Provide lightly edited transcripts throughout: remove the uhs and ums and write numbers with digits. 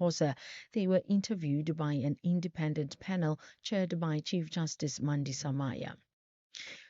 Ramaphosa. They were interviewed by an independent panel chaired by Chief Justice Mandi Samaya.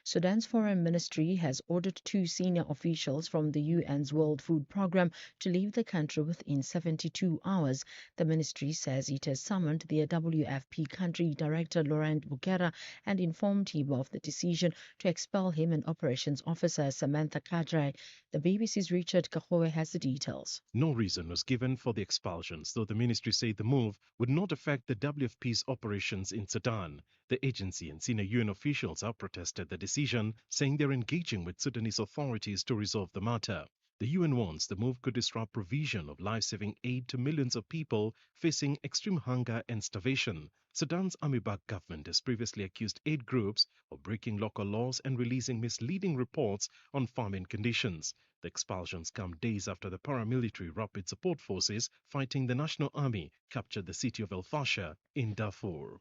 Sudan's foreign ministry has ordered two senior officials from the UN's World Food Programme to leave the country within 72 hours. The ministry says it has summoned the WFP country director Laurent Bukera and informed him of the decision to expel him and operations officer Samantha Kadrai. The BBC's Richard Kahoe has the details. No reason was given for the expulsions, though the ministry said the move would not affect the WFP's operations in Sudan. The agency and senior UN officials have protested the decision, saying they're engaging with Sudanese authorities to resolve the matter. The UN warns the move could disrupt provision of life-saving aid to millions of people facing extreme hunger and starvation. Sudan's army-backed government has previously accused aid groups of breaking local laws and releasing misleading reports on famine conditions. The expulsions come days after the paramilitary Rapid Support Forces fighting the National Army captured the city of El Fasher in Darfur.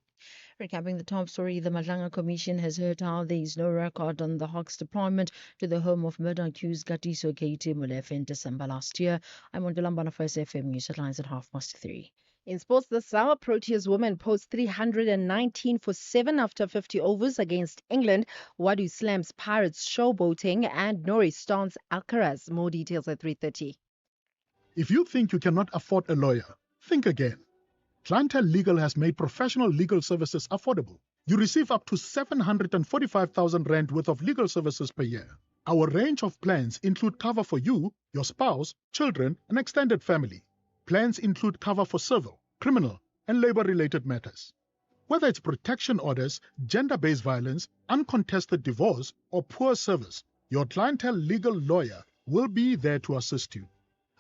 Recapping the top story, the Madlanga Commission has heard how there is no record on the Hawks deployment to the home of murder accused Gatiso Keiti Molefe in December last year. I'm on Lambana First FM News headlines at 3:30. In sports this hour, Proteas women post 319 for 7 after 50 overs against England. Wadu slams Pirates showboating and Norris stunts Alcaraz. More details at 3:30. If you think you cannot afford a lawyer, think again. Clientele Legal has made professional legal services affordable. You receive up to 745,000 rand worth of legal services per year. Our range of plans include cover for you, your spouse, children, and extended family. Plans include cover for civil, criminal, and labor-related matters. Whether it's protection orders, gender-based violence, uncontested divorce, or poor service, your Clientele Legal lawyer will be there to assist you.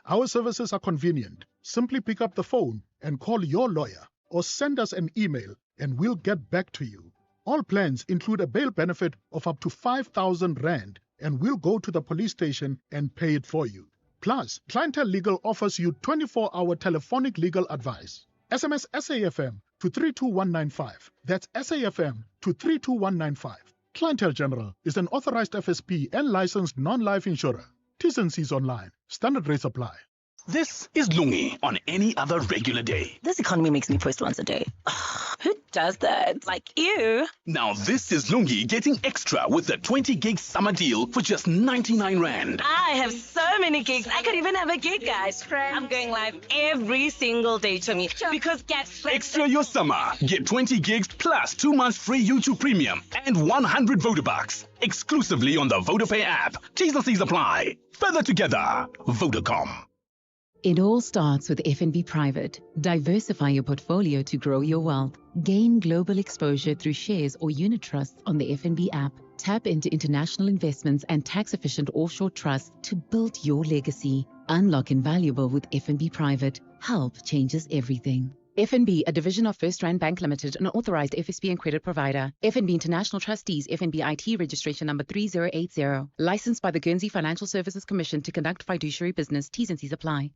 Our services are convenient. Simply pick up the phone and call your lawyer or send us an email and we'll get back to you. All plans include a bail benefit of up to 5,000 rand and we'll go to the police station and pay it for you. Plus, Clientele Legal offers you 24-hour telephonic legal advice. SMS SAFM to 32195. That's SAFM to 32195. Clientele General is an authorized FSP and licensed non-life insurer. T's and C's online. Standard rates apply. This is Lungi on any other regular day. This economy makes me post once a day. Who does that? Like, ew. Now this is Lungi getting extra with the 20 gig summer deal for just 99 Rand. I have so many gigs. I could even have a gig, guys. I'm going live every single day to me because get Extra your summer. Get 20 gigs plus 2 months free YouTube Premium and 100 Vodabucks. Exclusively on the Vodapay app. T's and C's apply. Further together. Vodacom. It all starts with FNB Private. Diversify your portfolio to grow your wealth. Gain global exposure through shares or unit trusts on the FNB app. Tap into international investments and tax-efficient offshore trusts to build your legacy. Unlock invaluable with FNB Private. Help changes everything. FNB, a division of First Rand Bank Limited, an authorized FSB and credit provider. FNB International Trustees, FNB IT registration number 3080. Licensed by the Guernsey Financial Services Commission to conduct fiduciary business. T's and C's apply.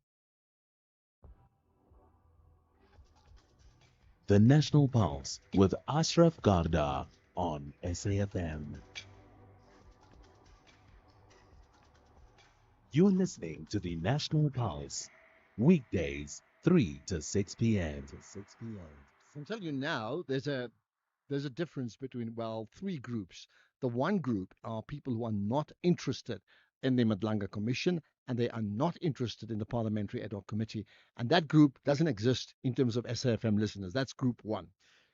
The National Pulse with Ashraf Garda on SAFM. You're listening to the National Pulse, weekdays 3 to 6 p.m. I'll tell you now, there's a difference between, well, three groups. The one group are people who are not interested in the Madlanga Commission, and they are not interested in the Parliamentary Ad Hoc Committee. And that group doesn't exist in terms of SAFM listeners. That's group one.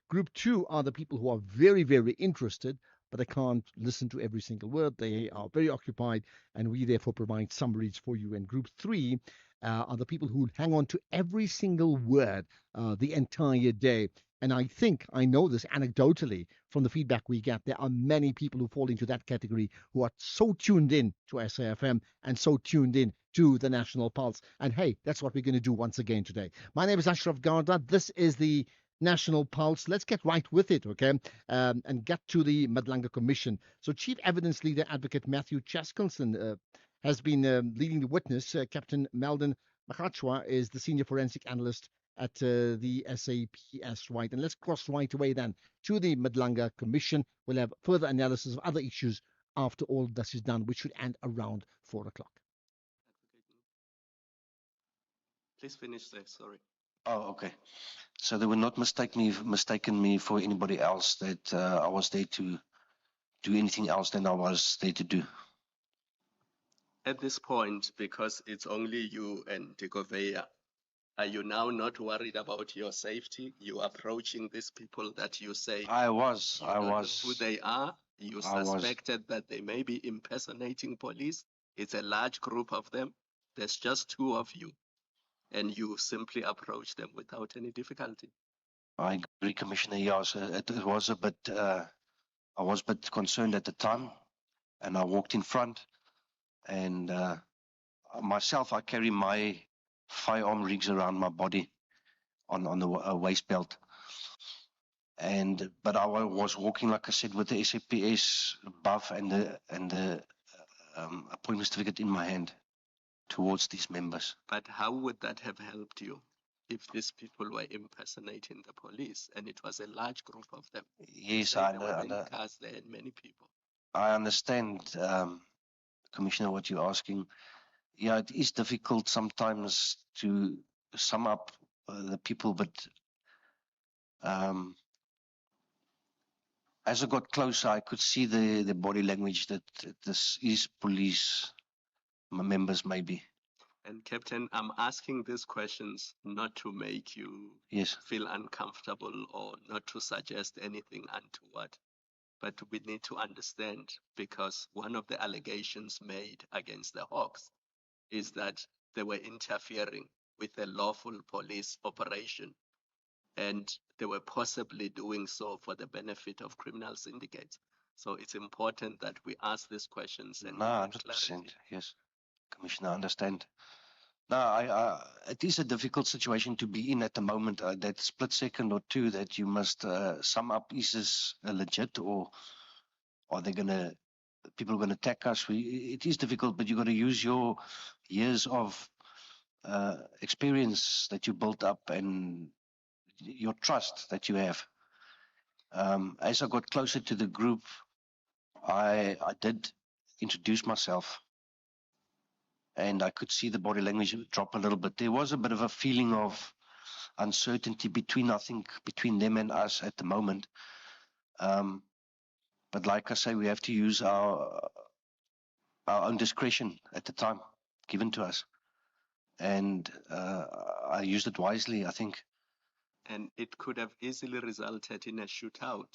Group two are the people who are very, very interested, but they can't listen to every single word. They are very occupied, and we therefore provide summaries for you. And group three are the people who hang on to every single word the entire day. And I know this anecdotally from the feedback we get. There are many people who fall into that category who are so tuned in to SAFM and so tuned in to the National Pulse. And hey, that's what we're going to do once again today. My name is Ashraf Garda. This is the National Pulse. Let's get right with it, okay, and get to the Madlanga Commission. So Chief Evidence Leader Advocate Matthew Chaskelson has been leading the witness. Captain Meldon Makachwa is the Senior Forensic Analyst at the SAPS, right? And let's cross right away then to the Madlanga Commission. We'll have further analysis of other issues after all this is done, which should end around 4 o'clock. Please finish there, sorry. Oh, okay. So they will not mistaken me for anybody else, that I was there to do anything else than I was there to do. At this point, because it's only you and Digovea, are you now not worried about your safety? You approaching these people that you say I was. who they are. You I was. suspected that they may be impersonating police. It's a large group of them. There's just two of you, and you simply approach them without any difficulty. I agree, Commissioner. Yes, it was a bit. I was a bit concerned at the time, and I walked in front, and myself, I carry my firearm rigs around my body on the waist belt, but I was walking, like I said, with the SAPS buff and the appointment certificate in my hand towards these members. But how would that have helped you if these people were impersonating the police and it was a large group of them? Yes, there were many cars there and many people. I understand, Commissioner, what you're asking. Yeah, it is difficult sometimes to sum up the people, but as I got closer, I could see the body language that this is police members, maybe. And Captain, I'm asking these questions not to make you feel uncomfortable or not to suggest anything untoward, but we need to understand, because one of the allegations made against the Hawks is that they were interfering with a lawful police operation, and they were possibly doing so for the benefit of criminal syndicates. So it's important that we ask these questions. And 100%, yes, Commissioner, I understand. No, it is a difficult situation to be in at the moment. That split second or two that you must sum up, is this legit, or are they people are going to attack us? It is difficult, but you've got to use your years of experience that you built up and your trust that you have. As I got closer to the group, I did introduce myself, and I could see the body language drop a little bit. There was a bit of a feeling of uncertainty between them and us at the moment. But like I say, we have to use our own discretion at the time given to us. And I used it wisely, I think. And it could have easily resulted in a shootout.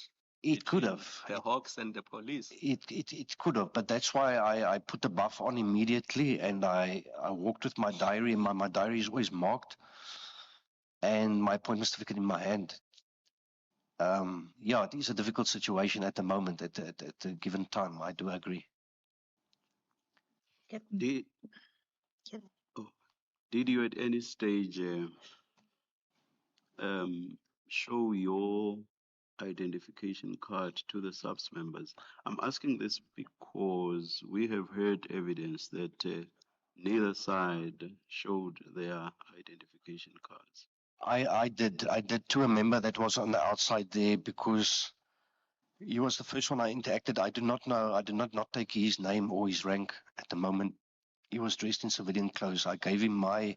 It could have. The Hawks and the police. It could have, but that's why I put the buff on immediately, and I walked with my diary. My diary is always marked, and my appointment certificate in my hand. Yeah, it is a difficult situation at the moment at a given time. I do agree. Did you at any stage show your identification card to the subs members? I'm asking this because we have heard evidence that neither side showed their identification cards. I did to a member that was on the outside there, because he was the first one I interacted. I do not know. I did not take his name or his rank at the moment. He was dressed in civilian clothes. I gave him my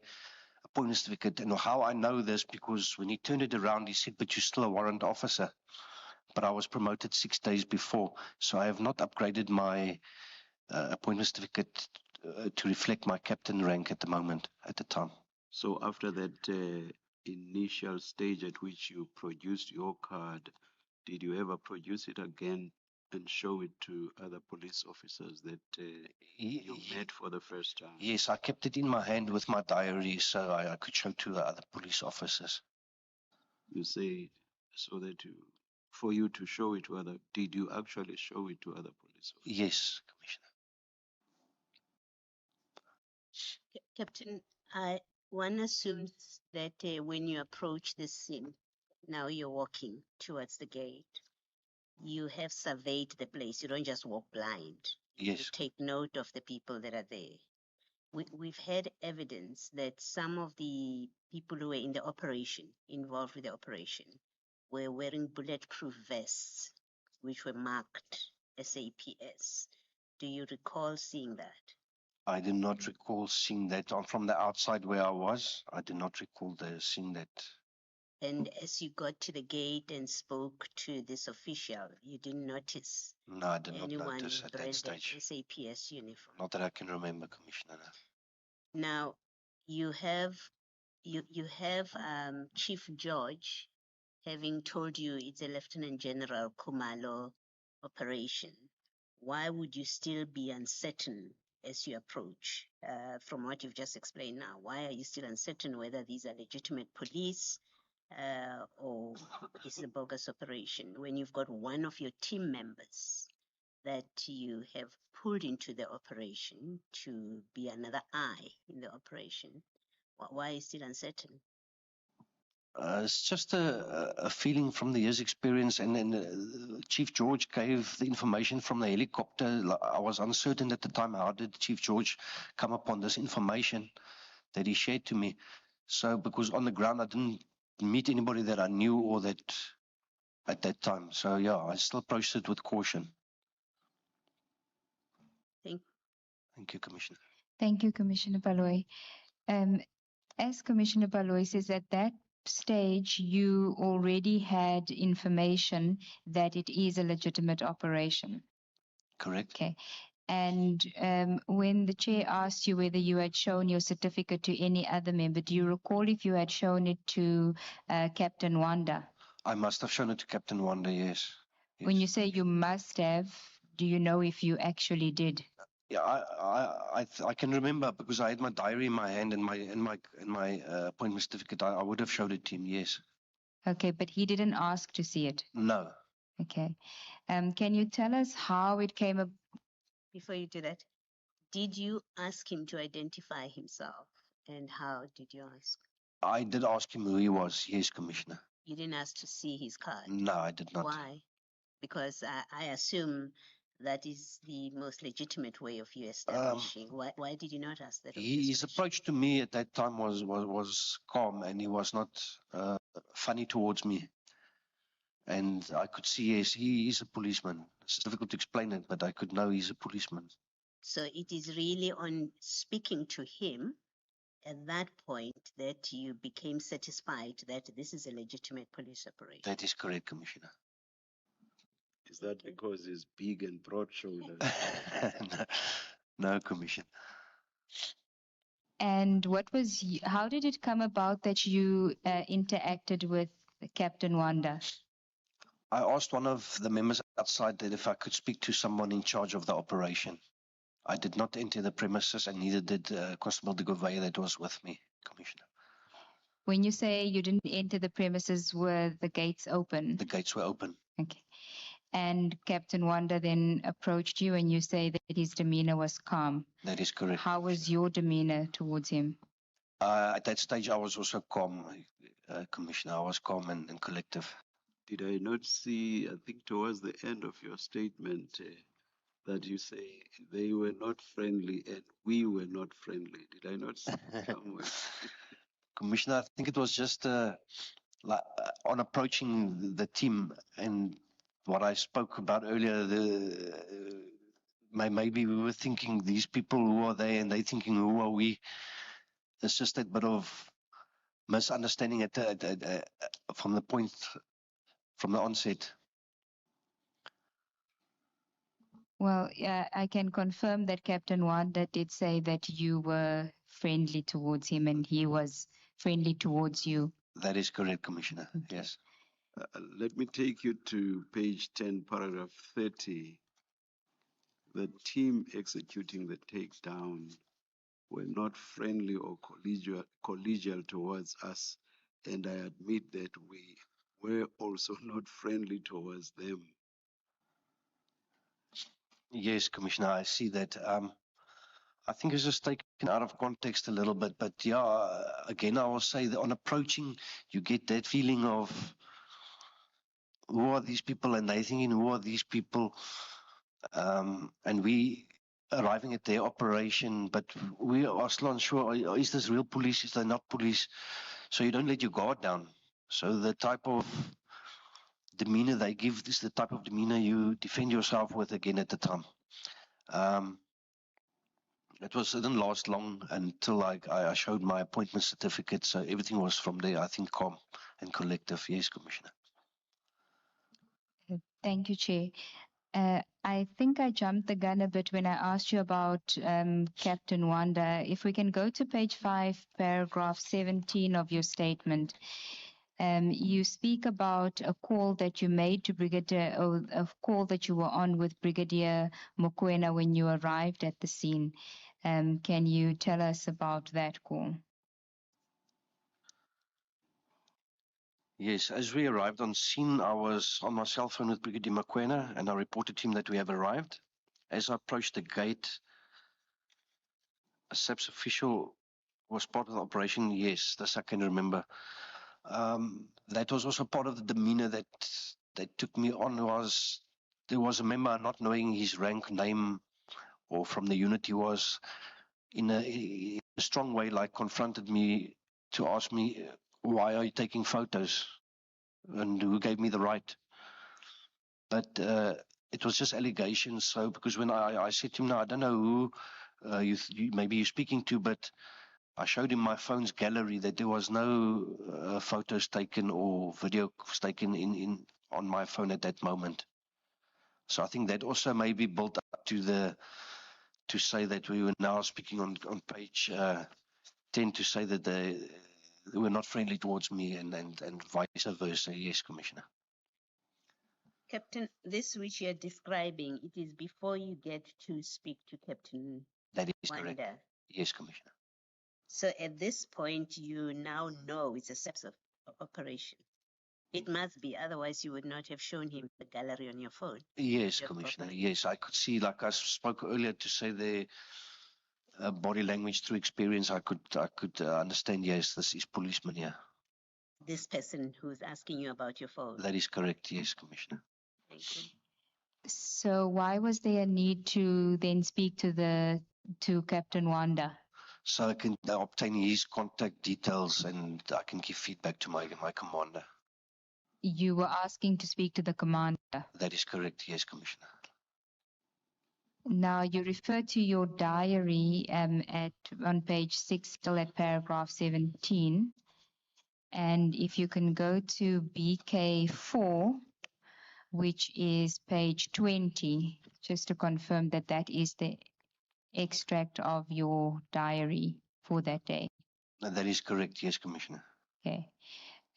appointment certificate, and how I know this, because when he turned it around, he said, "But you're still a warrant officer." But I was promoted 6 days before, so I have not upgraded my appointment certificate to reflect my captain rank at the moment, at the time. So after that initial stage at which you produced your card, did you ever produce it again and show it to other police officers that you met for the first time? Yes, I kept it in my hand with my diary, so I could show to the other police officers. You say so that for you to show it to other, did you actually show it to other police officers? Yes, Commissioner. Captain, one assumes that when you approach the scene, now you're walking towards the gate, you have surveyed the place. You don't just walk blind. Yes. You take note of the people that are there. We've had evidence that some of the people who were in the operation, involved with the operation, were wearing bulletproof vests, which were marked SAPS. Do you recall seeing that? I do not recall seeing that. From the outside where I was, I do not recall seeing that. And as you got to the gate and spoke to this official, you didn't notice No, I did not anyone notice at that wearing stage. the SAPS uniform. Not that I can remember, Commissioner. Now, you have Chief George having told you it's a Lieutenant General Khumalo operation. Why would you still be uncertain as you approach? From what you've just explained now, why are you still uncertain whether these are legitimate police or is it a bogus operation when you've got one of your team members that you have pulled into the operation to be another eye in the operation? Why are you still uncertain? It's just a feeling from the year's experience, and Chief George gave the information from the helicopter. I was uncertain at the time. How did Chief George come upon this information that he shared to me? So, because on the ground I didn't meet anybody that I knew or that at that time. So, yeah, I still approached it with caution. Thank you, Commissioner. Thank you, Commissioner Baloyi. As Commissioner Baloyi says, at that stage, you already had information that it is a legitimate operation. Correct. Okay. And when the chair asked you whether you had shown your certificate to any other member, do you recall if you had shown it to Captain Wanda? I must have shown it to Captain Wanda, yes. When you say you must have, do you know if you actually did? Yeah, I can remember because I had my diary in my hand and my appointment certificate. I would have showed it to him, yes. Okay, but he didn't ask to see it. No. Okay. Can you tell us how it came up? Before you do that, did you ask him to identify himself, and how did you ask? I did ask him who he was, yes, Commissioner. You didn't ask to see his card? No, I did not. Why? Because I assume that is the most legitimate way of you establishing. Why did you not ask that? His approach to me at that time was calm, and he was not funny towards me. And I could see, yes, he is a policeman. It's difficult to explain it, but I could know he's a policeman. So it is really on speaking to him at that point that you became satisfied that this is a legitimate police operation. That is correct, Commissioner. Is that because he's big and broad-shouldered? No, Commissioner. And how did it come about that you interacted with Captain Wanda? I asked one of the members outside that if I could speak to someone in charge of the operation. I did not enter the premises, and neither did Constable de Gouveia that was with me, Commissioner. When you say you didn't enter the premises, were the gates open? The gates were open. Okay. And Captain Wanda then approached you, and you say that his demeanor was calm. That is correct. How was your demeanor towards him? At that stage, I was also calm, Commissioner. I was calm and collective. Did I not see, I think towards the end of your statement, that you say they were not friendly and we were not friendly? Did I not see somewhere? Commissioner, I think it was just on approaching the team and what I spoke about earlier, maybe we were thinking these people, who are they, and they thinking, who are we? It's just that bit of misunderstanding from the onset. Well, yeah, I can confirm that Captain Wanda did say that you were friendly towards him and he was friendly towards you. That is correct, Commissioner. Okay. Yes. Let me take you to page 10, paragraph 30. The team executing the takedown were not friendly or collegial towards us, and I admit that we were also not friendly towards them. Yes, Commissioner, I see that. I think it's just taken out of context a little bit, but yeah, again, I will say that on approaching, you get that feeling of who are these people, and they thinking, who are these people? And we arriving at their operation, but we are still unsure, is this real police, is they not police? So you don't let your guard down. So the type of demeanor they give is the type of demeanor you defend yourself with again at the time. It didn't last long until I showed my appointment certificate, so everything was from there, I think, calm and collective. Yes, Commissioner. Thank you, Chair. I think I jumped the gun a bit when I asked you about Captain Wanda. If we can go to page 5, paragraph 17 of your statement. You speak about a call that you made to Brigadier, or a call that you were on with Brigadier Mokoena when you arrived at the scene. Can you tell us about that call? Yes, as we arrived on scene, I was on my cell phone with Brigadier Mokoena, and I reported to him that we have arrived. As I approached the gate, a SAPS official was part of the operation. Yes, this I can remember. That was also part of the demeanor that took me on. There was a member not knowing his rank, name, or from the unit he was, in a strong way, like confronted me to ask me, why are you taking photos? And who gave me the right? But it was just allegations. So, because when I said to him, no, I don't know who maybe you're speaking to, but I showed him my phone's gallery that there was no photos taken or video taken on my phone at that moment. So I think that also maybe built up to say that we were now speaking on page 10 to say that they were not friendly towards me and vice versa. Yes, Commissioner. Captain, this which you're describing, it is before you get to speak to Captain That is Wanda. correct. Yes, Commissioner. So at this point, you now know it's a SAPS operation. It must be, otherwise you would not have shown him the gallery on your phone. Yes, Commissioner. Yes, I could see, like I spoke earlier, to say the body language through experience. I could understand. Yes, this is policeman. Yeah. This person who's asking you about your phone. That is correct. Yes, Commissioner. Thank you. So why was there a need to then speak to Captain Wanda? So I can obtain his contact details and I can give feedback to my commander. You were asking to speak to the commander. That is correct. Yes, Commissioner. Now you refer to your diary on page 6, still at paragraph 17. And if you can go to BK4, which is page 20, just to confirm that that is the extract of your diary for that day. That is correct. Yes, Commissioner. Okay.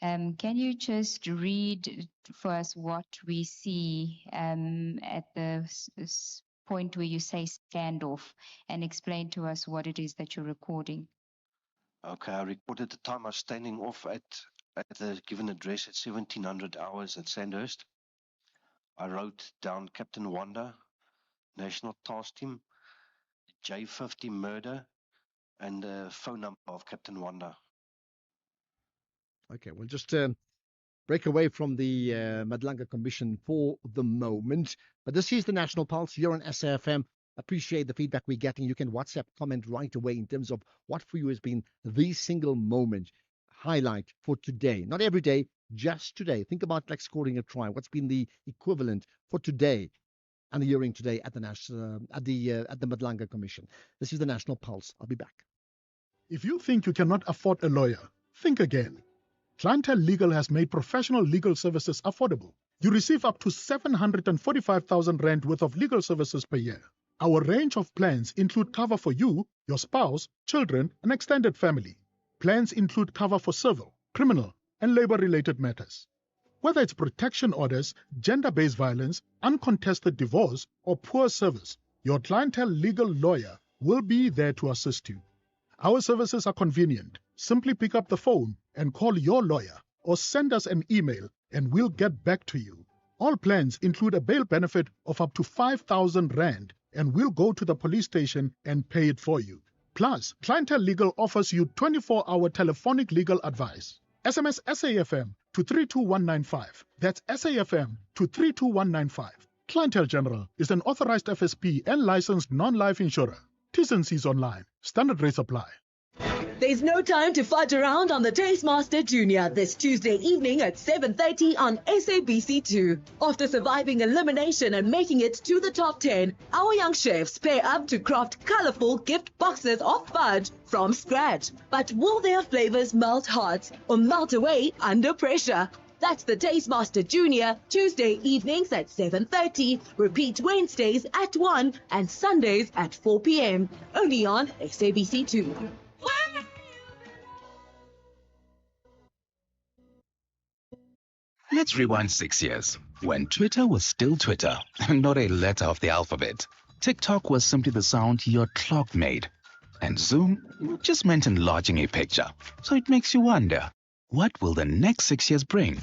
Can you just read for us what we see at the point where you say standoff and explain to us what it is that you're recording? Okay, I recorded the time I was standing off at the given address at 1700 hours at Sandhurst. I wrote down Captain Wanda, National Task Team, J50 murder, and the phone number of Captain Wanda. Okay, we'll just break away from the Madlanga Commission for the moment. But this is the National Pulse here on SAFM. Appreciate the feedback we're getting. You can WhatsApp comment right away in terms of what for you has been the single moment highlight for today. Not every day, just today. Think about like scoring a try. What's been the equivalent for today and the hearing today at the Madlanga Commission? This is the National Pulse. I'll be back. If you think you cannot afford a lawyer, think again. Clientele Legal has made professional legal services affordable. You receive up to 745,000 rand worth of legal services per year. Our range of plans include cover for you, your spouse, children, and extended family. Plans include cover for civil, criminal, and labor-related matters. Whether it's protection orders, gender-based violence, uncontested divorce, or poor service, your Clientele Legal lawyer will be there to assist you. Our services are convenient. Simply pick up the phone and call your lawyer or send us an email and we'll get back to you. All plans include a bail benefit of up to 5,000 rand and we'll go to the police station and pay it for you. Plus, Clientele Legal offers you 24-hour telephonic legal advice. SMS SAFM to 32195. That's SAFM to 32195. Clientele General is an authorized FSP and licensed non-life insurer. T's and C's online. Standard rates apply. There's no time to fudge around on the Tastemaster Junior this Tuesday evening at 7:30 on SABC2. After surviving elimination and making it to the top 10, our young chefs pair up to craft colorful gift boxes of fudge from scratch. But will their flavors melt hot or melt away under pressure? That's the Tastemaster Junior, Tuesday evenings at 7:30. Repeat Wednesdays at 1 and Sundays at 4 p.m. Only on SABC2. Let's rewind 6 years, when Twitter was still Twitter, not a letter of the alphabet. TikTok was simply the sound your clock made. And Zoom just meant enlarging a picture. So it makes you wonder, what will the next 6 years bring?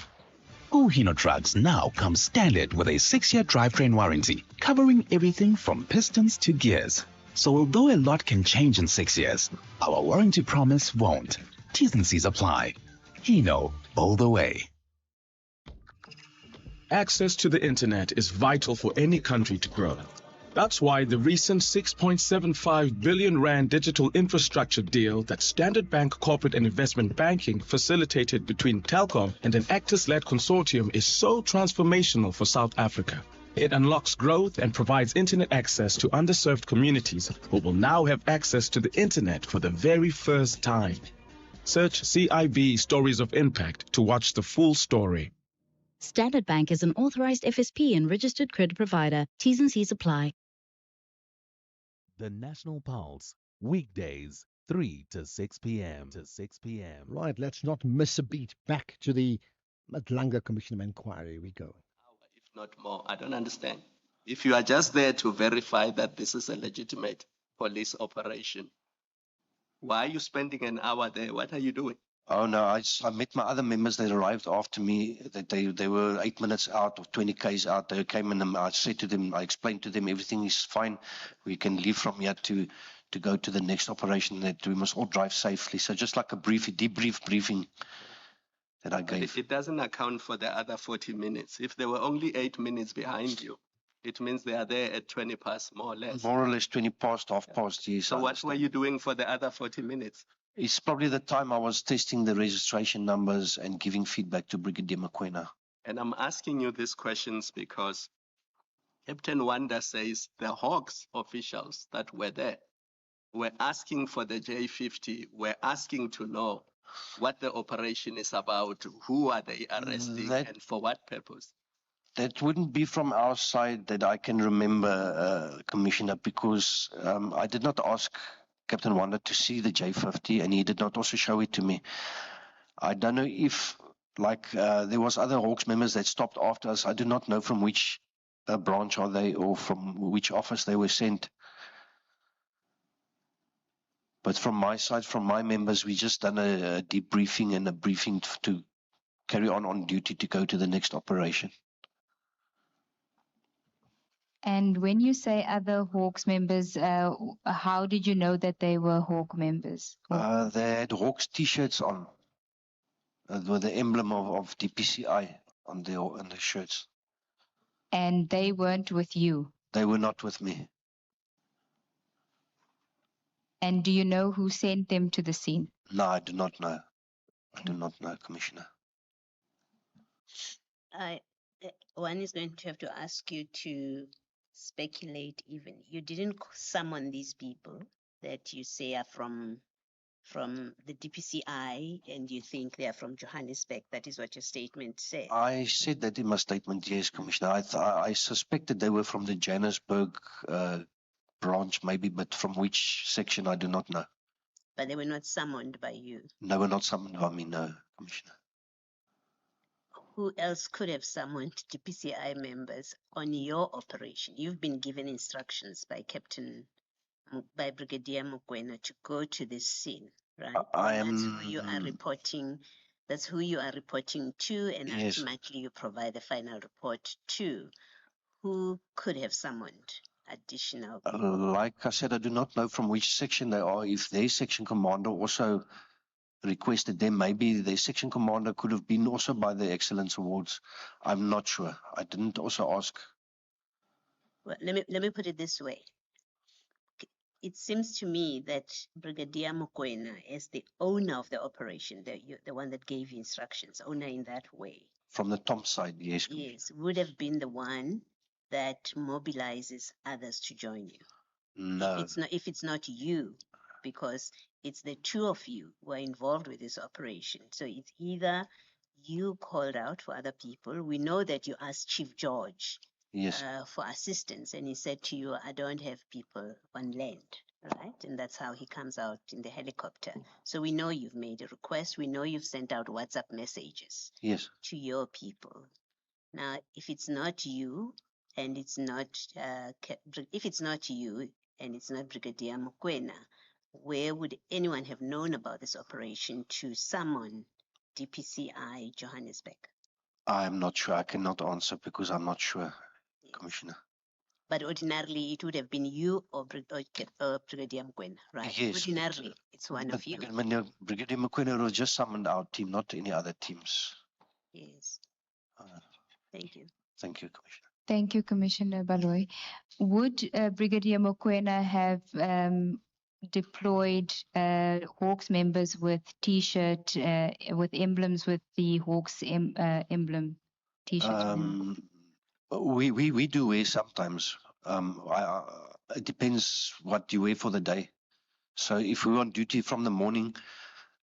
Hino trucks now come standard with a 6-year drivetrain warranty, covering everything from pistons to gears. So although a lot can change in 6 years, our warranty promise won't. T's and C's apply. Hino, all the way. Access to the internet is vital for any country to grow. That's why the recent 6.75 billion rand digital infrastructure deal that Standard Bank Corporate and Investment Banking facilitated between Telkom and an Actis-led consortium is so transformational for South Africa. It unlocks growth and provides internet access to underserved communities who will now have access to the internet for the very first time. Search CIB Stories of Impact to watch the full story. Standard Bank is an authorized FSP and registered credit provider. T's and C's apply. The National Pulse, weekdays, 3 to 6 p.m. Right, let's not miss a beat. Back to the Madlanga Commission of Inquiry we go. If not more, I don't understand. If you are just there to verify that this is a legitimate police operation, why are you spending an hour there? What are you doing? Oh no, I met my other members that arrived after me. That they were 8 minutes out or 20 k's out. They came in and I said to them, I explained to them everything is fine. We can leave from here to go to the next operation. That we must all drive safely. So just like a debrief briefing that I gave. It doesn't account for the other 40 minutes. If they were only 8 minutes behind you, it means they are there at 20 past, more or less. More or less 20 past, half past. Yes. So what were you doing for the other 40 minutes? It's probably the time I was testing the registration numbers and giving feedback to Brigadier Mokoena. And I'm asking you these questions because Captain Wanda says the Hawks officials that were there were asking for the J50, were asking to know what the operation is about, who are they arresting, and for what purpose. That wouldn't be from our side that I can remember, Commissioner, because I did not ask Captain Wanda to see the J50, and he did not also show it to me. I don't know if, there was other Hawks members that stopped after us. I do not know from which branch are they or from which office they were sent. But from my side, from my members, we just done a debriefing and a briefing to carry on duty to go to the next operation. And when you say other Hawks members, how did you know that they were Hawk members? They had Hawks T-shirts on with the emblem of DPCI on their shirts. And they weren't with you? They were not with me. And do you know who sent them to the scene? No, I do not know. I do not know, Commissioner. One is going to have to ask you to speculate even. You didn't summon these people that you say are from the DPCI and you think they are from Johannesburg. That is what your statement said. I said that in my statement, yes, Commissioner. I suspected they were from the Johannesburg branch maybe, but from which section I do not know. But they were not summoned by you? They were not summoned by me, no, Commissioner. Who else could have summoned DPCI members on your operation? You've been given instructions by Brigadier Mokoena to go to this scene, right? That's who you are reporting. That's who you are reporting to, and yes. Ultimately you provide the final report to. Who could have summoned additional people? Like I said, I do not know from which section they are. If their section commander also requested them, maybe their section commander could have been also by the Excellence Awards. I'm not sure. I didn't also ask. Well, let me put it this way. it seems to me that Brigadier Mokoena, as the owner of the operation, the one that gave you instructions, owner in that way, From the Tom side, yes. yes, would have been the one that mobilizes others to join you. No. If it's not you, because it's the two of you who are involved with this operation. So it's either you called out for other people. We know that you asked Chief George Yes. For assistance, and he said to you, I don't have people on land, right? And that's how he comes out in the helicopter. So we know you've made a request. We know you've sent out WhatsApp messages Yes. to your people. Now, if it's not you, and it's not if it's not you and it's not Brigadier Mokoena, where would anyone have known about this operation to summon DPCI Johannesburg? I'm not sure. I cannot answer because I'm not sure, Commissioner. But ordinarily, it would have been you or Brigadier Mokoena, right? Yes. Ordinarily, it's one of you. Brigadier Mokoena was just summoned our team, not any other teams. Yes. Thank you. Thank you, Commissioner. Thank you, Commissioner Baloyi. Would Brigadier Mokoena have deployed Hawks members with T-shirt with emblems with the Hawks emblem T-shirts? We do wear sometimes. It depends what you wear for the day. So if we were on duty from the morning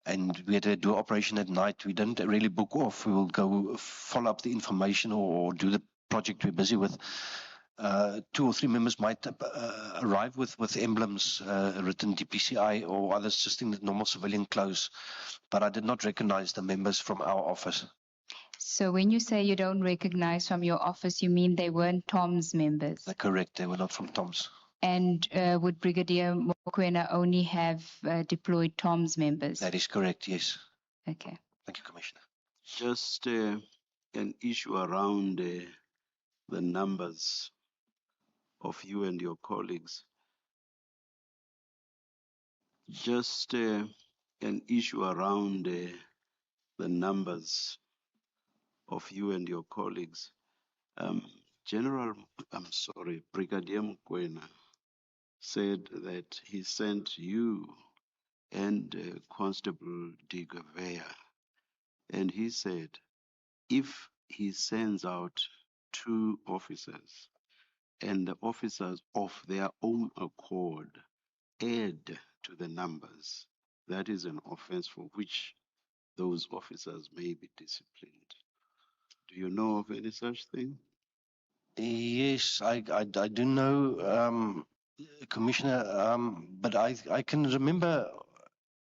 and we had to do operation at night, we don't really book off. We will go follow up the information or do the project we're busy with. 2 or 3 members might arrive with emblems written DPCI or others just in the normal civilian clothes. But I did not recognize the members from our office. So when you say you don't recognize from your office, you mean they weren't Tom's members? They're correct. They were not from Tom's. And would Brigadier Mokoena only have deployed Tom's members? That is correct, yes. Okay. Thank you, Commissioner. Just an issue around the numbers of you and your colleagues. Just an issue around the numbers of you and your colleagues. Brigadier Mokoena said that he sent you and Constable de Gouveia, and he said if he sends out 2 officers and the officers of their own accord add to the numbers, that is an offense for which those officers may be disciplined. Do you know of any such thing? Yes, I do know, Commissioner, but I can remember,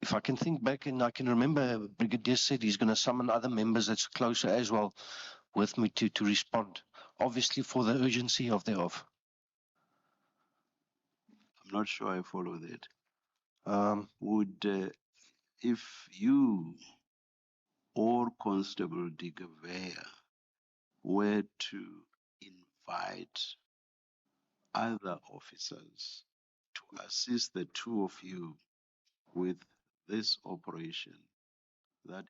if I can think back, and I can remember Brigadier said he's going to summon other members that's closer as well with me to respond, obviously for the urgency of thereof. I'm not sure I follow that. Would, if you or Constable de Gouveia were to invite other officers to assist the 2 of you with this operation, that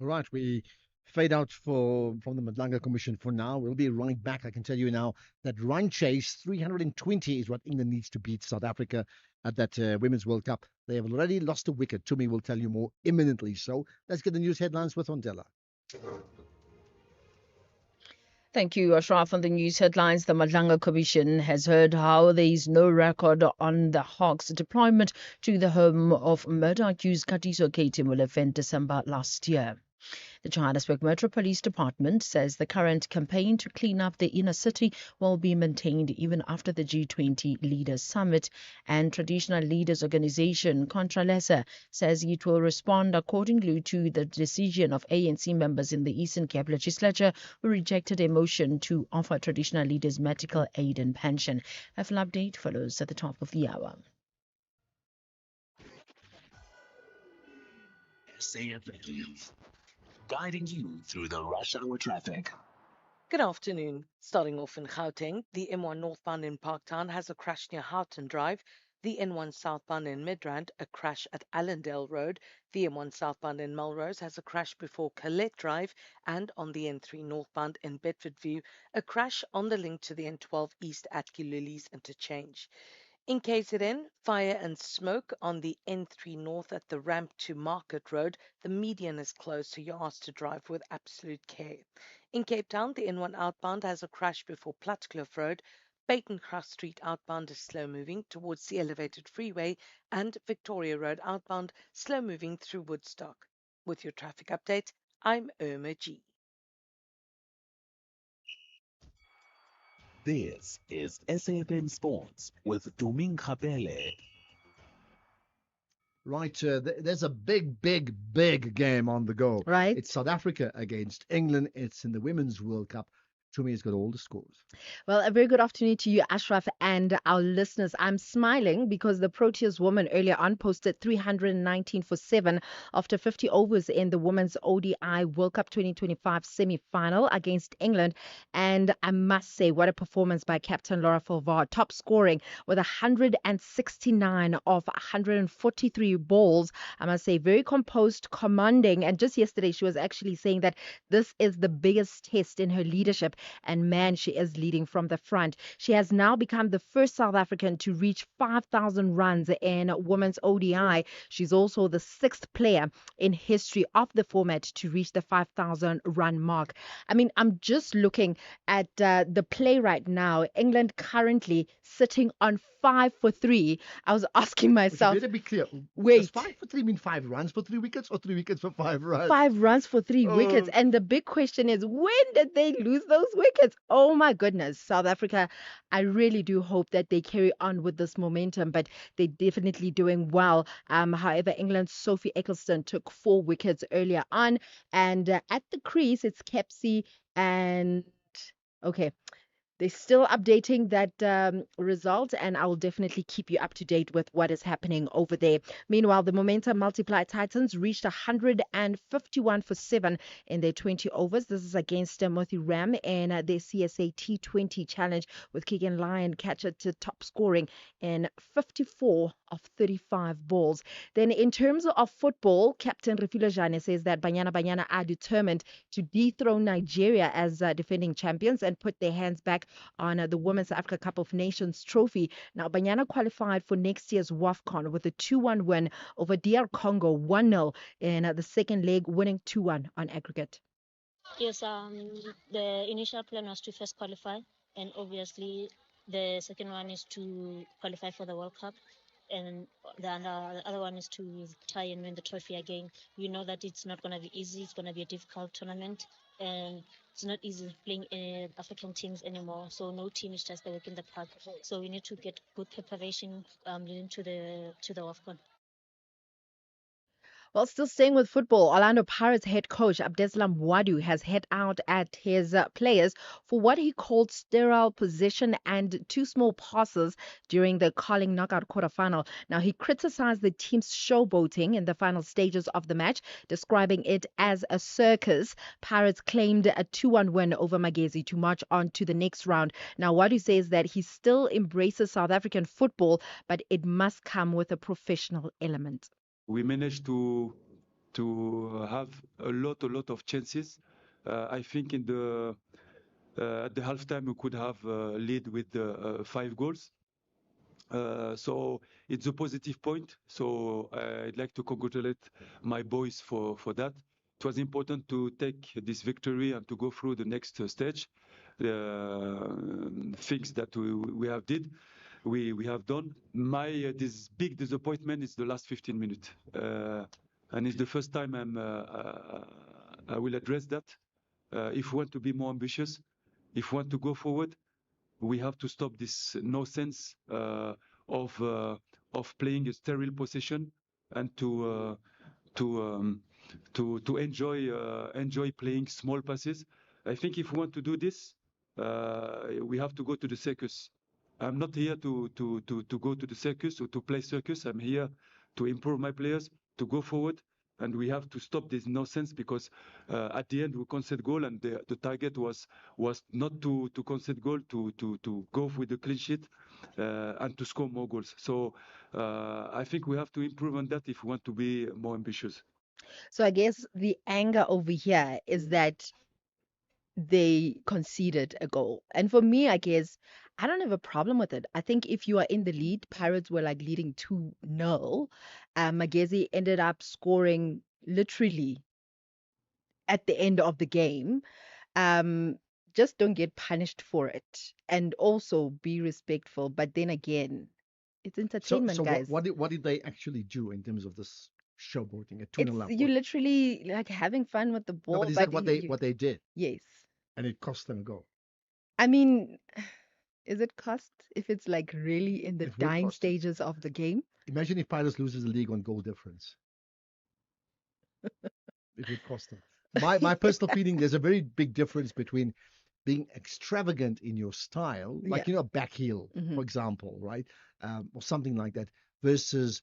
Right, we fade out from the Madlanga Commission for now. We'll be right back. I can tell you now that run chase 320 is what England needs to beat South Africa at that Women's World Cup. They have already lost a wicket. Tumi will tell you more imminently. So let's get the news headlines with Ondela. Thank you, Ashraf. On the news headlines, the Madlanga Commission has heard how there is no record on the Hawks deployment to the home of murder-accused Katiso Katie Molefe in December last year. The Johannesburg Metro Police Department says the current campaign to clean up the inner city will be maintained even after the G20 Leaders Summit, and Traditional Leaders Organization Contralesa says it will respond accordingly to the decision of ANC members in the Eastern Cape Legislature who rejected a motion to offer traditional leaders medical aid and pension. A full update follows at the top of the hour. SAFM, guiding you through the rush hour traffic. Good afternoon. Starting off in Gauteng, the M1 northbound in Parktown has a crash near Houghton Drive. The N1 southbound in Midrand, a crash at Allendale Road. The M1 southbound in Melrose has a crash before Colette Drive. And on the N3 northbound in Bedford View, a crash on the link to the N12 east at Kiluli's interchange. In KZN, fire and smoke on the N3 North at the ramp to Market Road. The median is closed, so you're asked to drive with absolute care. In Cape Town, the N1 outbound has a crash before Platcliffe Road. Batencross Street outbound is slow moving towards the elevated freeway, and Victoria Road outbound slow moving through Woodstock. With your traffic update, I'm Irma G. This is SAFM Sports with Domin Kapele. Right, there's a big game on the go. Right. It's South Africa against England. It's in the Women's World Cup. Tumi's got all the scores. Well, a very good afternoon to you, Ashraf, and our listeners. I'm smiling because the Proteas woman earlier on posted 319 for 7 after 50 overs in the Women's ODI World Cup 2025 semi-final against England. And I must say, what a performance by Captain Laura Fulvar, top scoring with 169 of 143 balls. I must say, very composed, commanding. And just yesterday, she was actually saying that this is the biggest test in her leadership. And man, she is leading from the front. She has now become the first South African to reach 5,000 runs in women's ODI. She's also the 6th player in history of the format to reach the 5,000 run mark. I mean, I'm just looking at the play right now. England currently sitting on 5 for 3. I was asking myself. Better be clear. Wait. Does 5 for 3 mean 5 runs for 3 wickets or 3 wickets for 5 runs? 5 runs for 3 wickets. And the big question is, when did they lose those wickets? Oh my goodness. South Africa, I really do hope that they carry on with this momentum, but they're definitely doing well. However, England's Sophie Ecclestone took 4 wickets earlier on. And at the crease, it's Kepsey and... Okay. They're still updating that result, and I will definitely keep you up to date with what is happening over there. Meanwhile, the Momentum Multiply Titans reached 151 for 7 in their 20 overs. This is against Timothy Ram in their CSA T20 challenge, with Keegan Lyon catcher to top scoring in 54 of 35 balls. Then in terms of football, Captain Refilo Jane says that Banyana are determined to dethrone Nigeria as defending champions and put their hands back on the Women's Africa Cup of Nations trophy. Now, Banyana qualified for next year's WAFCON with a 2-1 win over DR Congo, 1-0 in the second leg, winning 2-1 on aggregate. Yes, the initial plan was to first qualify, and obviously the second one is to qualify for the World Cup, and the other one is to try and win the trophy again. You know that it's not going to be easy. It's going to be a difficult tournament, and it's not easy playing African teams anymore. So no team is just a walk in the park. So we need to get good preparation leading to the WAFCON. Well, still staying with football, Orlando Pirates head coach Abdeslam Wadu has hit out at his players for what he called sterile possession and 2 small passes during the Carling knockout quarterfinal. Now, he criticized the team's showboating in the final stages of the match, describing it as a circus. Pirates claimed a 2-1 win over Magezi to march on to the next round. Now, Wadu says that he still embraces South African football, but it must come with a professional element. We managed to have a lot of chances. I think in the at the halftime we could have lead with 5 goals. So it's a positive point. So I'd like to congratulate my boys for that. It was important to take this victory and to go through the next stage. Things that we have did. We have done. My this big disappointment is the last 15 minutes, and it's the first time I will address that. If we want to be more ambitious, if we want to go forward, we have to stop this nonsense of playing a sterile possession and to enjoy playing small passes. I think if we want to do this, we have to go to the circus. I'm not here to go to the circus or to play circus. I'm here to improve my players, to go forward, and we have to stop this nonsense because at the end we concede goal, and the target was not to concede goal, to go with the clean sheet and to score more goals. So I think we have to improve on that if we want to be more ambitious. So I guess the anger over here is that they conceded a goal. And for me, I guess I don't have a problem with it. I think if you are in the lead, Pirates were like leading 2-0. Magezi ended up scoring literally at the end of the game. Um, just don't get punished for it, and also be respectful. But then again, it's entertainment, So guys. what did they actually do in terms of this showboating at It's 2-0 up? you literally like having fun with the No, ball, but is but that what they did? yes. And it cost them a goal. I mean, is it cost if it's like really in the It would dying cost. stages of the game? Imagine if Pirates loses the league on goal difference. It would cost them. My personal feeling, there's a very big difference between being extravagant in your style, like Yeah. back heel, Mhm. for example, right, or something like that, versus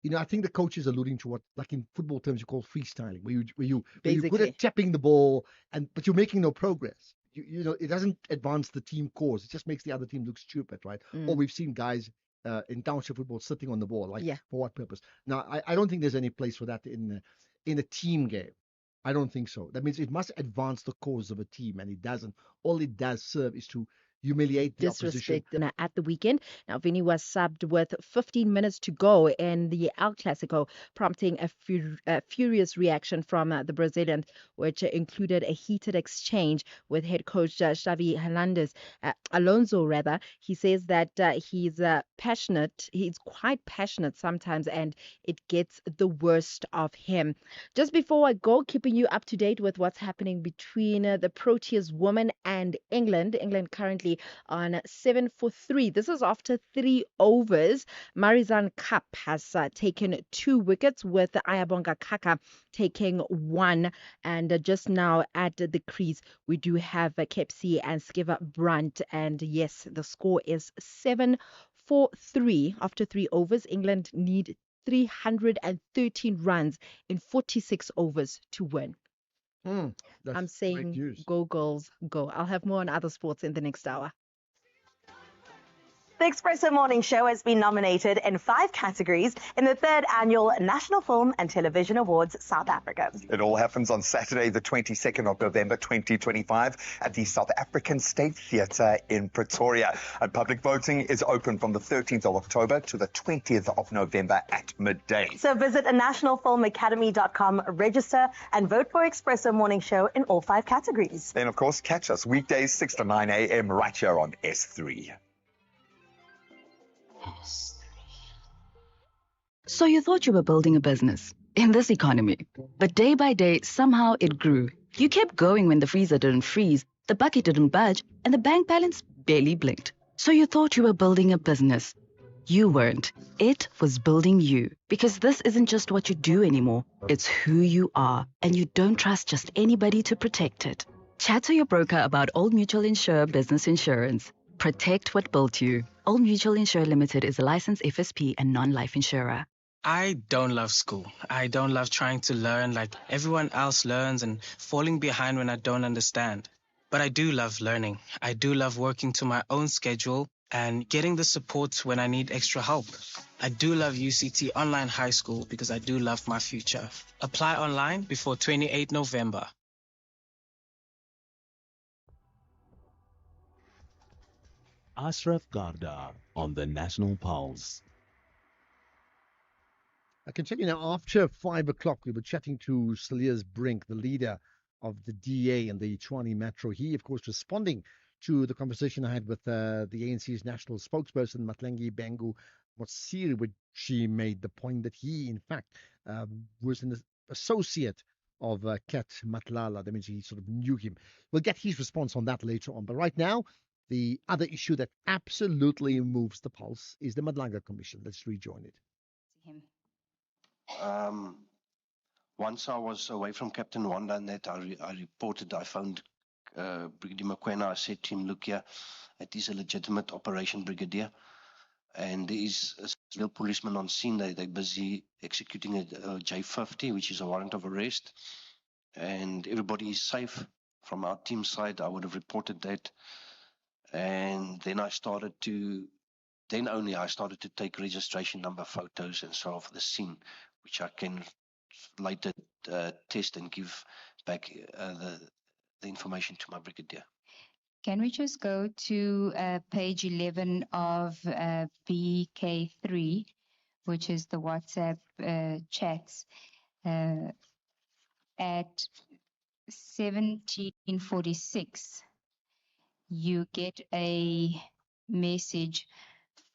I think the coach is alluding to what, like in football terms, you call freestyling, where you're good Basically. at tapping the ball, but you're making no progress. It doesn't advance the team cause. It just makes the other team look stupid, right? Or we've seen guys in township football sitting on the ball, like Yeah. for what purpose? Now, I don't think there's any place for that in a team game. I don't think so. That means it must advance the cause of a team, and it doesn't. All it does serve is to humiliate the opposition. Disrespect at the weekend. Now, Vinny was subbed with 15 minutes to go in the El Clasico, prompting a furious reaction from the Brazilian, which included a heated exchange with head coach Xavi Hernandez, Alonso rather. He says that he's passionate. He's quite passionate sometimes, and it gets the worst of him. Just before I go, keeping you up to date with what's happening between the Proteas women and England. England currently on 7-3. This is after 3 overs. Marizanne Kapp has taken 2 wickets, with Ayabonga Kaka taking 1. And just now at the crease, we do have Kepsi and Skiver Brunt. And yes, the score is 7-3 after 3 overs. England need 313 runs in 46 overs to win. That's I'm great saying news. go Girls, go. I'll have more on other sports in the next hour. The Expresso Morning Show has been nominated in 5 categories in the 3rd annual National Film and Television Awards South Africa. It all happens on Saturday, the 22nd of November, 2025, at the South African State Theatre in Pretoria. And public voting is open from the 13th of October to the 20th of November at midday. So visit nationalfilmacademy.com, register, and vote for Expresso Morning Show in all 5 categories. Then, of course, catch us weekdays 6 to 9 a.m. right here on S3. So you thought you were building a business in this economy, but day by day, somehow it grew. You kept going when the freezer didn't freeze, the bucket didn't budge, and the bank balance barely blinked. So you thought you were building a business. You weren't. It was building you, because this isn't just what you do anymore. It's who you are, and you don't trust just anybody to protect it. Chat to your broker about Old Mutual Insure Business Insurance. Protect what built you. Old Mutual Insure Limited is a licensed FSP and non-life insurer. I don't love school. I don't love trying to learn like everyone else learns and falling behind when I don't understand. But I do love learning. I do love working to my own schedule and getting the support when I need extra help. I do love UCT Online High School because I do love my future. Apply online before 28 November. Ashraf Garda on the National Pulse. I can tell you now, after 5 o'clock, we were chatting to Cilliers Brink, the leader of the DA and the Tshwane Metro. He, of course, responding to the conversation I had with the ANC's national spokesperson, Mahlengi Bengu Motsiri, which she made the point that he, in fact, was an associate of Kat Matlala. That means he sort of knew him. We'll get his response on that later on. But right now, the other issue that absolutely moves the pulse is the Madlanga Commission. Let's rejoin it. Once I was away from Captain Wanda and that I reported, I phoned Brigadier Mokoena. I said to him, look here, it is a legitimate operation, Brigadier. And there is a real policeman on scene. They're busy executing a J50, which is a warrant of arrest. And everybody is safe. From our team side, I would have reported that. And then I started to take registration number photos and so on for the scene, which I can later test and give back the information to my brigadier. Can we just go to page 11 of BK3, which is the WhatsApp chats, at 1746, you get a message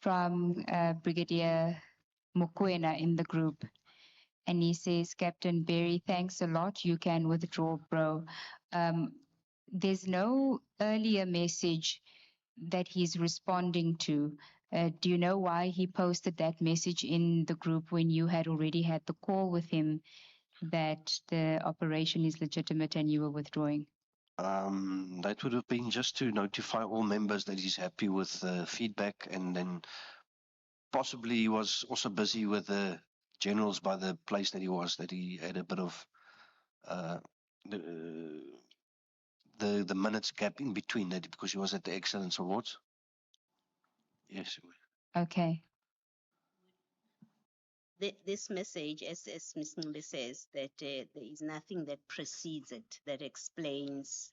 from Brigadier Mokoena in the group. And he says, Captain Berry, thanks a lot. You can withdraw, bro. There's no earlier message that he's responding to. Do you know why he posted that message in the group when you had already had the call with him that the operation is legitimate and you were withdrawing? That would have been just to notify all members that he's happy with the feedback, and then possibly he was also busy with the generals by the place that he had a bit of the minutes gap in between that because he was at the Excellence Awards. Yes. Okay. This message, as Ms. Ngumbe says, that there is nothing that precedes it that explains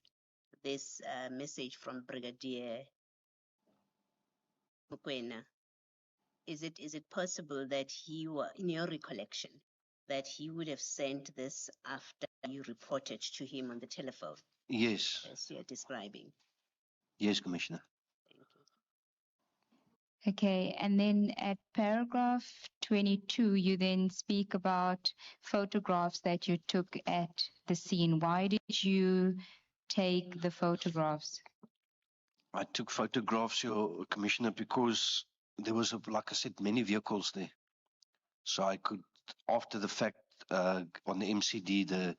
this message from Brigadier Mokoena. Is it possible that he were, in your recollection, that he would have sent this after you reported to him on the telephone? Yes. As you're describing. Yes, Commissioner. Okay, and then at paragraph 22, you then speak about photographs that you took at the scene. Why did you take the photographs? I took photographs, your Commissioner, because there was, like I said, many vehicles there. So I could, after the fact, on the MCD, the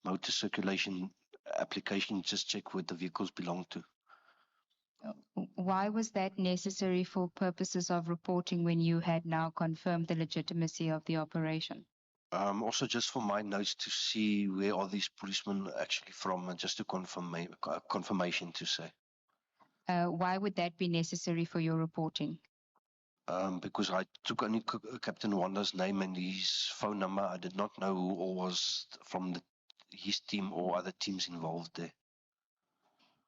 motor circulation application, just check where the vehicles belong to. Why was that necessary for purposes of reporting when you had now confirmed the legitimacy of the operation? Also just for my notes to see where are these policemen actually from, and just to confirmation to say. Why would that be necessary for your reporting? Because I took only Captain Wanda's name and his phone number. I did not know who all was from his team or other teams involved there.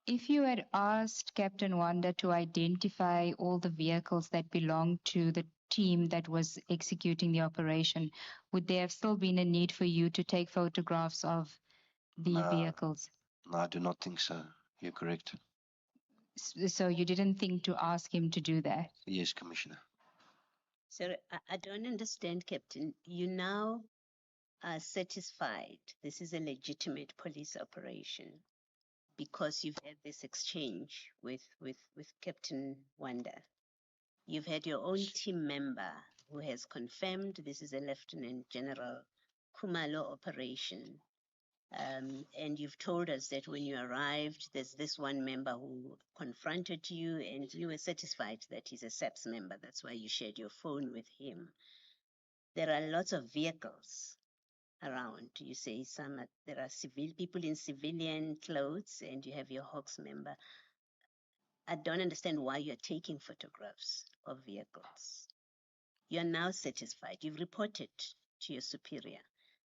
If you had asked Captain Wanda to identify all the vehicles that belonged to the team that was executing the operation, would there have still been a need for you to take photographs of the vehicles? No, I do not think so. You're correct. So you didn't think to ask him to do that? Yes, Commissioner. Sir, I don't understand, Captain. You now are satisfied this is a legitimate police operation because you've had this exchange with Captain Wanda. You've had your own team member who has confirmed this is a Lieutenant General Khumalo operation. And you've told us that when you arrived, there's this one member who confronted you and you were satisfied that he's a SAPS member. That's why you shared your phone with him. There are lots of vehicles around. You say there are people in civilian clothes and you have your Hawks member. I don't understand why you're taking photographs of vehicles. You're now satisfied. You've reported to your superior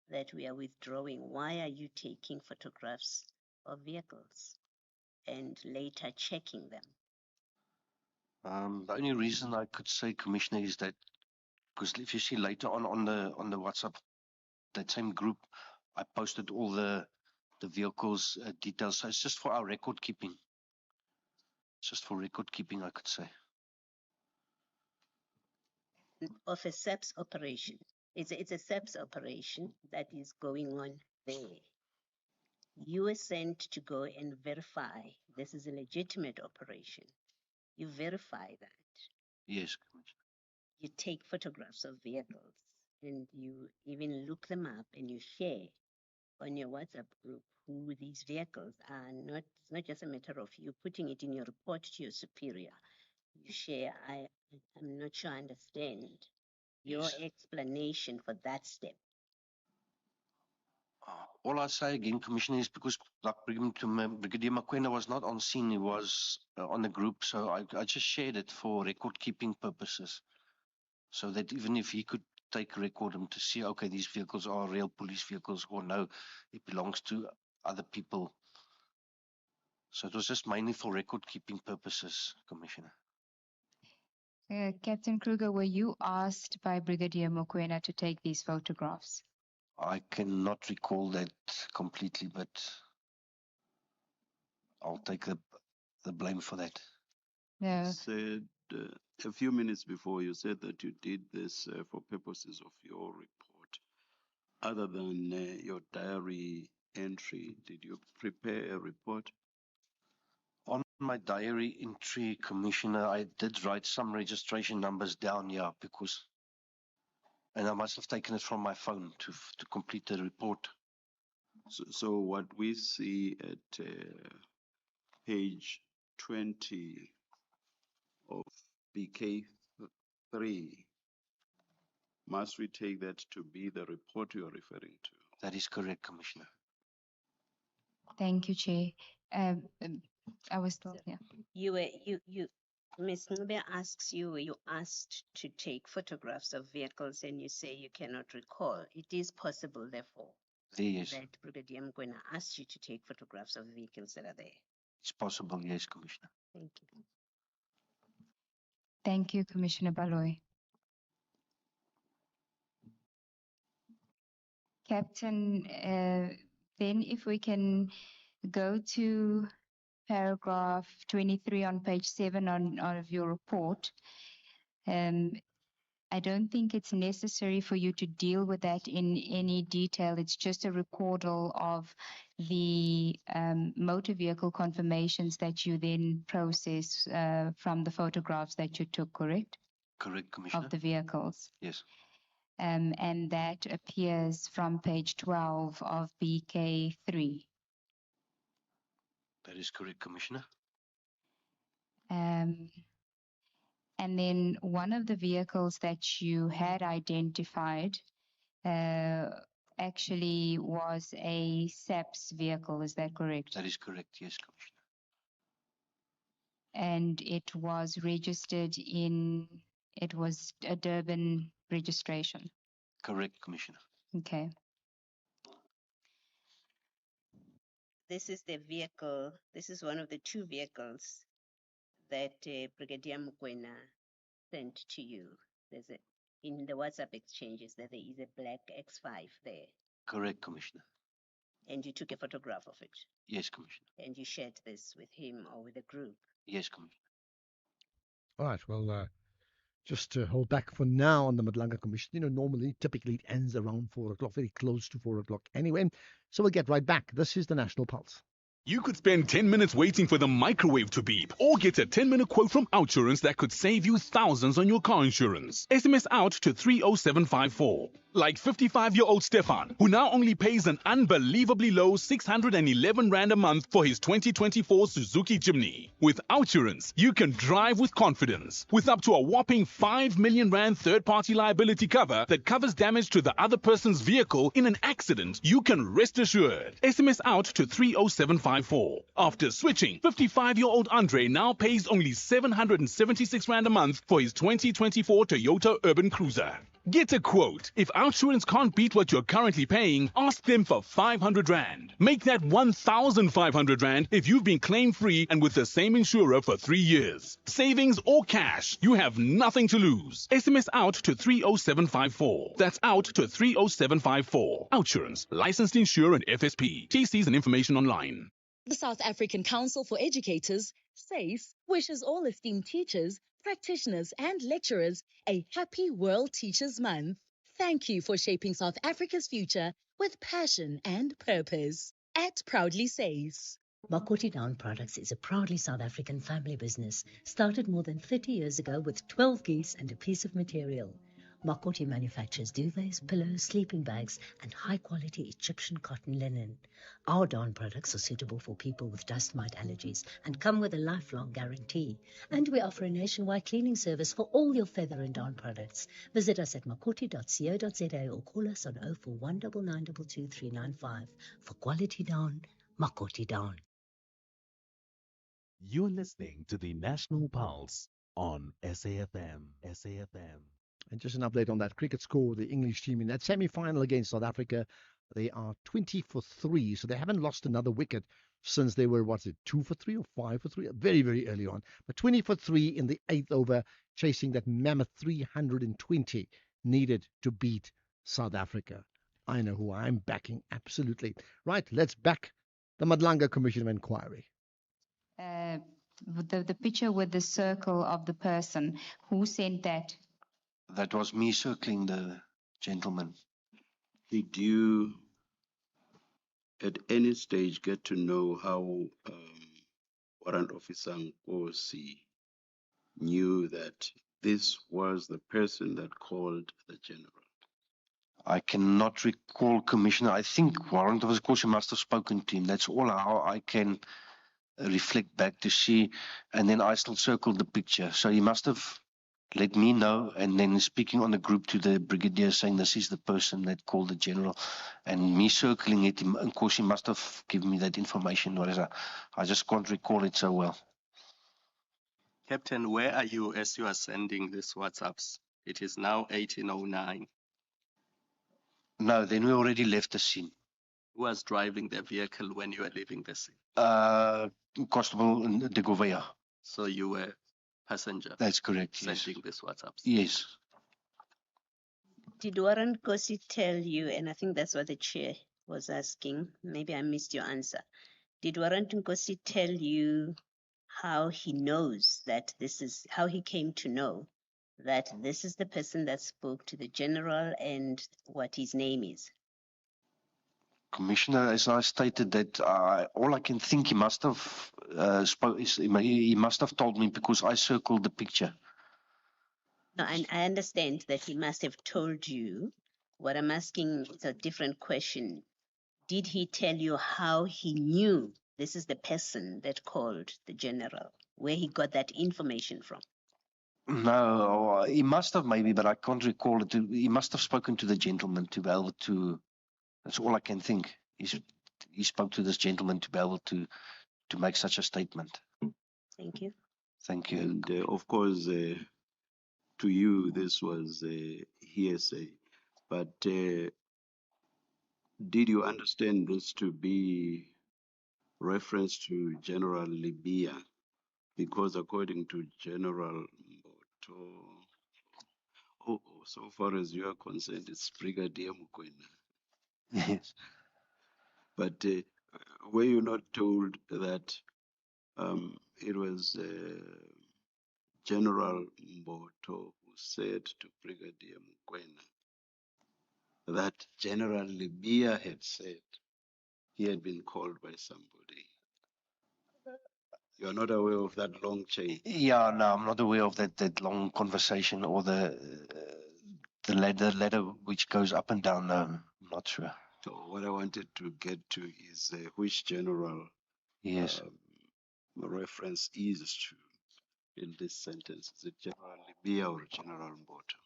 that we are withdrawing. Why are you taking photographs of vehicles and later checking them? The only reason I could say, Commissioner, is that because if you see later on the WhatsApp, that same group, I posted all the vehicles details. So it's just for our record keeping. Just for record keeping, I could say. Of a SAPS operation. It's a SAPS operation that is going on there. You were sent to go and verify this is a legitimate operation. You verify that. Yes, Commissioner. You take photographs of vehicles and you even look them up and you share on your WhatsApp group who these vehicles are. It's not just a matter of you putting it in your report to your superior. You share. I'm not sure I understand your explanation for that step. All I say again, Commissioner, is because like Brigadier Mokoena was not on scene, he was on the group, so I just shared it for record keeping purposes. So that even if he could take a record and to see, okay, these vehicles are real police vehicles or no, it belongs to other people. So it was just mainly for record-keeping purposes, Commissioner. Captain Kruger, were you asked by Brigadier Mokoena to take these photographs? I cannot recall that completely, but I'll take the blame for that. No. Said a few minutes before, you said that you did this for purposes of your report. Other than your diary entry, did you prepare a report? On my diary entry, Commissioner, I did write some registration numbers down here and I must have taken it from my phone to complete the report. So what we see at page 20 of BK3, must we take that to be the report you are referring to? That is correct, Commissioner. Thank you, Chair. I was told, yeah. Ms. Ncube asks you, were you asked to take photographs of vehicles and you say you cannot recall. It is possible, therefore, Yes. that Brigadier Mokoena asked you to take photographs of vehicles that are there. It's possible, yes, Commissioner. Thank you. Thank you, Commissioner Baloy. Captain, then if we can go to paragraph 23 on page 7 of your report. I don't think it's necessary for you to deal with that in any detail. It's just a recordal of the motor vehicle confirmations that you then process from the photographs that you took, correct? Correct, Commissioner. Of the vehicles. Yes. And that appears from page 12 of BK3. That is correct, Commissioner. And then one of the vehicles that you had identified actually was a SAPS vehicle, is that correct? That is correct, yes, Commissioner. And it was registered it was a Durban registration. Correct, Commissioner. Okay. This is the vehicle, this is one of the two vehicles that Brigadier Mokoena sent to you. In the WhatsApp exchanges that there is a black X5 there. Correct, Commissioner. And you took a photograph of it. Yes, Commissioner. And you shared this with him or with the group. Yes, Commissioner. All right, well, just to hold back for now on the Madlanga Commission, normally, typically it ends around 4 o'clock, very close to 4 o'clock anyway. So we'll get right back. This is the National Pulse. You could spend 10 minutes waiting for the microwave to beep or get a 10-minute quote from Outsurance that could save you thousands on your car insurance. SMS out to 30754. Like 55-year-old Stefan, who now only pays an unbelievably low 611 Rand a month for his 2024 Suzuki Jimny. With Outsurance, you can drive with confidence. With up to a whopping 5 million Rand third-party liability cover that covers damage to the other person's vehicle in an accident, you can rest assured. SMS out to 30754. After switching, 55-year-old Andre now pays only 776 Rand a month for his 2024 Toyota Urban Cruiser. Get a quote. If Outsurance can't beat what you're currently paying, ask them for 500 Rand. Make that 1,500 Rand if you've been claim-free and with the same insurer for 3 years. Savings or cash, you have nothing to lose. SMS out to 30754. That's out to 30754. Outsurance, licensed insurer and FSP. TCs and information online. The South African Council for Educators, SACE, wishes all esteemed teachers, practitioners and lecturers a happy World Teachers Month. Thank you for shaping South Africa's future with passion and purpose. At Proudly SACE. Makoti Down Products is a proudly South African family business, started more than 30 years ago with 12 geese and a piece of material. Makoti manufactures duvets, pillows, sleeping bags, and high-quality Egyptian cotton linen. Our down products are suitable for people with dust mite allergies and come with a lifelong guarantee. And we offer a nationwide cleaning service for all your feather and down products. Visit us at makoti.co.za or call us on 041 992 395. For quality down, Makoti Down. You're listening to the National Pulse on SAFM. SAFM. And just an update on that cricket score, the English team in that semi-final against South Africa, they are 20 for 3, so they haven't lost another wicket since they were, 2 for 3 or 5 for 3? Very, very early on. But 20 for 3 in the 8th over, chasing that mammoth 320 needed to beat South Africa. I know who I'm backing, absolutely. Right, let's back the Madlanga Commission of Inquiry. The picture with the circle of the person, who sent that? That was me circling the gentleman. Did you at any stage get to know how Warrant Officer Nkosi knew that this was the person that called the general? I cannot recall, Commissioner. I think Warrant Officer Nkosi must have spoken to him. That's all how I can reflect back to see. And then I still circled the picture. So he must have let me know, and then speaking on the group to the brigadier saying this is the person that called the general, and me circling it. Of course, he must have given me that information, whereas I just can't recall it so well. Captain, where are you as you are sending these WhatsApps? It is now 18:09. No, then we already left the scene. Who was driving the vehicle when you were leaving the scene? Constable de Gouveia. So you were passenger? That's correct, sending these WhatsApps? Yes. Did Warrant Nkosi tell you, and I think that's what the chair was asking, maybe I missed your answer. Did Warrant Nkosi tell you how he knows that this is, how he came to know that this is the person that spoke to the general and what his name is? Commissioner, as I stated, that all I can think he must have he must have told me because I circled the picture. No, and I understand that he must have told you. What I'm asking is a different question. Did he tell you how he knew this is the person that called the general, where he got that information from? No, he must have maybe, but I can't recall it. He must have spoken to the gentleman to be able to. That's all I can think. He spoke to this gentleman to be able to make such a statement. Thank you. Thank you. And of course, to you, this was hearsay. But did you understand this to be reference to General Libya? Because according to General Mboto, so far as you are concerned, it's Brigadier Mokoena. Yes. But were you not told that it was General Mboto who said to Brigadier Mokoena that General Libya had said he had been called by somebody? You're not aware of that long chain? Yeah, no, I'm not aware of that long conversation or the ladder which goes up and down. No, I'm not sure. So what I wanted to get to is which general yes reference is to in this sentence. Is it General Libya or General Mboto?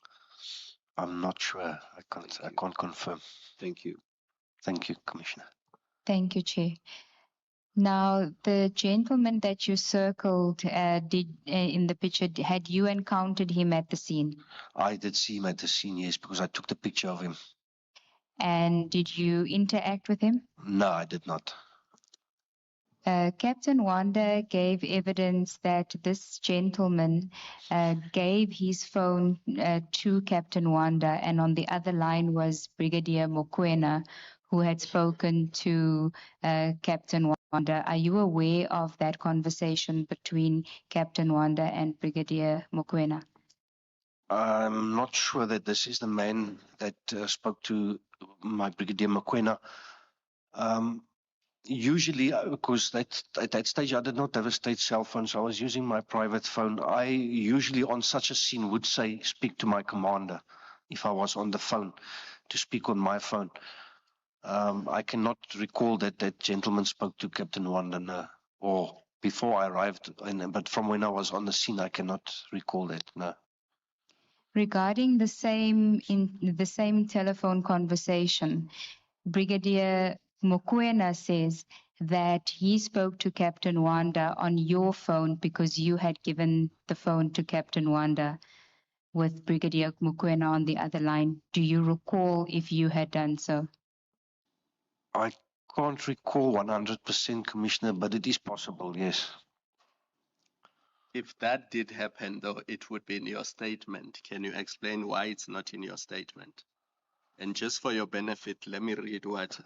I'm not sure. I can't confirm. Thank you. Thank you, Commissioner. Thank you, Chair. Now, the gentleman that you circled in the picture, had you encountered him at the scene? I did see him at the scene, yes, because I took the picture of him. And did you interact with him? No, I did not. Captain Wanda gave evidence that this gentleman gave his phone to Captain Wanda, and on the other line was Brigadier Mokoena, who had spoken to Captain Wanda. Are you aware of that conversation between Captain Wanda and Brigadier Mokoena? I'm not sure that this is the man that spoke to my Brigadier Mokoena. Usually, because at that stage I did not have a state cell phone, so I was using my private phone. I usually on such a scene would say, speak to my commander if I was on the phone, to speak on my phone. I cannot recall that gentleman spoke to Captain Wanda, or before I arrived, but from when I was on the scene, I cannot recall that, no. Regarding the same telephone conversation, Brigadier Mokoena says that he spoke to Captain Wanda on your phone because you had given the phone to Captain Wanda with Brigadier Mokoena on the other line. Do you recall if you had done so? I can't recall 100%, Commissioner, but it is possible, yes. If that did happen, though, it would be in your statement. Can you explain why it's not in your statement? And just for your benefit, let me read what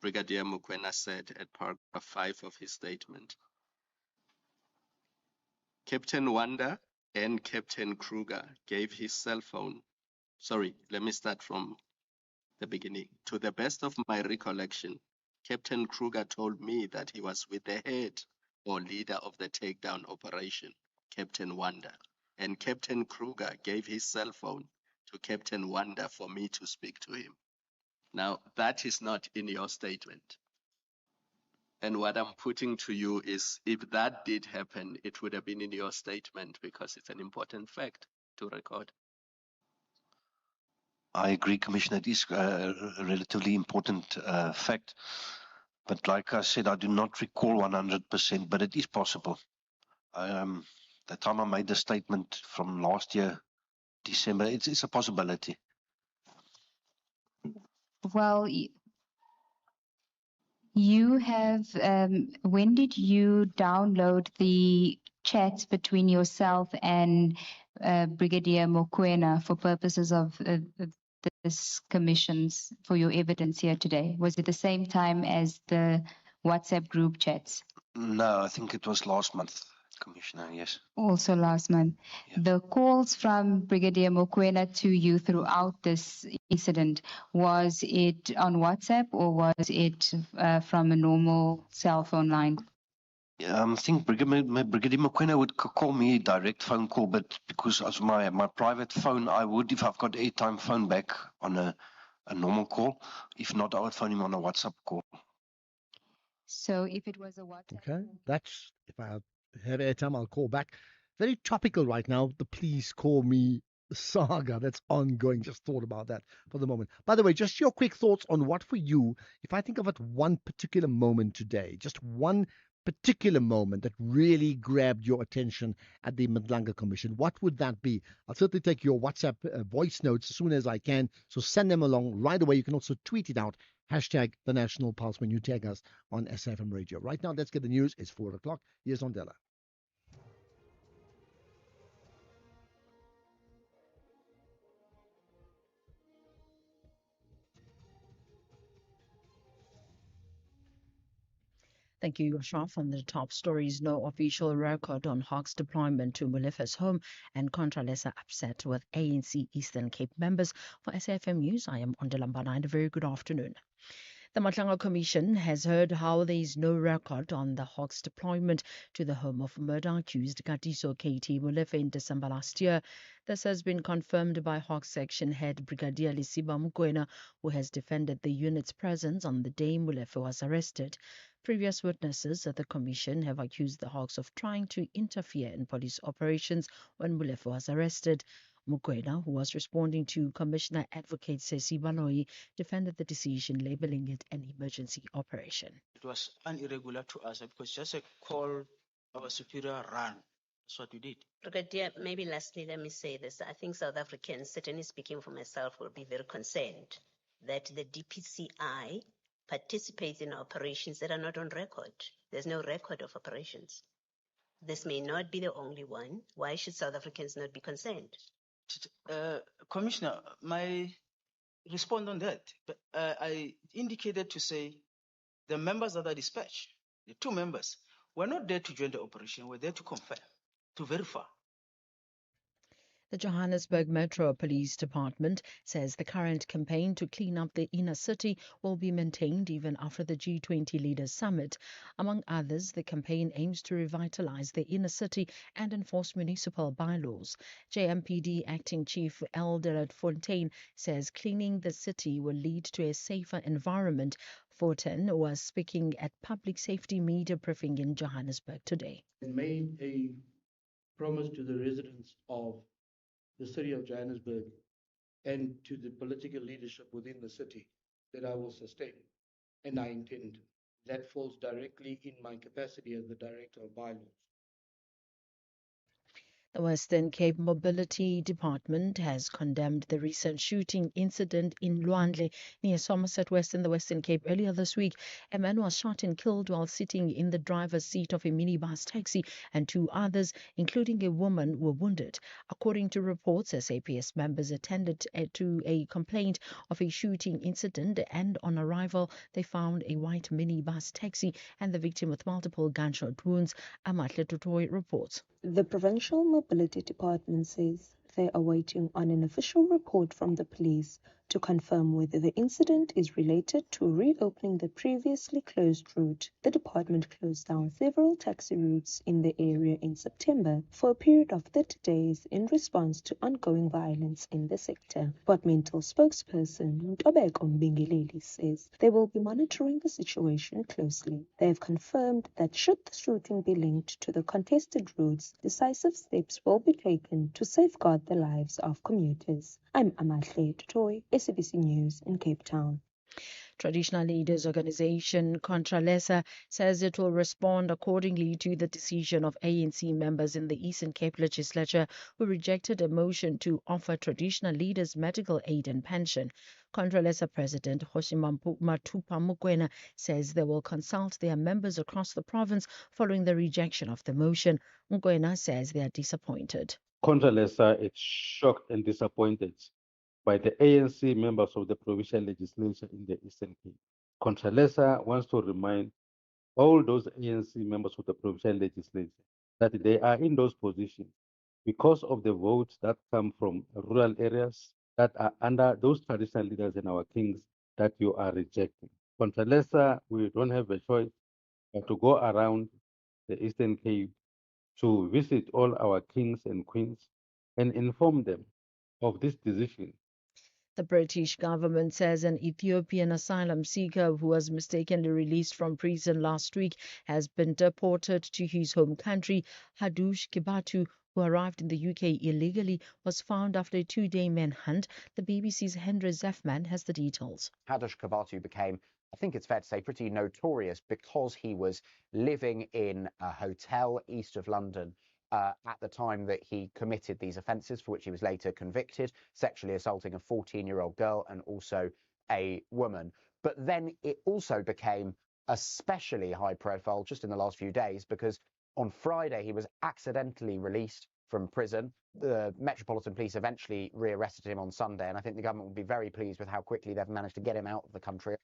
Brigadier Mokoena said at paragraph 5 of his statement. Captain Wanda and Captain Kruger gave his cell phone. Sorry, let me start from the beginning. To the best of my recollection, Captain Kruger told me that he was with the head or leader of the takedown operation, Captain Wanda, and Captain Kruger gave his cell phone to Captain Wanda for me to speak to him. Now, that is not in your statement. And what I'm putting to you is, if that did happen, it would have been in your statement because it's an important fact to record. I agree, Commissioner. It is a relatively important fact. But like I said, I do not recall 100%, but it is possible. The time I made the statement from last year, December, it's a possibility. Well, you have, when did you download the chats between yourself and Brigadier Mokoena for purposes of this commissions for your evidence here today? Was it the same time as the WhatsApp group chats? No, I think it was last month, Commissioner, yes. Also last month. The calls from Brigadier Mokoena to you throughout this incident, was it on WhatsApp or was it from a normal cell phone line? I think Brigadier Mokoena would call me a direct phone call, but because of my private phone, I would, if I've got airtime, phone back on a normal call. If not, I would phone him on a WhatsApp call. So if it was a WhatsApp Okay, that's, if I have airtime, I'll call back. Very topical right now, the Please Call Me saga that's ongoing. Just thought about that for the moment. By the way, just your quick thoughts on what for you, if I think of it one particular moment today, just one particular moment that really grabbed your attention at the Madlanga Commission, what would that be? I'll certainly take your WhatsApp voice notes as soon as I can, so send them along right away. You can also tweet it out, hashtag the National Pulse when you tag us on SAFM Radio. Right now, let's get the news. It's 4 o'clock. Here's Ondela. Thank you, Yoshua. From the top stories, no official record on Hawks deployment to Molefer's home and Contralesa upset with ANC Eastern Cape members. For SAFM News, I am Ondela Mbana, and a very good afternoon. The Madlanga Commission has heard how there is no record on the Hawks deployment to the home of murder-accused Katiso KT Molefe in December last year. This has been confirmed by Hawks Section Head Brigadier Lisiba Mokoena, who has defended the unit's presence on the day Molefe was arrested. Previous witnesses at the Commission have accused the Hawks of trying to interfere in police operations when Molefe was arrested. Mokoena, who was responding to Commissioner Advocate Sesi Baloyi, defended the decision, labeling it an emergency operation. It was irregular to us because just a call our superior run. That's what we did. Brigadier, maybe lastly, let me say this. I think South Africans, certainly speaking for myself, will be very concerned that the DPCI participates in operations that are not on record. There's no record of operations. This may not be the only one. Why should South Africans not be concerned? Commissioner, my response on that, I indicated to say the members that are dispatched, the 2 members, were not there to join the operation, were there to confirm, to verify. The Johannesburg Metro Police Department says the current campaign to clean up the inner city will be maintained even after the G20 Leaders Summit. Among others, the campaign aims to revitalize the inner city and enforce municipal bylaws. JMPD Acting Chief Eldred Fontaine says cleaning the city will lead to a safer environment. Fontaine was speaking at Public Safety Media Briefing in Johannesburg today. I made a promise to the residents of the city of Johannesburg and to the political leadership within the city that I will sustain, and I intend. That falls directly in my capacity as the Director of Bylaws. The Western Cape Mobility Department has condemned the recent shooting incident in Lwandle near Somerset West in the Western Cape earlier this week. A man was shot and killed while sitting in the driver's seat of a minibus taxi, and 2 others, including a woman, were wounded. According to reports, SAPS members attended to a complaint of a shooting incident, and on arrival, they found a white minibus taxi and the victim with multiple gunshot wounds. Amatle Tutoi reports. The Provincial Mobility Department says they are waiting on an official report from the police to confirm whether the incident is related to reopening the previously closed route. The department closed down several taxi routes in the area in September for a period of 30 days in response to ongoing violence in the sector. Departmental spokesperson Ntobeko Mbingeleli says they will be monitoring the situation closely. They have confirmed that should the shooting be linked to the contested routes, decisive steps will be taken to safeguard the lives of commuters. I'm Amahle Tutoi, SABC News in Cape Town. Traditional Leaders Organization Contralesa says it will respond accordingly to the decision of ANC members in the Eastern Cape Legislature who rejected a motion to offer traditional leaders medical aid and pension. Contralesa President Matupa Mokoena says they will consult their members across the province following the rejection of the motion. Mokoena says they are disappointed. Contralesa is shocked and disappointed by the ANC members of the provincial legislature in the Eastern Cape. Contralesa wants to remind all those ANC members of the provincial legislature that they are in those positions because of the votes that come from rural areas that are under those traditional leaders and our kings that you are rejecting. Contralesa, we don't have a choice but to go around the Eastern Cape to visit all our kings and queens and inform them of this decision. The British government says an Ethiopian asylum seeker who was mistakenly released from prison last week has been deported to his home country. Hadush Kibatu, who arrived in the UK illegally, was found after a 2-day manhunt. The BBC's Henry Zeffman has the details. Hadush Kibatu became, I think it's fair to say, pretty notorious because he was living in a hotel east of London at the time that he committed these offences, for which he was later convicted, sexually assaulting a 14-year-old girl and also a woman. But then it also became especially high profile just in the last few days because on Friday he was accidentally released from prison. The Metropolitan Police eventually rearrested him on Sunday, and I think the government will be very pleased with how quickly they've managed to get him out of the country.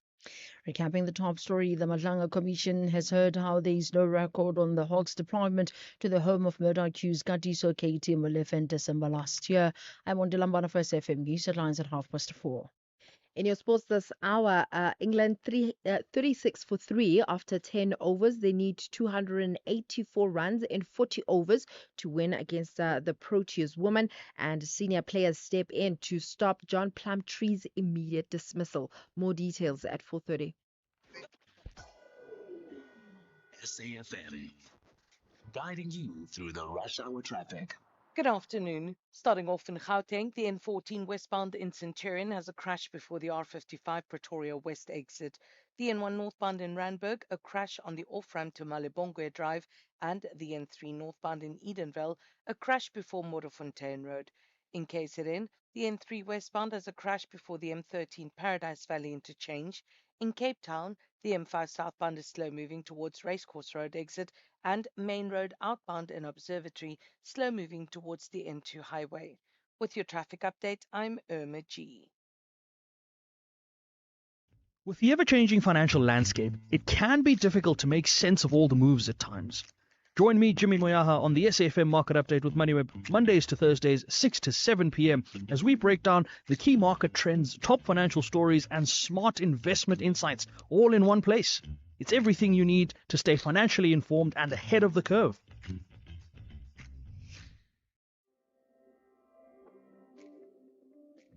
Recapping the top story, the Madlanga Commission has heard how there is no record on the Hawks deployment to the home of murder-accused Katiso Katie Molefe in December last year. I'm on Dilambana for SFM News headlines at 4:30. In your sports this hour, England 36 for 3 after 10 overs. They need 284 runs in 40 overs to win against the Proteas women, and senior players step in to stop John Plumtree's immediate dismissal. More details at 4:30. SAFM, guiding you through the rush hour traffic. Good afternoon. Starting off in Gauteng, the N14 westbound in Centurion has a crash before the R55 Pretoria West exit. The N1 northbound in Randburg, a crash on the off-ramp to Malebongwe Drive, and the N3 northbound in Edenvale, a crash before Modderfontein Road. In KZN, the N3 westbound has a crash before the M13 Paradise Valley interchange. In Cape Town, the M5 southbound is slow moving towards Racecourse Road exit, and Main Road outbound in Observatory slow moving towards the N2 highway. With your traffic update, I'm Irma G. With the ever-changing financial landscape, it can be difficult to make sense of all the moves at times. Join me, Jimmy Moyaha, on the SAFM Market Update with MoneyWeb, Mondays to Thursdays, 6 to 7 p.m, as we break down the key market trends, top financial stories, and smart investment insights, all in one place. It's everything you need to stay financially informed and ahead of the curve.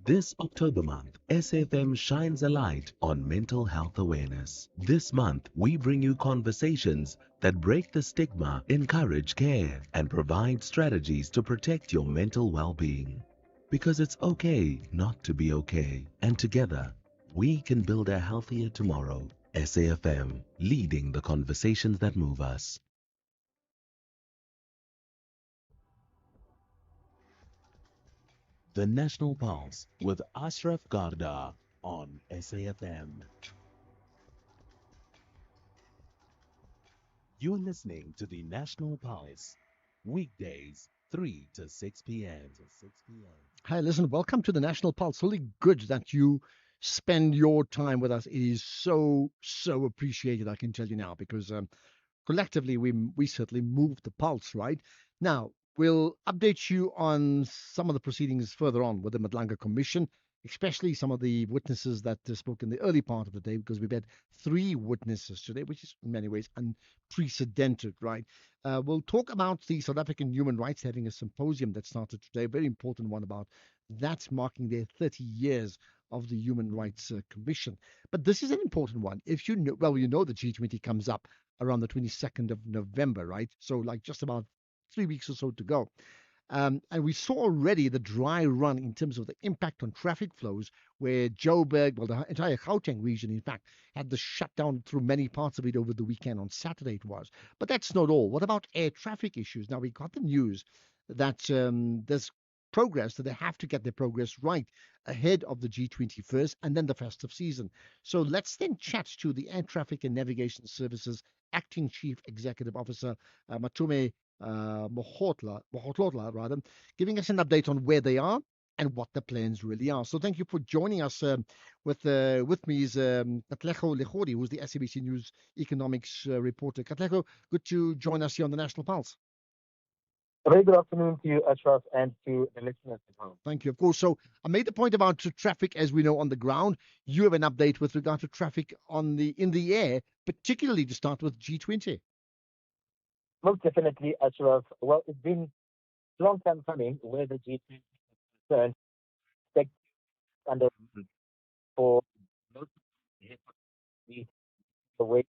This October month, SAFM shines a light on mental health awareness. This month, we bring you conversations that break the stigma, encourage care, and provide strategies to protect your mental well-being. Because it's okay not to be okay, and together, we can build a healthier tomorrow. SAFM, leading the conversations that move us. The National Pulse with Ashraf Garda on SAFM. You're listening to the National Pulse, weekdays 3 to 6 p.m. Hi, listen, welcome to the National Pulse. Really good that you spend your time with us. It is so appreciated, I can tell you now, because collectively we certainly move the pulse, right? Now, we'll update you on some of the proceedings further on with the Madlanga Commission, especially some of the witnesses that spoke in the early part of the day, because we've had 3 witnesses today, which is in many ways unprecedented, right? We'll talk about the South African human rights having a symposium that started today, a very important one about that marking their 30 years of the Human Rights Commission. But this is an important one. If you know, well, you know the G20 comes up around the 22nd of November, right? So like just about 3 weeks or so to go. And we saw already the dry run in terms of the impact on traffic flows, where Joburg, well, the entire Gauteng region, in fact, had the shutdown through many parts of it over the weekend. On Saturday it was. But that's not all. What about air traffic issues? Now, we got the news that there's progress, that they have to get their progress right ahead of the G20 first and then the festive season. So let's then chat to the Air Traffic and Navigation Services Acting Chief Executive Officer, Matume Mohotla, rather, giving us an update on where they are and what the plans really are. So thank you for joining us. With me is Katlego Lehori, who's the SABC News economics reporter. Katlego, good to join us here on the National Pulse. Very good afternoon to you, Ashraf, and to the listeners at home. Thank you. Of course. So I made the point about traffic, as we know, on the ground. You have an update with regard to traffic in the air, particularly to start with G20. Most definitely, Ashraf. Well, it's been a long time coming where the G20 is concerned. Under for most of the way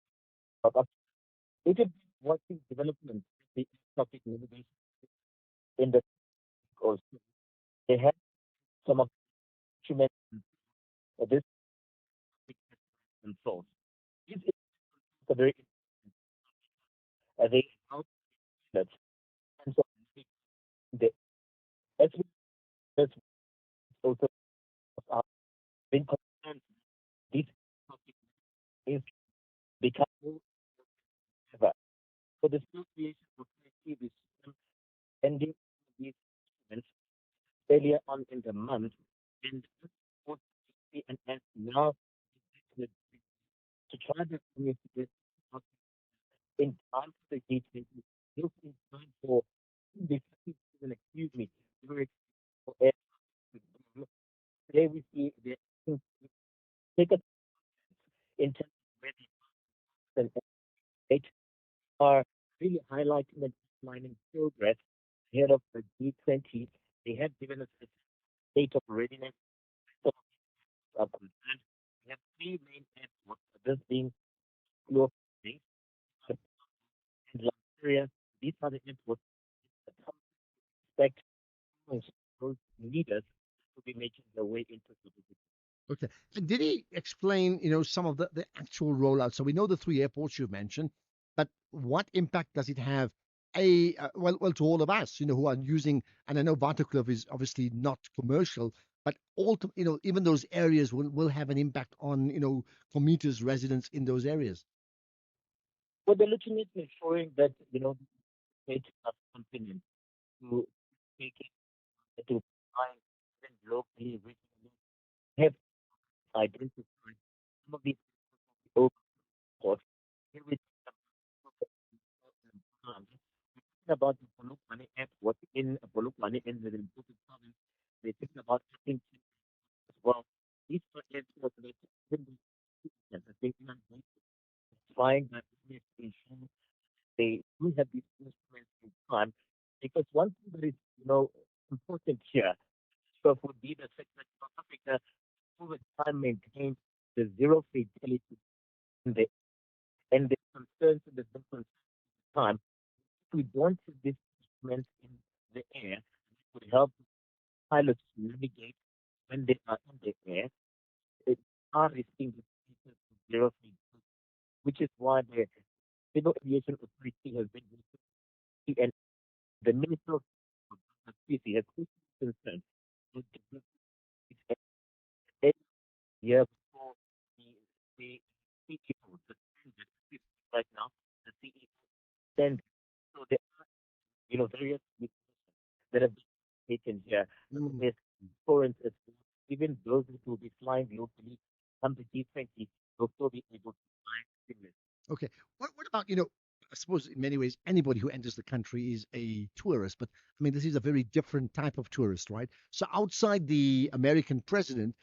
of it is watching development the traffic navigation in the also. They have some of the instruments this control. This is a very they outlets and so the as we also are being concerned this topic is becoming ever. So the creation of this system ending these instruments earlier on in the month and now to try to communicate in time for the G20, just in time for the excuse me, for air. Today we see the take a in terms of where the are really highlighting the declining progress ahead of the G20. They have given us a state of readiness. Are concerned. We have 3 main airports, this being Klo and Liberia. These are the airports that expect those leaders to be making their way into the city. Okay. And did he explain, some of the actual rollout? So we know the 3 airports you've mentioned, but what impact does it have? Well, to all of us, who are using, and I know Waterkloof is obviously not commercial, but even those areas will have an impact on, commuters, residents in those areas. Well, they're looking at ensuring that, state are continuing to take it to find locally, regionally, have identified some of these ports. Here we about the Polokwane airport in Polokwane in the Limpopo province. We're thinking about as well. These are airports that I think trying that ensure they do have these instruments in time. Because one thing that is, important here would be the fact that South Africa over time maintained the zero fatality in the and the concerns in the different time. If we don't have these instruments in the air, it would help pilots navigate when they are in the air. They are risking the zero fatality, which is why the Civil Aviation Authority has been and the Minister of Safety has concerned every year before the CEO, the standard right now, the CEO standard. So there are, various that have been taken here. There's, for instance, even those who will be flying locally come the G20 will still be able to fly seamless. Okay. What about, I suppose in many ways anybody who enters the country is a tourist, but I mean this is a very different type of tourist, right? So outside the American president,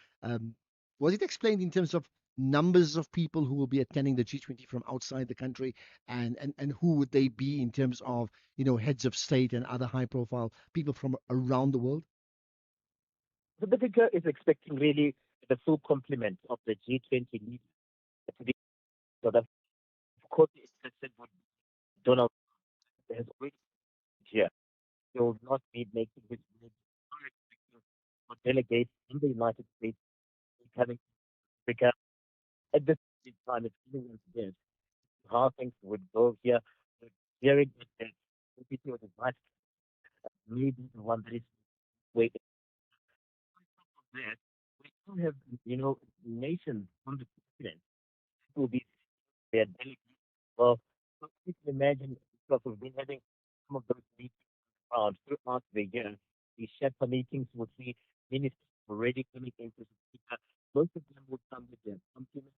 was it explained in terms of numbers of people who will be attending the G20 from outside the country, and who would they be in terms of, heads of state and other high profile people from around the world? So the figure is expecting really the full complement of the G20 leaders to be, so that of course the exception would be Donald Trump has already here. He will not be making his way for delegates in the United States coming to Africa. At this time, it's giving us this how things would go here. We're hearing that the CPT was advised maybe the one that is waiting. On top of that, we still have, nations on the continent who will be their delegates. Well, so you can imagine, because we've been having some of those meetings throughout the year. These Sherpa meetings will see ministers already coming into the speaker. Most of them will come with their compliments,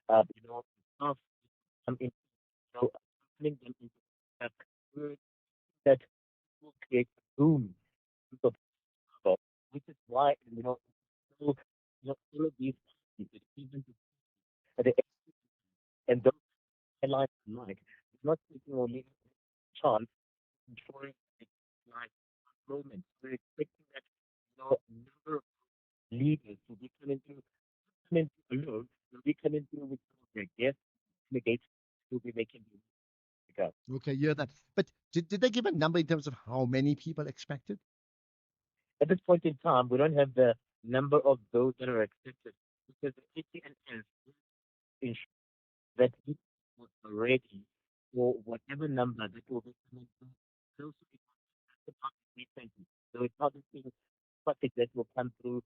staff come in, putting them into word that will create a boom of people, which is why, so, all of these parties, even the and those airlines alike, it's not taking only chance ensuring like moment. We're expecting that number of leaders to be coming alone, will be coming through with some of their guests, delegates to be making the up. Okay, yeah, that. But did they give a number in terms of how many people expected? At this point in time, we don't have the number of those that are accepted because the ATNS ensures that it was ready for whatever number that will be coming through. Those who the public recently. So it's not the thing public that will come through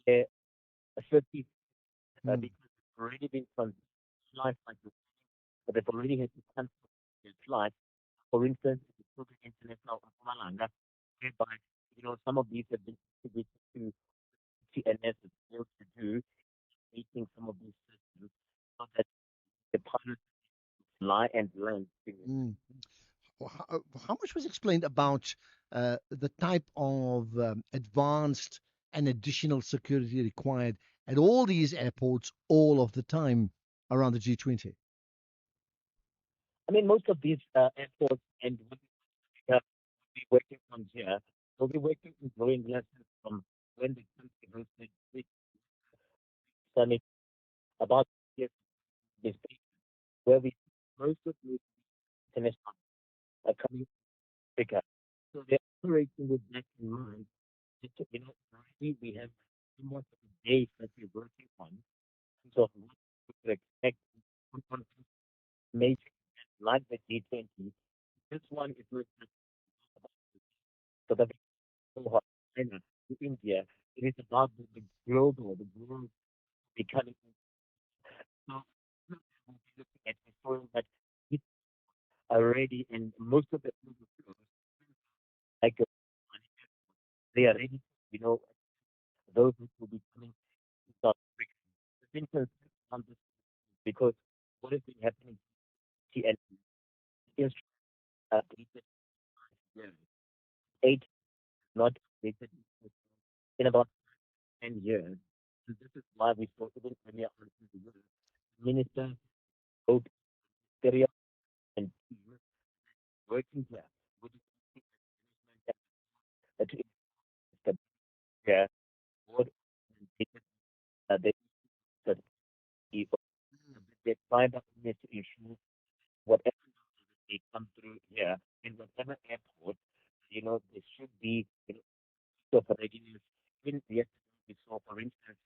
a 50 because it's already been flight like this, but they've already had to cancel their flight. For instance, the Program International of Malanga, whereby some of these have been distributed to TNS is able to do making some of these systems so that the pilots fly and land. How much was explained about the type of advanced and additional security required at all these airports all of the time around the G20? I mean, most of these airports and what we will be working on here, we'll be working on growing lessons from when the country hosted the summit about this where we most of the international are coming to Africa. So they're operating with that in mind. Already we have somewhat of a base that we're working on in terms of what we could expect on major events like the G20. This one is not just about so that we China to India. It is about the global, the world becoming. So we'll be looking at ensuring that it's already, and most of the like they are ready, those who will be coming to South Africa. The thing on this because what has been happening TN is dated years. 8 not dated in about 10 years. So this is why we spoke about earlier on in the year. Minister both area and team working here with the yeah, board and they they find out to issue whatever they come through here in whatever airport, there should be of readiness. Even yesterday we saw, for instance,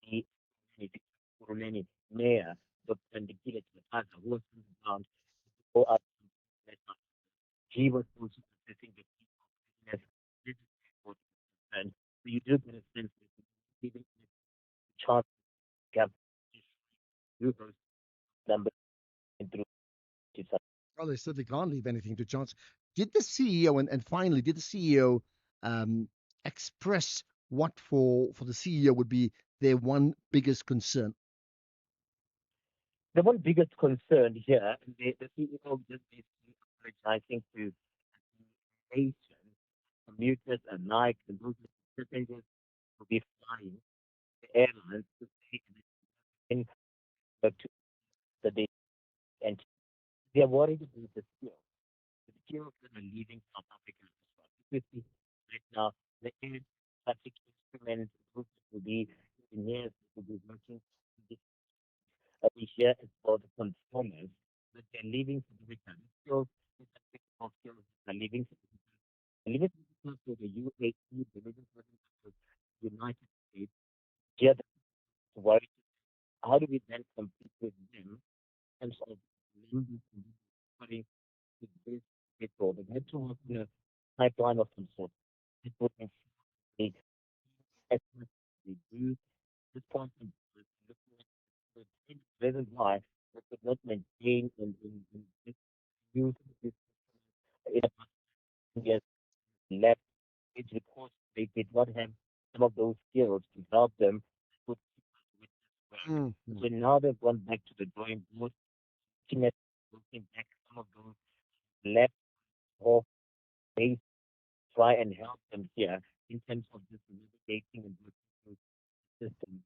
the Kuruleni mayor, Dr. Ndikile Tataza, who was on the ground to go up to he was also assessing the readiness. This is what is concerned. So you do get a sense that giving a chance to have do those numbers and through to some. Well, they certainly can't leave anything to chance. Did the CEO and finally did the CEO um, express what for the CEO would be their one biggest concern? The one biggest concern here, and the CEO just basically apologizing to nations, commuters and Nike and those passengers will be flying the airlines to say in to the day, and they are worried about the skills that are leaving South Africa as well. If you see right now, the air traffic instruments, those that will be engineers that will be working we hear as well the conformers that they're leaving South Africa. The skills, the technical skills that are leaving South Africa. They're leaving South Africa to the UAE, they're leaving South Africa to the United States. Here, the worry, how do we then compete with them in terms of numbers and putting to this petrol? They had to work in a pipeline of some sort. It would ensure as much as they do this point in the reason why they could not maintain in this use this in years left it's because they did not have some of those skills to help them put with this work. So now they've gone back to the drawing board, looking back some of those left off base, try and help them here in terms of just navigating and working through the system.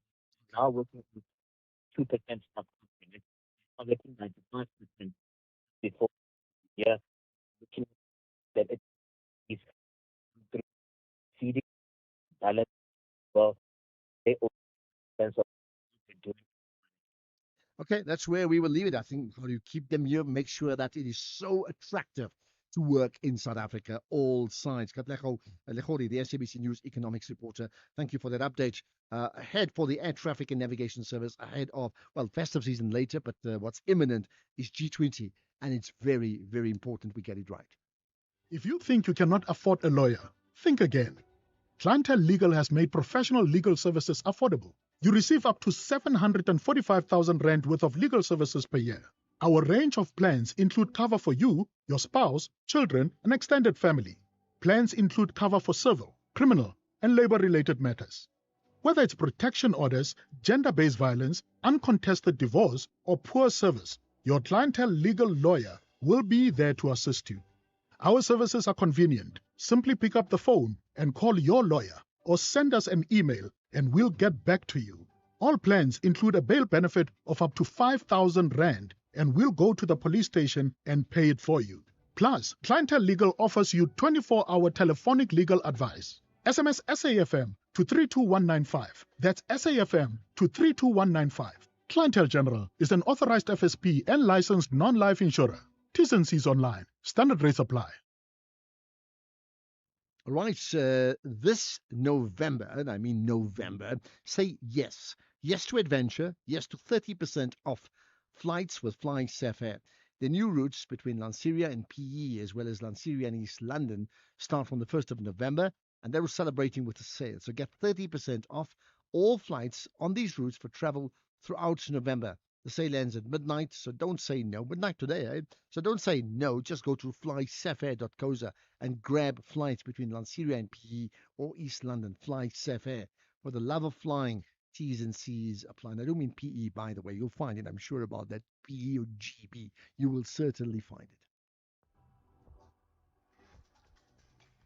Now working with 2% stock confidence, now getting 95% before the year, looking that it is through feeding balance well, they own sense of what they're doing. Okay, that's where we will leave it. I think how you keep them here, make sure that it is so attractive to work in South Africa, all sides. Katlego Legori, the SABC News economics reporter, thank you for that update. Ahead for the Air Traffic and Navigation Service, ahead of, well, festive season later, but what's imminent is G20, and it's very, very important we get it right. If you think you cannot afford a lawyer, think again. Clientele Legal has made professional legal services affordable. You receive up to 745,000 rand worth of legal services per year. Our range of plans include cover for you, your spouse, children, and extended family. Plans include cover for civil, criminal, and labor-related matters. Whether it's protection orders, gender-based violence, uncontested divorce, or poor service, your Clientele Legal lawyer will be there to assist you. Our services are convenient. Simply pick up the phone and call your lawyer or send us an email and we'll get back to you. All plans include a bail benefit of up to 5,000 rand and we'll go to the police station and pay it for you. Plus, Clientele Legal offers you 24-hour telephonic legal advice. SMS SAFM to 32195. That's SAFM to 32195. Clientele General is an authorized FSP and licensed non-life insurer. T's and C's online. Standard rates apply. All right, this November, and I mean November, say yes. Yes to adventure, yes to 30% off flights with Fly Safair. The new routes between Lanseria and PE, as well as Lanseria and East London, start from the 1st of November, and they're celebrating with a sale. So get 30% off all flights on these routes for travel throughout November. The sale ends at midnight, so don't say no. Midnight today, eh? So don't say no. Just go to flysafair.co.za and grab flights between Lanseria and PE or East London. Fly Safair. For the love of flying, T's and C's apply. And I don't mean PE, by the way. You'll find it, I'm sure about that. PE or GB. You will certainly find it.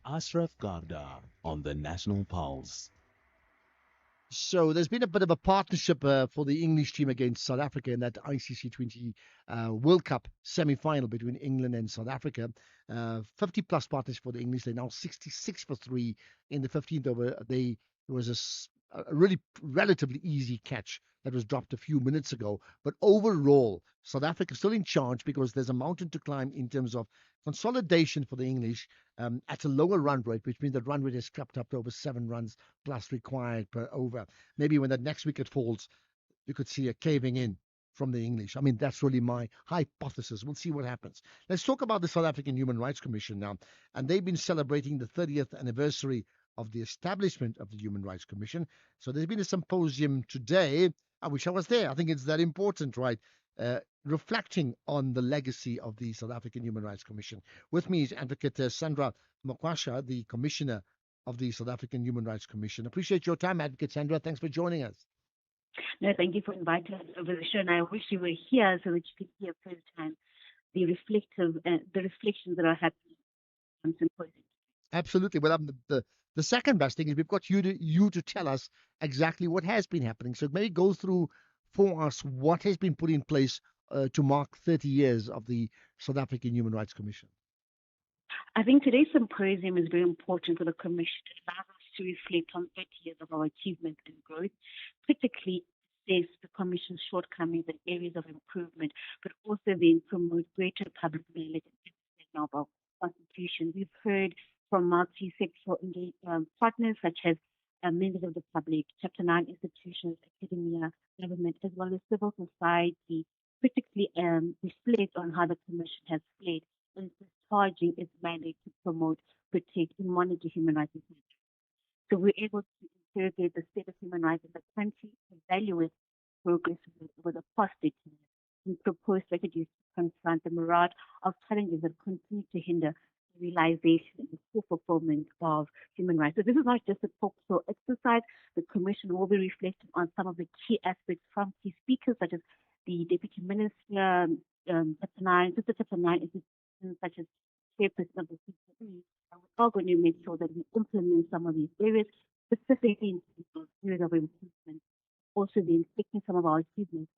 Ashraf Garda on the National Pulse. So there's been a bit of a partnership for the English team against South Africa in that ICC 20 World Cup semi-final between England and South Africa. 50-plus partnership for the English. They're now 66-3 in the 15th over. There was a really relatively easy catch that was dropped a few minutes ago. But overall, South Africa is still in charge because there's a mountain to climb in terms of consolidation for the English at a lower run rate, which means that run rate has crept up to over 7 runs plus required per over. Maybe when the next wicket falls, you could see a caving in from the English. I mean, that's really my hypothesis. We'll see what happens. Let's talk about the South African Human Rights Commission now. And they've been celebrating the 30th anniversary of the establishment of the Human Rights Commission. So there's been a symposium today. I wish I was there. I think it's that important, right? Reflecting on the legacy of the South African Human Rights Commission. With me is Advocate Sandra Makwasha, the Commissioner of the South African Human Rights Commission. Appreciate your time, Advocate Sandra. Thanks for joining us. No, thank you for inviting us over the show, and I wish you were here so that you could hear firsthand the reflections that are happening on symposium. Absolutely. Well, the second best thing is we've got you to tell us exactly what has been happening. So maybe go through for us what has been put in place to mark 30 years of the South African Human Rights Commission. I think today's symposium is very important for the Commission. It allows us to reflect on 30 years of our achievements and growth, particularly assess the Commission's shortcomings and areas of improvement, but also then promote greater public knowledge of our Constitution. We've heard from multi-sectoral partners such as members of the public, Chapter 9 institutions, academia, government, as well as civil society, critically reflect on how the Commission has played in discharging its mandate to promote, protect, and monitor human rights. So we're able to interrogate the state of human rights in the country, evaluate progress over the past decade, and propose strategies to confront the myriad of challenges that continue to hinder the realization and the full fulfillment of human rights. So this is not just a talk show exercise. The Commission will be reflecting on some of the key aspects from key speakers such as the Deputy Minister, Chapter 9 institutions such as chairperson of the CCE. And we're all going to make sure that we implement some of these areas, specifically in terms of areas of improvement, also the reflecting some of our achievements.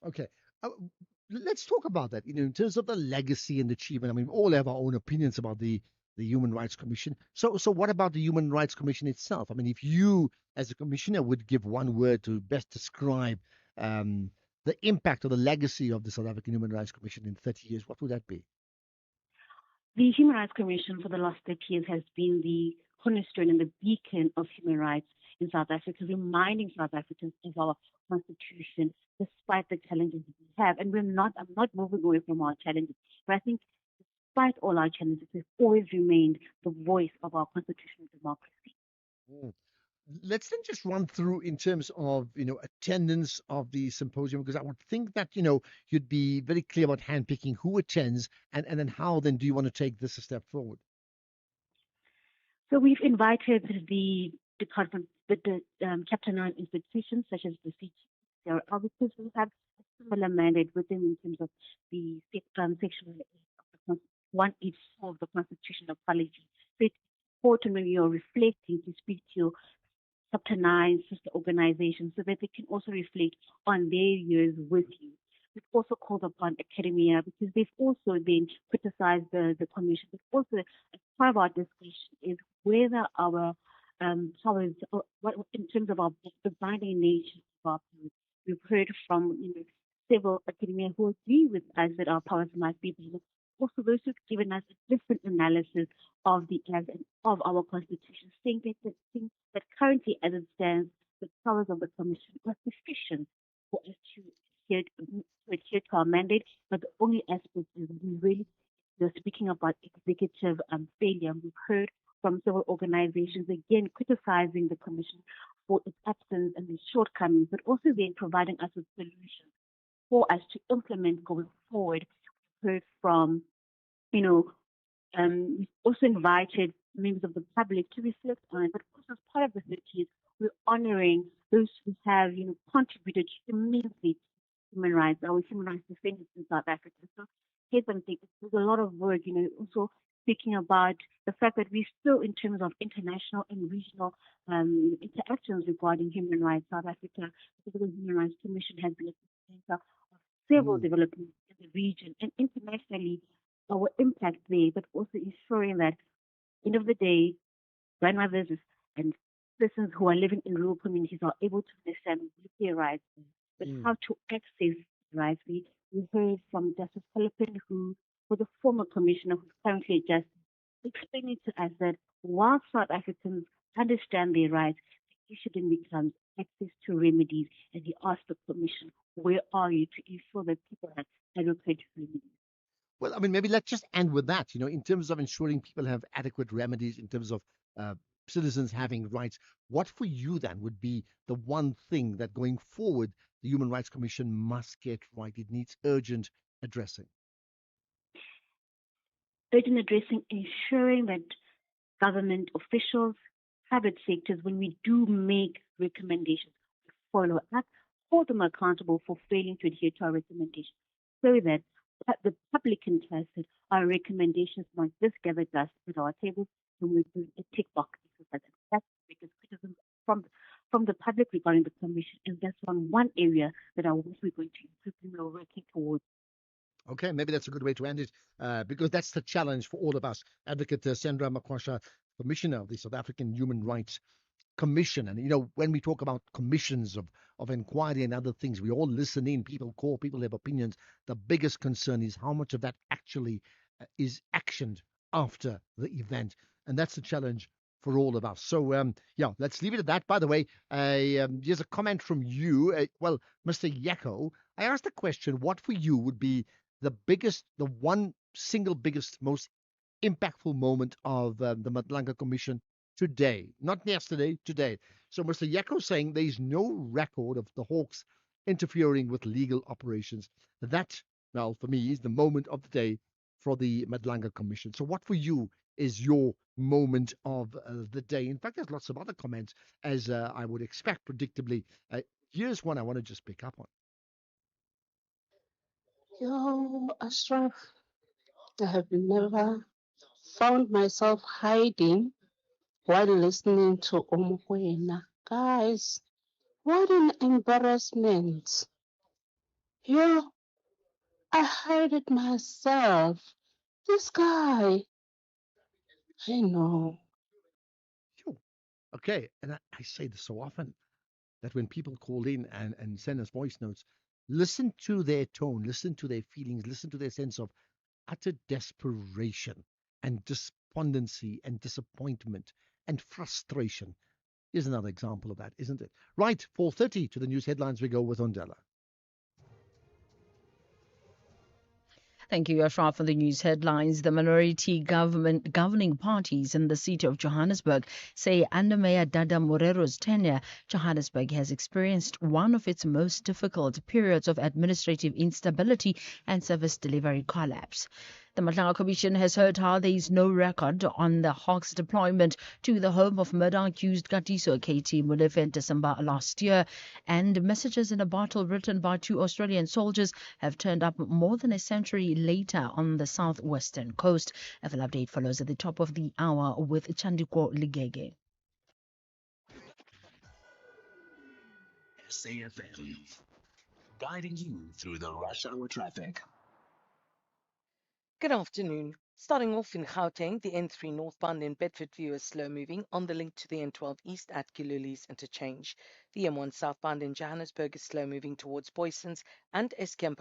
Okay. Let's talk about that. In terms of the legacy and achievement, I mean, we all have our own opinions about the Human Rights Commission. So what about the Human Rights Commission itself? I mean, if you, as a commissioner, would give one word to best describe the impact or the legacy of the South African Human Rights Commission in 30 years, what would that be? The Human Rights Commission for the last 30 years has been the cornerstone and the beacon of human rights in South Africa, reminding South Africans of our Constitution, despite the challenges we have. And I'm not moving away from our challenges, but I think despite all our challenges, we've always remained the voice of our constitutional democracy. Let's then just run through in terms of, attendance of the symposium, because I would think that, you'd be very clear about handpicking who attends and then how then do you want to take this a step forward? So we've invited the department, the Chapter 9 institutions such as the CCR, because we have a similar mandate within in terms of the section 184 of the Constitution of Policy. So it's important when you're reflecting to speak to your Chapter 9 sister organizations so that they can also reflect on their years with you. We've also called upon academia because they've also been criticized the Commission, but also as part of our discussion is whether our powers, what in terms of the binding nature of our powers. We've heard from several academia who agree with us that our powers might be balanced. Also, those who've given us a different analysis of of our Constitution, saying that currently, as it stands, the powers of the Commission are sufficient for us to adhere to our mandate. But the only aspect is we're speaking about executive failure. We've heard from several organizations again criticizing the Commission for its absence and its shortcomings, but also then providing us with solutions for us to implement going forward. Heard from, we also invited members of the public to reflect on it, but also as part of the 30 years, we're honoring those who have, contributed immensely to human rights, our human rights defenders in South Africa. So here's something, there's a lot of work, also speaking about the fact that we still, in terms of international and regional interactions regarding human rights, South Africa, because the Human Rights Commission has been at the center of several developments in the region and internationally, our impact there, but also ensuring that, end of the day, grandmothers and persons who are living in rural communities are able to understand their rights, but how to access rights. We heard from Justice Philippine, who was a former commissioner who's currently a justice, explaining to us that while South Africans understand their rights, the issue then becomes access to remedies. And he asked the Commission, where are you to ensure that people have adequate remedies? Well, I mean, maybe let's just end with that, in terms of ensuring people have adequate remedies, in terms of citizens having rights. What for you then would be the one thing that going forward the Human Rights Commission must get right? It needs urgent addressing. Urgent addressing, ensuring that government officials, private sectors, when we do make recommendations, follow up, hold them accountable for failing to adhere to our recommendations, so that the public can trust that our recommendations might just gather dust at our tables and we do a tick box exercise. That's because criticism from the public regarding the commission, and that's one area that I wish we're going to improve and we're working towards. Okay, maybe that's a good way to end it, because that's the challenge for all of us. Advocate Sandra Makwasha, Commissioner of the South African Human Rights Commission. And, when we talk about commissions of inquiry and other things, we all listen in, people call, people have opinions. The biggest concern is how much of that actually is actioned after the event. And that's the challenge for all of us. So, let's leave it at that. By the way, here's a comment from you. Mr. Yako, I asked the question, what for you would be the one single biggest, most impactful moment of the Madlanga Commission today, not yesterday, today. So Mr. Yako saying there is no record of the Hawks interfering with legal operations. That, for me, is the moment of the day for the Madlanga Commission. So what for you is your moment of the day? In fact, there's lots of other comments, as I would expect, predictably. Here's one I want to just pick up on. Yo, Ashraf, I have never found myself hiding while listening to Omokwena. Guys, what an embarrassment. Yo, I hide it myself. This guy, I know. Okay, and I say this so often, that when people call in and send us voice notes, listen to their tone, listen to their feelings, listen to their sense of utter desperation and despondency and disappointment and frustration. Here's another example of that, isn't it? Right, 4:30 to the news headlines we go with Ondela. Thank you, Ashraf, for the news headlines. The minority governing parties in the city of Johannesburg say under Mayor Dada Morero's tenure, Johannesburg has experienced one of its most difficult periods of administrative instability and service delivery collapse. The Madlanga Commission has heard how there is no record on the Hawks deployment to the home of murder-accused Katiso KT Molefe in December last year, and messages in a bottle written by 2 Australian soldiers have turned up more than a century later on the southwestern coast. A full update follows at the top of the hour with Chandiko Ligege. SAFM, guiding you through the rush hour traffic. Good afternoon. Starting off in Gauteng, the N3 northbound in Bedfordview is slow moving on the link to the N12 east at Kiluli's interchange. The M1 southbound in Johannesburg is slow moving towards Boysons, and Eskem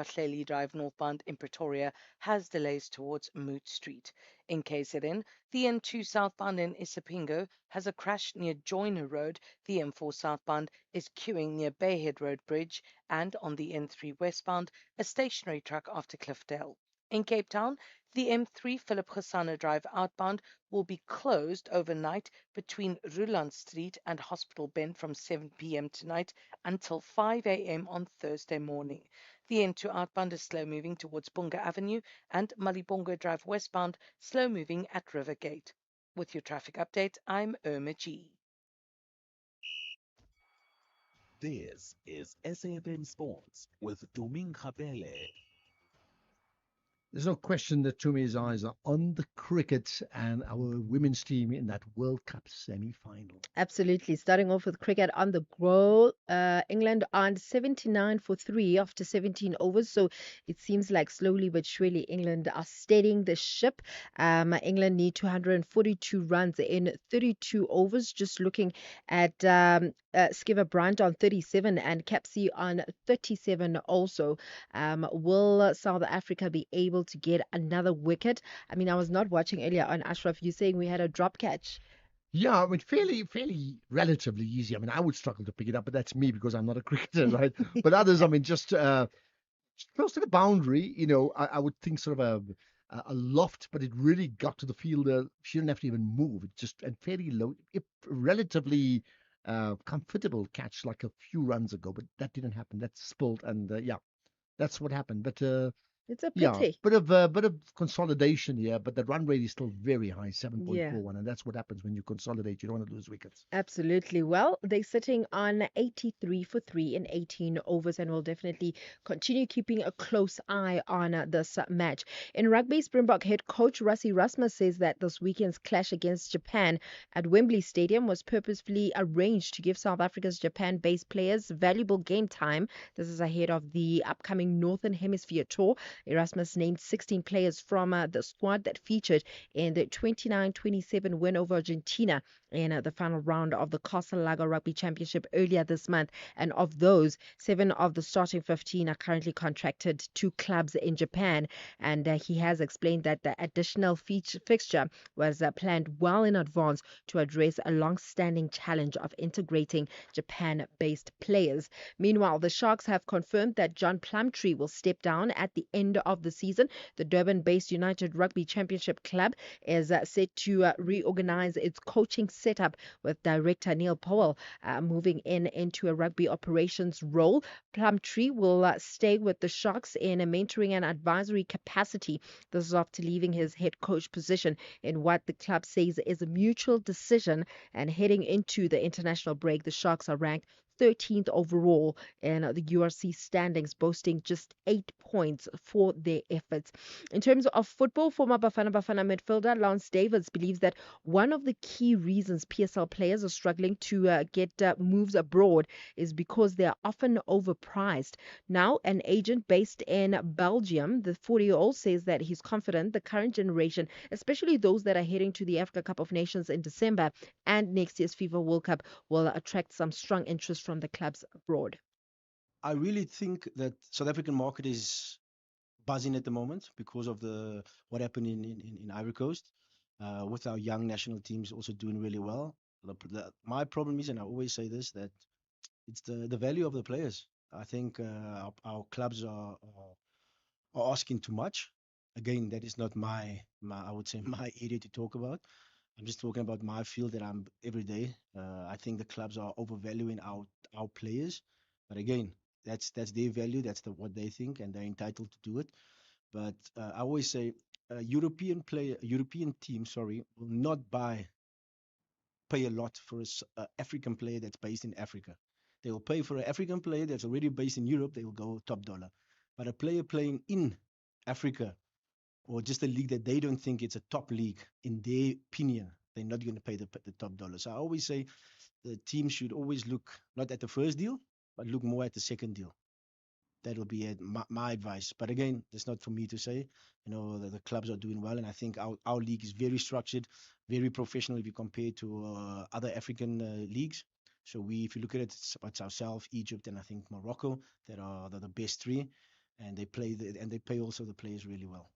Drive northbound in Pretoria has delays towards Moot Street. In KZN, the N2 southbound in Isipingo has a crash near Joyner Road. The M4 southbound is queuing near Bayhead Road Bridge, and on the N3 westbound, a stationary truck after Cliffdale. In Cape Town, the M3 Philip Gessana Drive outbound will be closed overnight between Ruland Street and Hospital Bend from 7 p.m. tonight until 5 a.m. on Thursday morning. The N2 outbound is slow moving towards Bunga Avenue, and Malibongo Drive westbound slow moving at Rivergate. With your traffic update, I'm Irma G. This is SAFM Sports with Tumin Khapele. There's no question that Tumi's eyes are on the cricket and our women's team in that World Cup semi-final. Absolutely. Starting off with cricket on the grow, England earned 79 for 3 after 17 overs. So it seems like slowly but surely England are steadying the ship. England need 242 runs in 32 overs. Just looking at Skiver Brandt on 37 and Capsey on 37 also. Will South Africa be able to get another wicket? I mean, I was not watching earlier on, Ashraf. You're saying we had a drop catch. Yeah, I mean, fairly, relatively easy. I mean, I would struggle to pick it up, but that's me because I'm not a cricketer, right? But others, I mean, just close to the boundary, I would think sort of loft, but it really got to the fielder. She didn't have to even move. It just and fairly low, relatively comfortable catch like a few runs ago, but that didn't happen. That spilled, and yeah, that's what happened. But It's a yeah, pity. bit of consolidation here, but the run rate is still very high, 7.41, and that's what happens when you consolidate. You don't want to lose wickets. Absolutely. Well, they're sitting on 83 for 3 in 18 overs and will definitely continue keeping a close eye on this match. In rugby, Springbok head coach Rassie Erasmus says that this weekend's clash against Japan at Wembley Stadium was purposefully arranged to give South Africa's Japan-based players valuable game time. This is ahead of the upcoming Northern Hemisphere tour. Erasmus named 16 players from the squad that featured in the 29-27 win over Argentina in the final round of the Castle Lager Rugby Championship earlier this month. And of those, 7 of the starting 15 are currently contracted to clubs in Japan. And he has explained that the additional fixture was planned well in advance to address a long-standing challenge of integrating Japan-based players. Meanwhile, the Sharks have confirmed that John Plumtree will step down at the end of the season. The Durban-based United Rugby Championship club is set to reorganize its coaching setup, with director Neil Powell moving into a rugby operations role. Plumtree will stay with the Sharks in a mentoring and advisory capacity. This is after leaving his head coach position in what the club says is a mutual decision. And heading into the international break, the Sharks are ranked 13th overall in the URC standings, boasting just 8 points for their efforts. In terms of football, former Bafana Bafana midfielder Lance Davids believes that one of the key reasons PSL players are struggling to get moves abroad is because they are often overpriced. Now, an agent based in Belgium, the 40-year-old says that he's confident the current generation, especially those that are heading to the Africa Cup of Nations in December and next year's FIFA World Cup, will attract some strong interest from the clubs abroad. I really think that South African market is buzzing at the moment because of what happened in Ivory Coast, with our young national teams also doing really well. My problem is, and I always say this, that it's the value of the players. I think our clubs are asking too much. Again, that is not my I would say my area to talk about. I'm just talking about my field that I'm every day. I think the clubs are overvaluing our players, but again, that's their value. That's what they think, and they're entitled to do it. But I always say, European team, will not pay a lot for an African player that's based in Africa. They will pay for an African player that's already based in Europe. They will go top dollar. But a player playing in Africa, or just a league that they don't think it's a top league, in their opinion, they're not going to pay the top dollar. So I always say the team should always look not at the first deal, but look more at the second deal. That will be my advice. But again, that's not for me to say. The clubs are doing well, and I think our league is very structured, very professional if you compare to other African leagues. So if you look at it, it's ourselves, Egypt, and I think Morocco that are the best three, and they pay also the players really well.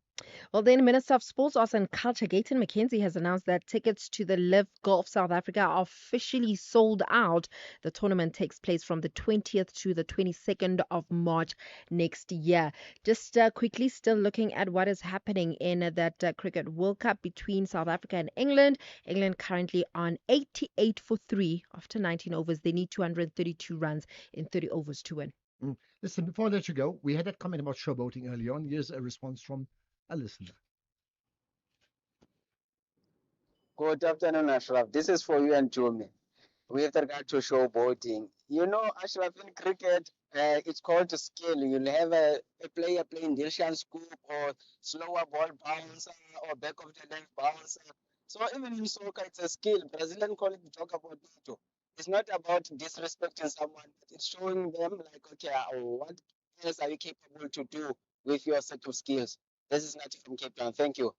Well, then, Minister of Sports, Arts and Culture, Gayton McKenzie, has announced that tickets to the Live Golf South Africa are officially sold out. The tournament takes place from the 20th to the 22nd of March next year. Just quickly, still looking at what is happening in that Cricket World Cup between South Africa and England. England currently on 88 for 3 after 19 overs. They need 232 runs in 30 overs to win. Listen, before I let you go, we had that comment about showboating earlier on. Here's a response from a listener. Good afternoon, Ashraf. This is for you and Jumi. With regard to showboating, Ashraf, in cricket, it's called a skill. You'll have a player playing Dilshan scoop or slower ball bouncer or back of the left bouncer. So even in soccer, it's a skill. Brazilian call it joga bonito. It's not about disrespecting someone, but it's showing them like, okay, what else are you capable to do with your set of skills? This is Nati from Cape Town. Thank you.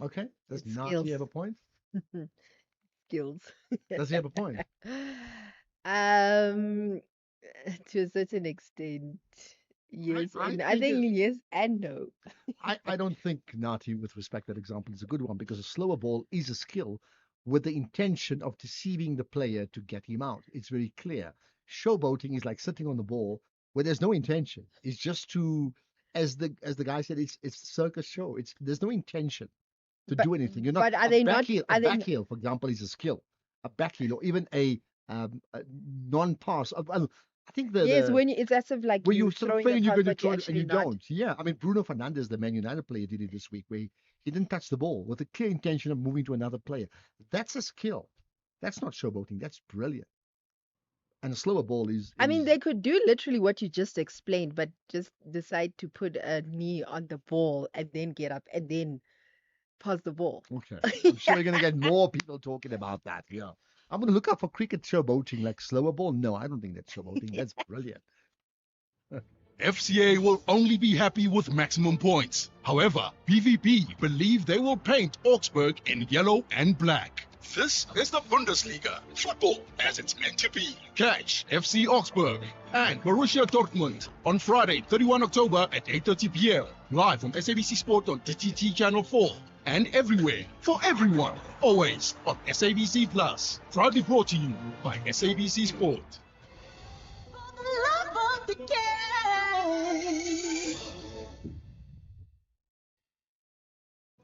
Okay. Does Nati have a point? Skills. Does he have a point? To a certain extent, yes. I think think yes and no. I don't think, Nati, with respect, that example is a good one, because a slower ball is a skill with the intention of deceiving the player to get him out. It's very clear. Showboating is like sitting on the ball where there's no intention. It's just to as the guy said, it's a circus show. There's no intention to But do anything. You're not but are a they back not? heel. A Are they? back heel, for example, is a skill. A back heel, or even a non-pass. I think Yes, when it's as if like where you you sort of throwing the feign you're pass, going to but you're throw it and actually you not. don't. Yeah, I mean Bruno Fernandes, the Man United player, did it this week, where he didn't touch the ball with a clear intention of moving to another player. That's a skill. That's not showboating. That's brilliant. And a slower ball is. I mean, they could do literally what you just explained, but just decide to put a knee on the ball and then get up and then pass the ball. Okay. I'm sure you're going to get more people talking about that. Yeah. I'm going to look up for cricket showboating like slower ball. No, I don't think that's showboating. That's brilliant. FCA will only be happy with maximum points. However, PVP believe they will paint Augsburg in yellow and black. This is the Bundesliga, football as it's meant to be. Catch FC Augsburg and Borussia Dortmund on Friday, 31 October at 8:30 p.m. live on SABC Sport on DTT Channel 4 and everywhere for everyone, always on SABC Plus. Proudly brought to you by SABC Sport.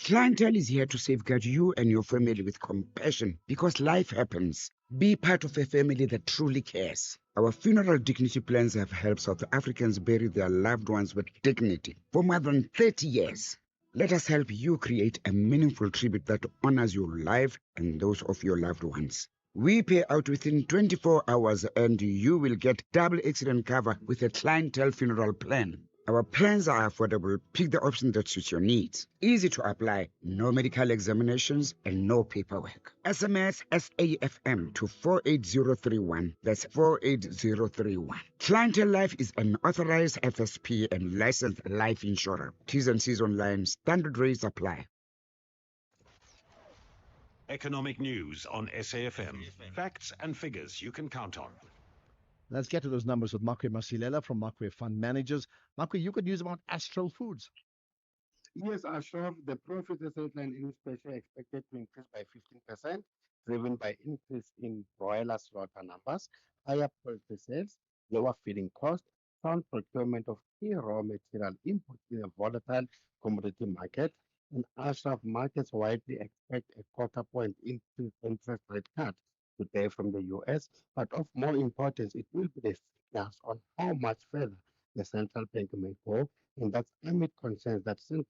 Clientele is here to safeguard you and your family with compassion because life happens. Be part of a family that truly cares. Our funeral dignity plans have helped South Africans bury their loved ones with dignity for more than 30 years. Let us help you create a meaningful tribute that honors your life and those of your loved ones. We pay out within 24 hours and you will get double accident cover with a clientele funeral plan. Our plans are affordable. Pick the option that suits your needs. Easy to apply, no medical examinations, and no paperwork. SMS SAFM to 48031. That's 48031. Clientele Life is an authorized FSP and licensed life insurer. T's and C's online. Standard rates apply. Economic news on SAFM. Facts and figures you can count on. Let's get to those numbers with Makwe Masilela from Makwe Fund Managers. Makwe, you could use about Astral Foods. Yes, Ashraf, the profit is headline earnings per share expected to increase by 15%, driven by increase in broiler slaughter numbers, higher poultry sales, lower feeding costs, sound procurement of key raw material input in a volatile commodity market, and Ashraf markets widely expect a quarter point increase interest rate cut today from the US, but of more importance, it will be the signals on how much further the central bank may go, and that's amid concerns that the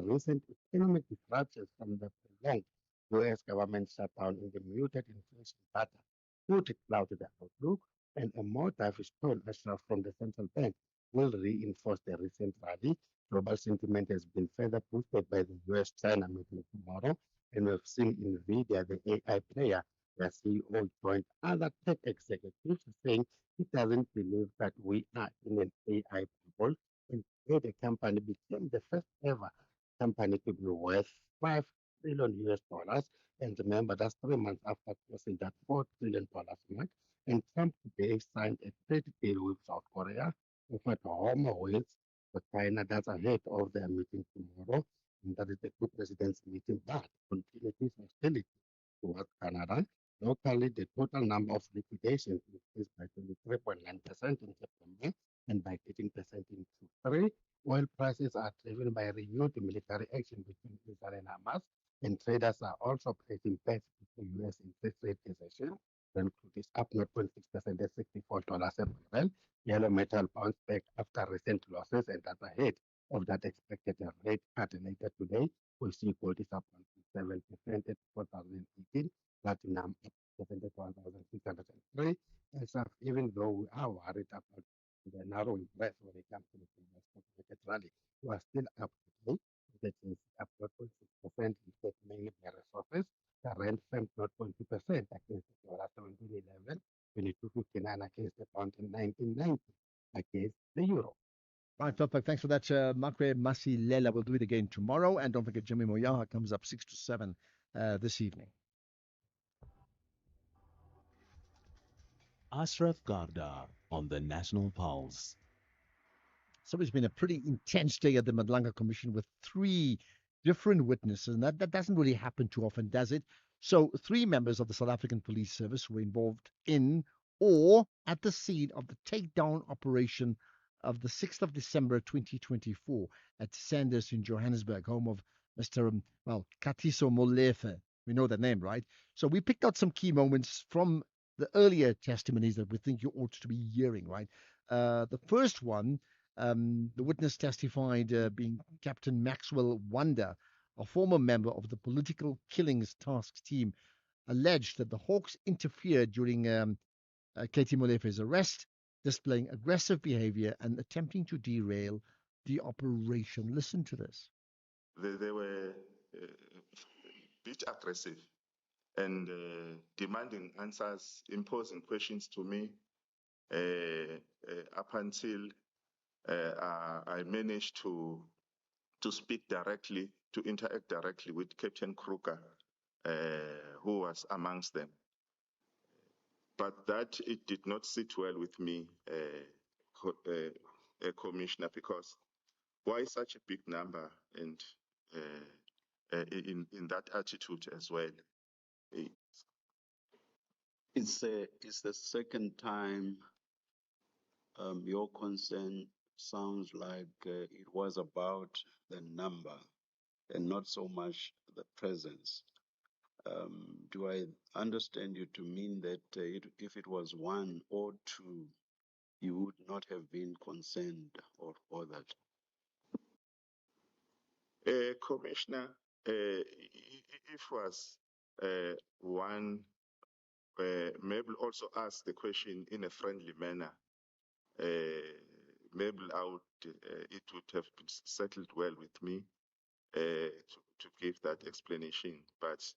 recent economic disruptions from the prolonged US government shutdown in the muted inflation data could cloud the outlook, and a more dovish tone from the central bank will reinforce the recent rally. Global sentiment has been further boosted by the US-China meeting tomorrow, and we've seen NVIDIA, the AI player, the CEO joined other tech executives saying he doesn't believe that we are in an AI bubble, and the company became the first ever company to be worth $5 trillion US. And remember, that's 3 months after crossing that $4 trillion mark. And Trump today signed a trade deal with South Korea, offered warmer wins for China. That's ahead of their meeting tomorrow. And that is the two presidents meeting, but continues hostility towards Canada. Locally, the total number of liquidations increased by 23.9% in September and by 18% in Q3. Oil prices are driven by renewed military action between Israel and Hamas, and traders are also placing bets with the U.S. interest rate decision. Then crude is up 0.6% at $64 a barrel. Yellow metal bounced back after recent losses, and that's ahead of that expected rate cut later today. We see gold is up 1.7% at 4,018. Platinum up 71,603. And so even though we are worried about the narrowing breadth when it comes to the stock market rally, we are still up today. That is up 0.6%, mainly by resources. The rand fell 0.2% against the dollar 1711, 2259 against the pound, and 1990 against the euro. Right, perfect. Thanks for that, Makwe Masilela. We'll do it again tomorrow. And don't forget, Jimmy Moyaha comes up 6 to 7 this evening. Ashraf Garda on the National Pulse. So it's been a pretty intense day at the Madlanga Commission with 3 different witnesses, and that doesn't really happen too often, does it? So 3 members of the South African Police Service were involved in or at the scene of the takedown operation of the 6th of December 2024 at Sandhurst in Johannesburg, home of Mr. Katiso Molefe. We know the name, right? So we picked out some key moments from the earlier testimonies that we think you ought to be hearing, right? The first one, the witness testified being Captain Maxwell Wanda, a former member of the Political Killings Task Team, alleged that the Hawks interfered during Katie Molefe's arrest, displaying aggressive behavior and attempting to derail the operation. Listen to this. They were a bit aggressive and demanding answers, imposing questions to me up until I managed to speak directly, to interact directly with Captain Kruger, who was amongst them. But that it did not sit well with me, Commissioner, because why such a big number and in that attitude as well? It's the second time your concern sounds like it was about the number and not so much the presence. Do I understand you to mean that if it was one or two, you would not have been concerned or bothered? Commissioner, if it was one, maybe also ask the question in a friendly manner. Maybe it would have settled well with me to give that explanation. But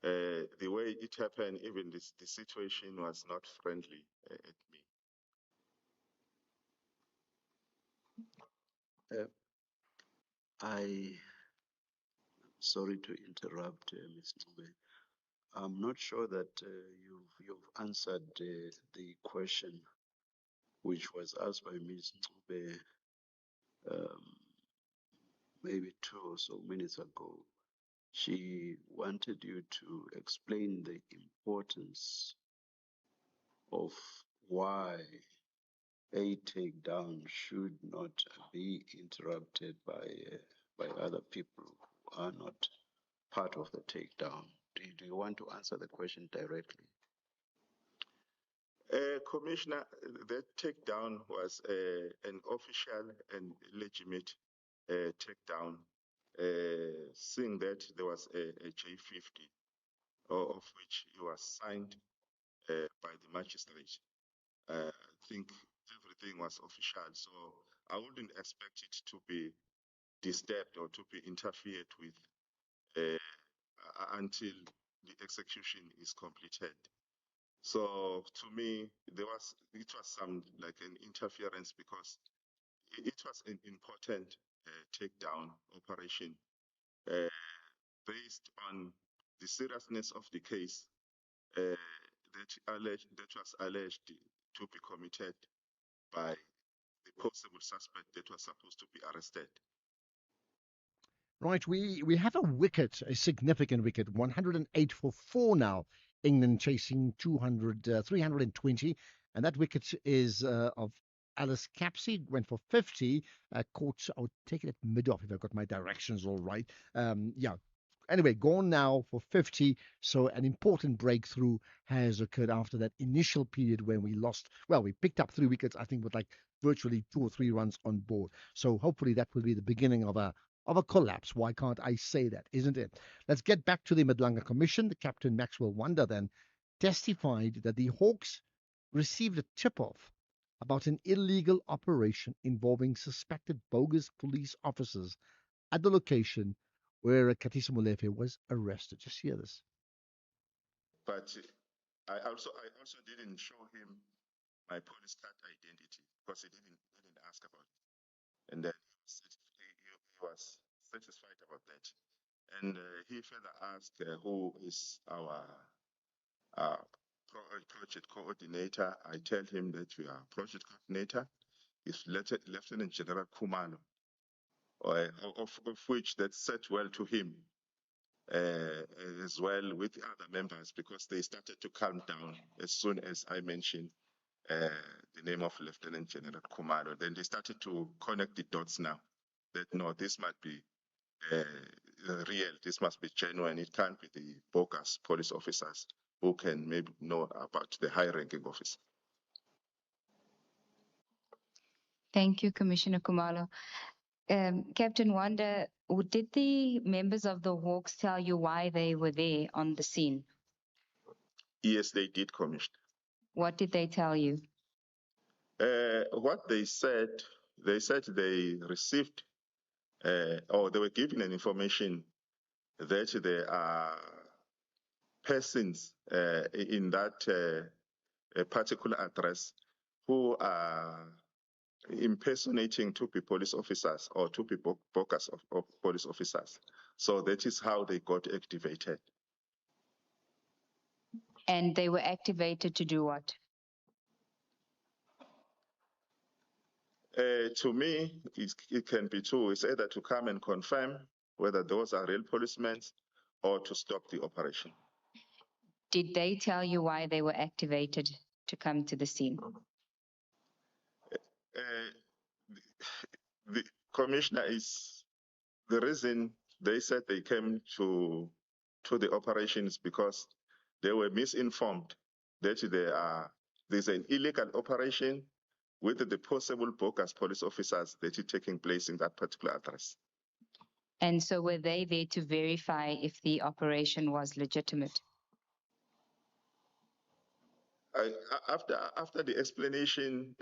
the way it happened, even the situation was not friendly at me. Sorry to interrupt, Ms. Nube. I'm not sure that you've answered the question which was asked by Ms. Nube maybe 2 or so minutes ago. She wanted you to explain the importance of why a takedown should not be interrupted by other people who are not part of the takedown. Do you want to answer the question directly? Commissioner, that takedown was an official and legitimate takedown, seeing that there was a J50, of which it was signed by the magistrate. I think everything was official, so I wouldn't expect it to be disturbed or to be interfered with until the execution is completed. So to me, it was some like an interference because it was an important takedown operation based on the seriousness of the case that was alleged to be committed by the possible suspect that was supposed to be arrested. Right, we have a wicket, a significant wicket, 108 for 4 now. England chasing 320, and that wicket is of Alice Capsey, went for 50, caught, I would take it at mid-off if I got my directions all right. Yeah. Anyway, gone now for 50, so an important breakthrough has occurred after that initial period when we lost. Well, we picked up 3 wickets, I think, with like virtually 2 or 3 runs on board. So hopefully that will be the beginning of a collapse. Why can't I say that, isn't it? Let's get back to the Madlanga Commission. The Captain Maxwell Wanda then testified that the Hawks received a tip-off about an illegal operation involving suspected bogus police officers at the location where Katiso Molefe was arrested. Just hear this. But I also didn't show him my police card identity because he didn't ask about it. And then he was satisfied about that. And he further asked who is our project coordinator. I tell him that we are project coordinator. Is Lieutenant General Kumalo, of which that sat well to him as well with the other members because they started to calm down as soon as I mentioned the name of Lieutenant General Kumalo. Then they started to connect the dots now that no, this might be real, this must be genuine. It can't be the bogus police officers who can maybe know about the high ranking officer. Thank you, Commissioner Kumalo. Captain Wanda, did the members of the Hawks tell you why they were there on the scene? Yes, they did, Commissioner. What did they tell you? What they said they received or they were given an information that there are persons in that particular address who are impersonating to be police officers or to be bogus of police officers. So that is how they got activated. And they were activated to do what? To me, it can be two. It's either to come and confirm whether those are real policemen or to stop the operation. Did they tell you why they were activated to come to the scene? The commissioner is the reason they said they came to the operations because they were misinformed that there's an illegal operation with the possible bogus police officers that is taking place in that particular address. And so were they there to verify if the operation was legitimate? After the explanation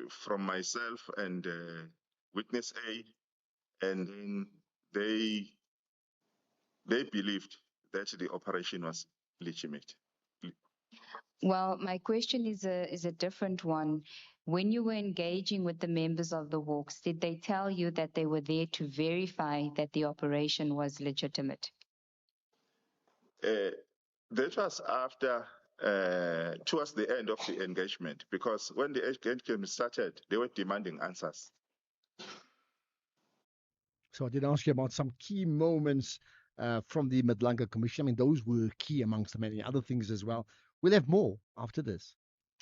from myself and witness A, and then they believed that the operation was legitimate. Well, my question is a different one. When you were engaging with the members of the Hawks, did they tell you that they were there to verify that the operation was legitimate? That was after, towards the end of the engagement, because when the engagement started, they were demanding answers. So I did ask you about some key moments from the Madlanga Commission. I mean, those were key amongst many other things as well. We'll have more after this.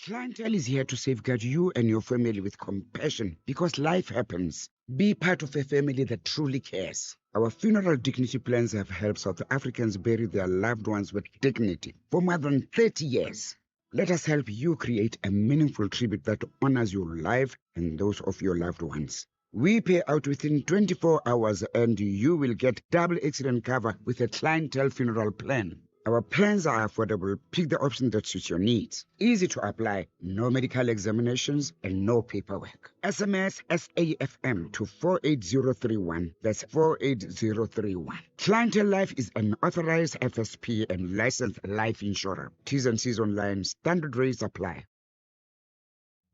Clientele is here to safeguard you and your family with compassion because life happens. Be part of a family that truly cares. Our funeral dignity plans have helped South Africans bury their loved ones with dignity for more than 30 years. Let us help you create a meaningful tribute that honors your life and those of your loved ones. We pay out within 24 hours and you will get double accident cover with a clientele funeral plan. Our plans are affordable. Pick the option that suits your needs. Easy to apply, no medical examinations, and no paperwork. SMS SAFM to 48031. That's 48031. Clientele Life is an authorized FSP and licensed life insurer. T's and C's online. Standard rates apply.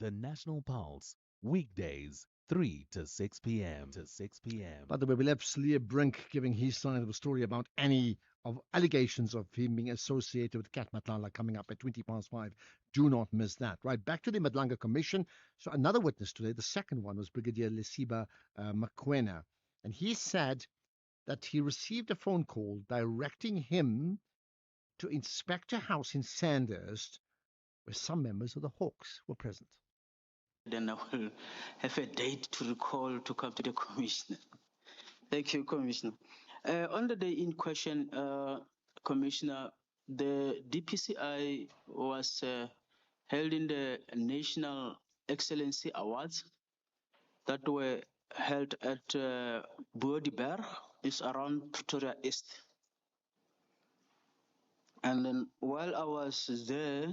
The National Pulse, weekdays, 3 to 6 p.m. By the way, we'll have Slee Brink giving his side of the story about any of allegations of him being associated with Cat Matlala coming up at 5:20. Do not miss that. Right, back to the Madlanga Commission. So another witness today, the second one, was Brigadier Lesiba Makwena. And he said that he received a phone call directing him to inspect a house in Sandhurst where some members of the Hawks were present. Then I will have a date to recall to come to the commissioner. Thank you, Commissioner. On the day in question, Commissioner, the DPCI was held in the National Excellency Awards that were held at Boerdeberg, it's around Pretoria East. And then while I was there,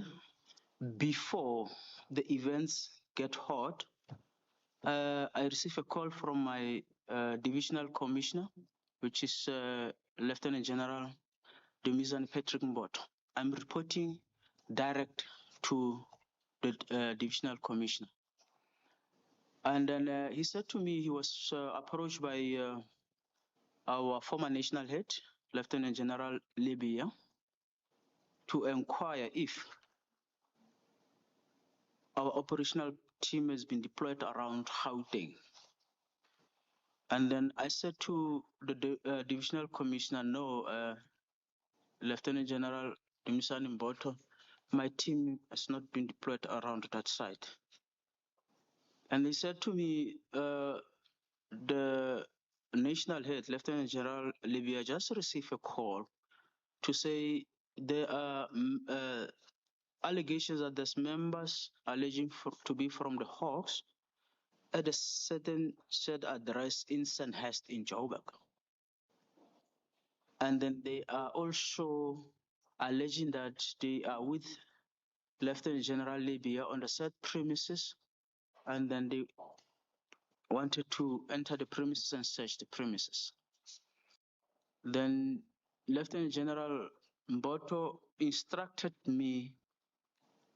before the events get hot, I received a call from my divisional commissioner, which is Lieutenant General Dumizan Patrick Mboto. I'm reporting direct to the divisional commissioner. And then he said to me he was approached by our former national head, Lieutenant General Libya, to inquire if our operational team has been deployed around Gauteng. And then I said to the divisional commissioner, no, Lieutenant General Dumizan Mboto, my team has not been deployed around that site. And they said to me, the national head, Lieutenant General Libya, just received a call to say there are allegations that there's members alleging to be from the Hawks at a certain shared address in Sandhurst in Joburg. And then they are also alleging that they are with Lieutenant General Libya on the said premises, and then they wanted to enter the premises and search the premises. Then Lieutenant General Mboto instructed me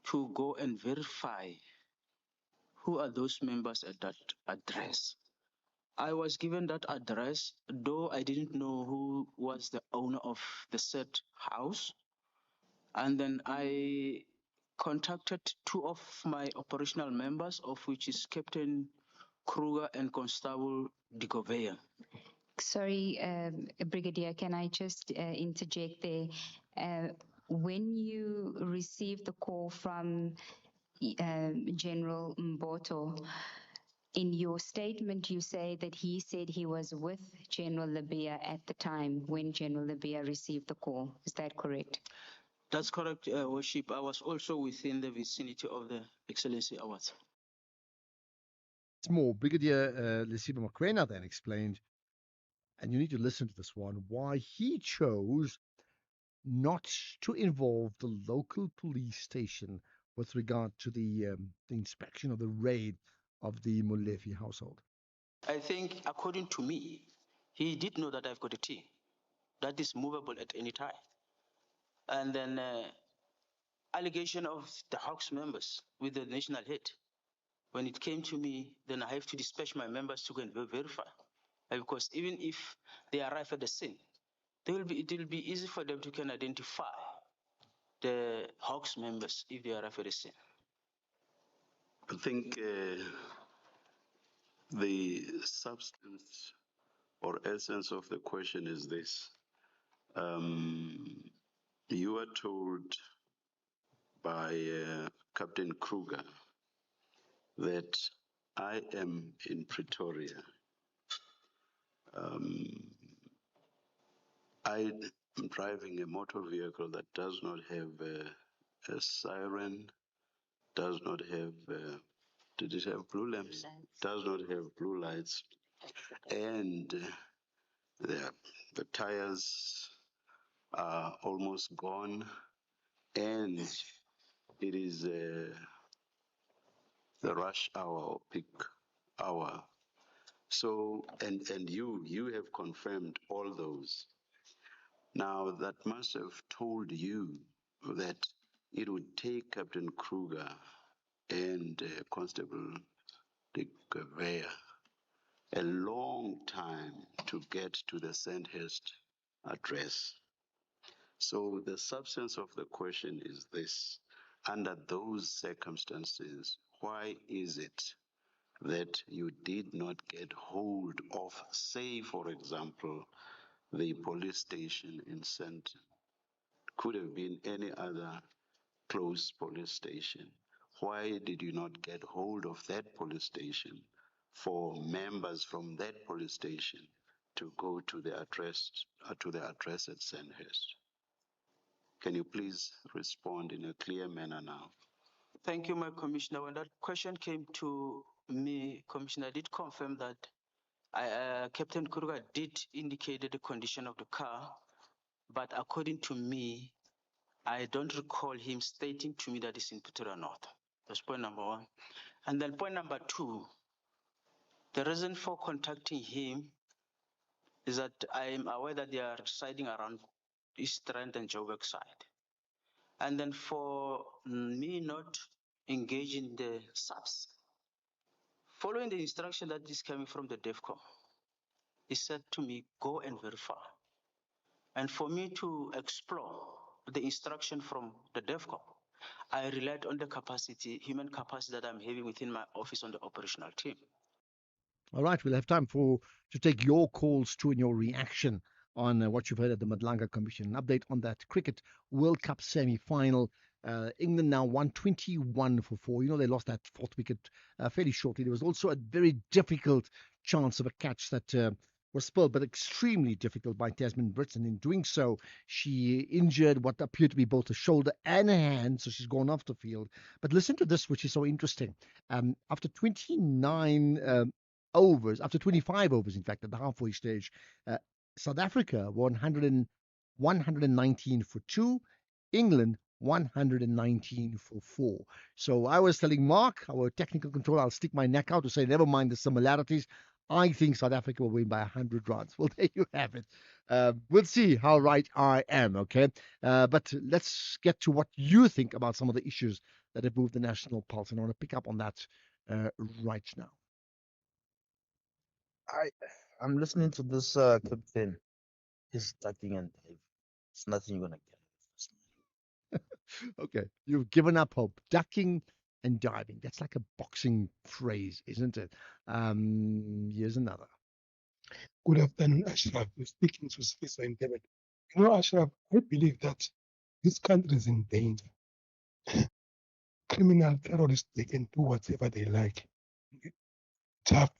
to go and verify who are those members at that address. I was given that address, though I didn't know who was the owner of the said house. And then I contacted two of my operational members, of which is Captain Kruger and Constable Digovea. Sorry, Brigadier, can I just interject there? When you received the call from General Mboto, in your statement, you say that he said he was with General Libya at the time when General Libya received the call. Is that correct? That's correct, Worship. I was also within the vicinity of the Excellency Awards. It's more. Brigadier Lesiba Mokoena then explained, and you need to listen to this one, why he chose not to involve the local police station with regard to the inspection or the raid of the Molefe household. I think, according to me, he did know that I've got a team that is movable at any time. And then allegation of the Hawks members with the national head. When it came to me, then I have to dispatch my members to go and verify. Because even if they arrive at the scene, it will be easy for them to can identify the Hawks members if they arrive at the scene. I think the substance or essence of the question is this. You were told by Captain Kruger that I am in Pretoria. I am driving a motor vehicle that does not have a siren, does not have, did it have blue lamps? Does not have blue lights. And the tires are almost gone. And it is the rush hour or peak hour. So, and you have confirmed all those. Now, that must have told you that it would take Captain Kruger and Constable Dick Gavea a long time to get to the Sandhurst address. So the substance of the question is this. Under those circumstances, why is it that you did not get hold of, say, for example, the police station in Sandton? Could have been any other close police station. Why did you not get hold of that police station for members from that police station to go to the address at Sandhurst? Can you please respond in a clear manner now? Thank you, my Commissioner. When that question came to me, Commissioner, I did confirm that Captain Kruger did indicate the condition of the car, but according to me, I don't recall him stating to me that it's in Pretoria North. That's point number one. And then point number two, the reason for contacting him is that I am aware that they are residing around East Rand and Joburg side. And then for me not engaging the SAPS, following the instruction that is coming from the DEFCO, he said to me, go and verify. And for me to explore the instruction from the DEFCO, I relied on the capacity, human capacity that I'm having within my office on the operational team. All right, we'll have time to take your calls too and your reaction on what you've heard at the Madlanga Commission. An update on that Cricket World Cup semi-final England now won 21-4. You know, they lost that fourth wicket fairly shortly. There was also a very difficult chance of a catch that was spilled, but extremely difficult by Tasman Brits. And in doing so, she injured what appeared to be both a shoulder and a hand, so she's gone off the field. But listen to this, which is so interesting. After 29 overs, after 25 overs, in fact, at the halfway stage, South Africa won 119 for 2, England 119 for 4. So I was telling Mark, our technical controller, I'll stick my neck out to say, never mind the similarities. I think South Africa will win by 100 runs. Well, there you have it. We'll see how right I am, okay? But let's get to what you think about some of the issues that have moved the national pulse. And I want to pick up on that right now. I'm listening to this captain. He's ducking and diving. It's nothing you're gonna get. Okay, you've given up hope. Ducking and diving. That's like a boxing phrase, isn't it? Here's another. Good afternoon, Ashraf. You're speaking to Sfisa in David. You know, Ashraf, I believe that this country is in danger. Criminal terrorists, they can do whatever they like. It's tough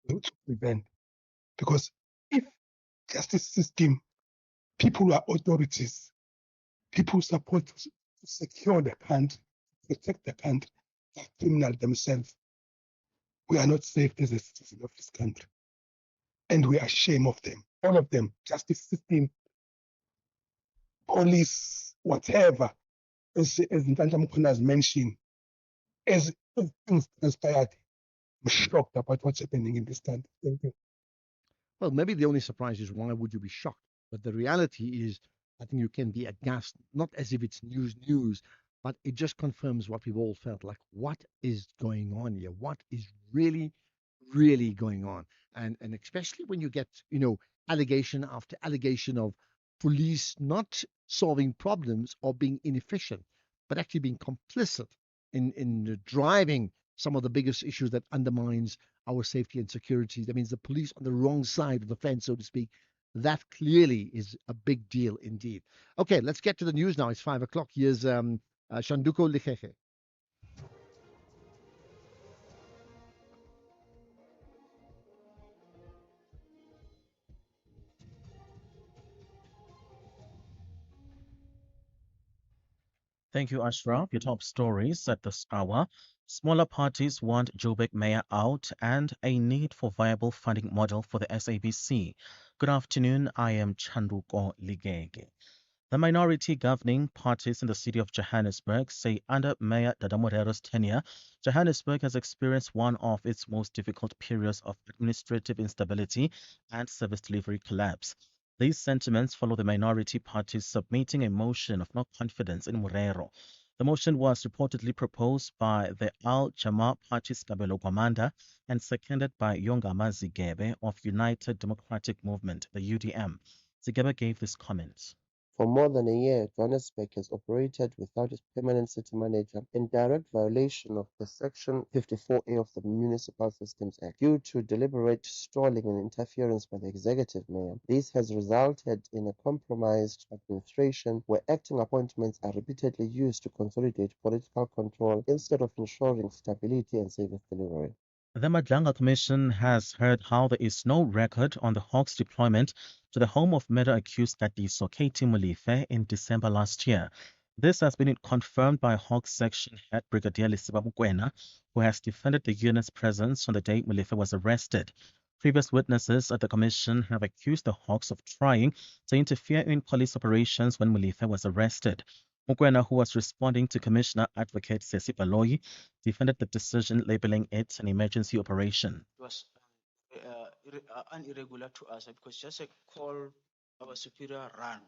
to prevent. Because if justice system, people are authorities, people supposed to secure the country, protect the country, are criminal themselves. We are not safe as a citizen of this country. And we are ashamed of them. All of them. Justice system, police, whatever. As Ntanta Mukhona has mentioned, as things transpired, I'm shocked about what's happening in this country. Thank you. Well, maybe the only surprise is why would you be shocked? But the reality is, I think you can be aghast, not as if it's news, but it just confirms what we've all felt like. What is going on here? What is really going on? And especially when you get, allegation after allegation of police not solving problems or being inefficient, but actually being complicit in driving some of the biggest issues that undermines our safety and security. That means the police on the wrong side of the fence, so to speak. That clearly is a big deal indeed. Okay, let's get to the news now. It's 5 o'clock. Here's Shanduko Likheche. Thank you, Ashraf. Your top stories at this hour. Smaller parties want Joburg mayor out and a need for viable funding model for the SABC. Good afternoon. I am Chanduko Ligege. The minority governing parties in the city of Johannesburg say under Mayor Dada Morero's tenure, Johannesburg has experienced one of its most difficult periods of administrative instability and service delivery collapse. These sentiments follow the minority parties submitting a motion of no confidence in Morero. The motion was reportedly proposed by the Al Jama Party's Kabelo Gwamanda and seconded by Yongama Zigebe of United Democratic Movement, the UDM. Zigebe gave this comment. For more than a year, Johannesburg has operated without its permanent city manager in direct violation of the Section 54A of the Municipal Systems Act. Due to deliberate stalling and interference by the executive mayor, this has resulted in a compromised administration where acting appointments are repeatedly used to consolidate political control instead of ensuring stability and service delivery. The Madlanga Commission has heard how there is no record on the Hawks deployment to the home of murder-accused Katiso Katie Molefe in December last year. This has been confirmed by Hawks Section Head Brigadier Lesiba Mokoena, who has defended the unit's presence on the day Molefe was arrested. Previous witnesses at the Commission have accused the Hawks of trying to interfere in police operations when Molefe was arrested. Mokoena, who was responding to Commissioner Advocate Sesi Baloyi, defended the decision, labeling it an emergency operation. It was irregular to us because just a call our superior ran.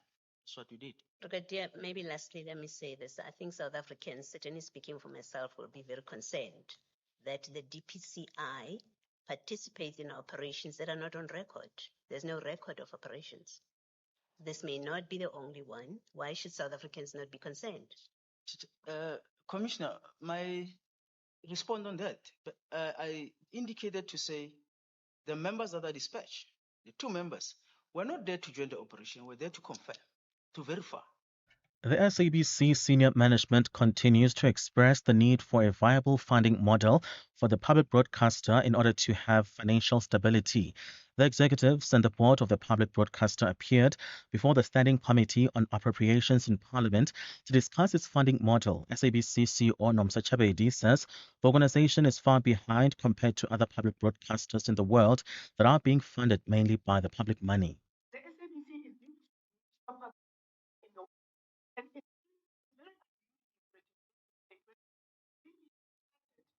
That's what we did. Brigadier, maybe lastly, let me say this. I think South Africans, certainly speaking for myself, will be very concerned that the DPCI participates in operations that are not on record. There's no record of operations. This may not be the only one. Why should South Africans not be concerned? Commissioner, my response on that, I indicated to say the members that are dispatched, the two members, were not there to join the operation, were there to confirm, to verify. The SABC senior management continues to express the need for a viable funding model for the public broadcaster in order to have financial stability. The executives and the board of the public broadcaster appeared before the Standing Committee on Appropriations in Parliament to discuss its funding model. SABC CEO Nomsa Chabedi says the organization is far behind compared to other public broadcasters in the world that are being funded mainly by the public money. The SABC is being suffered in the and it's very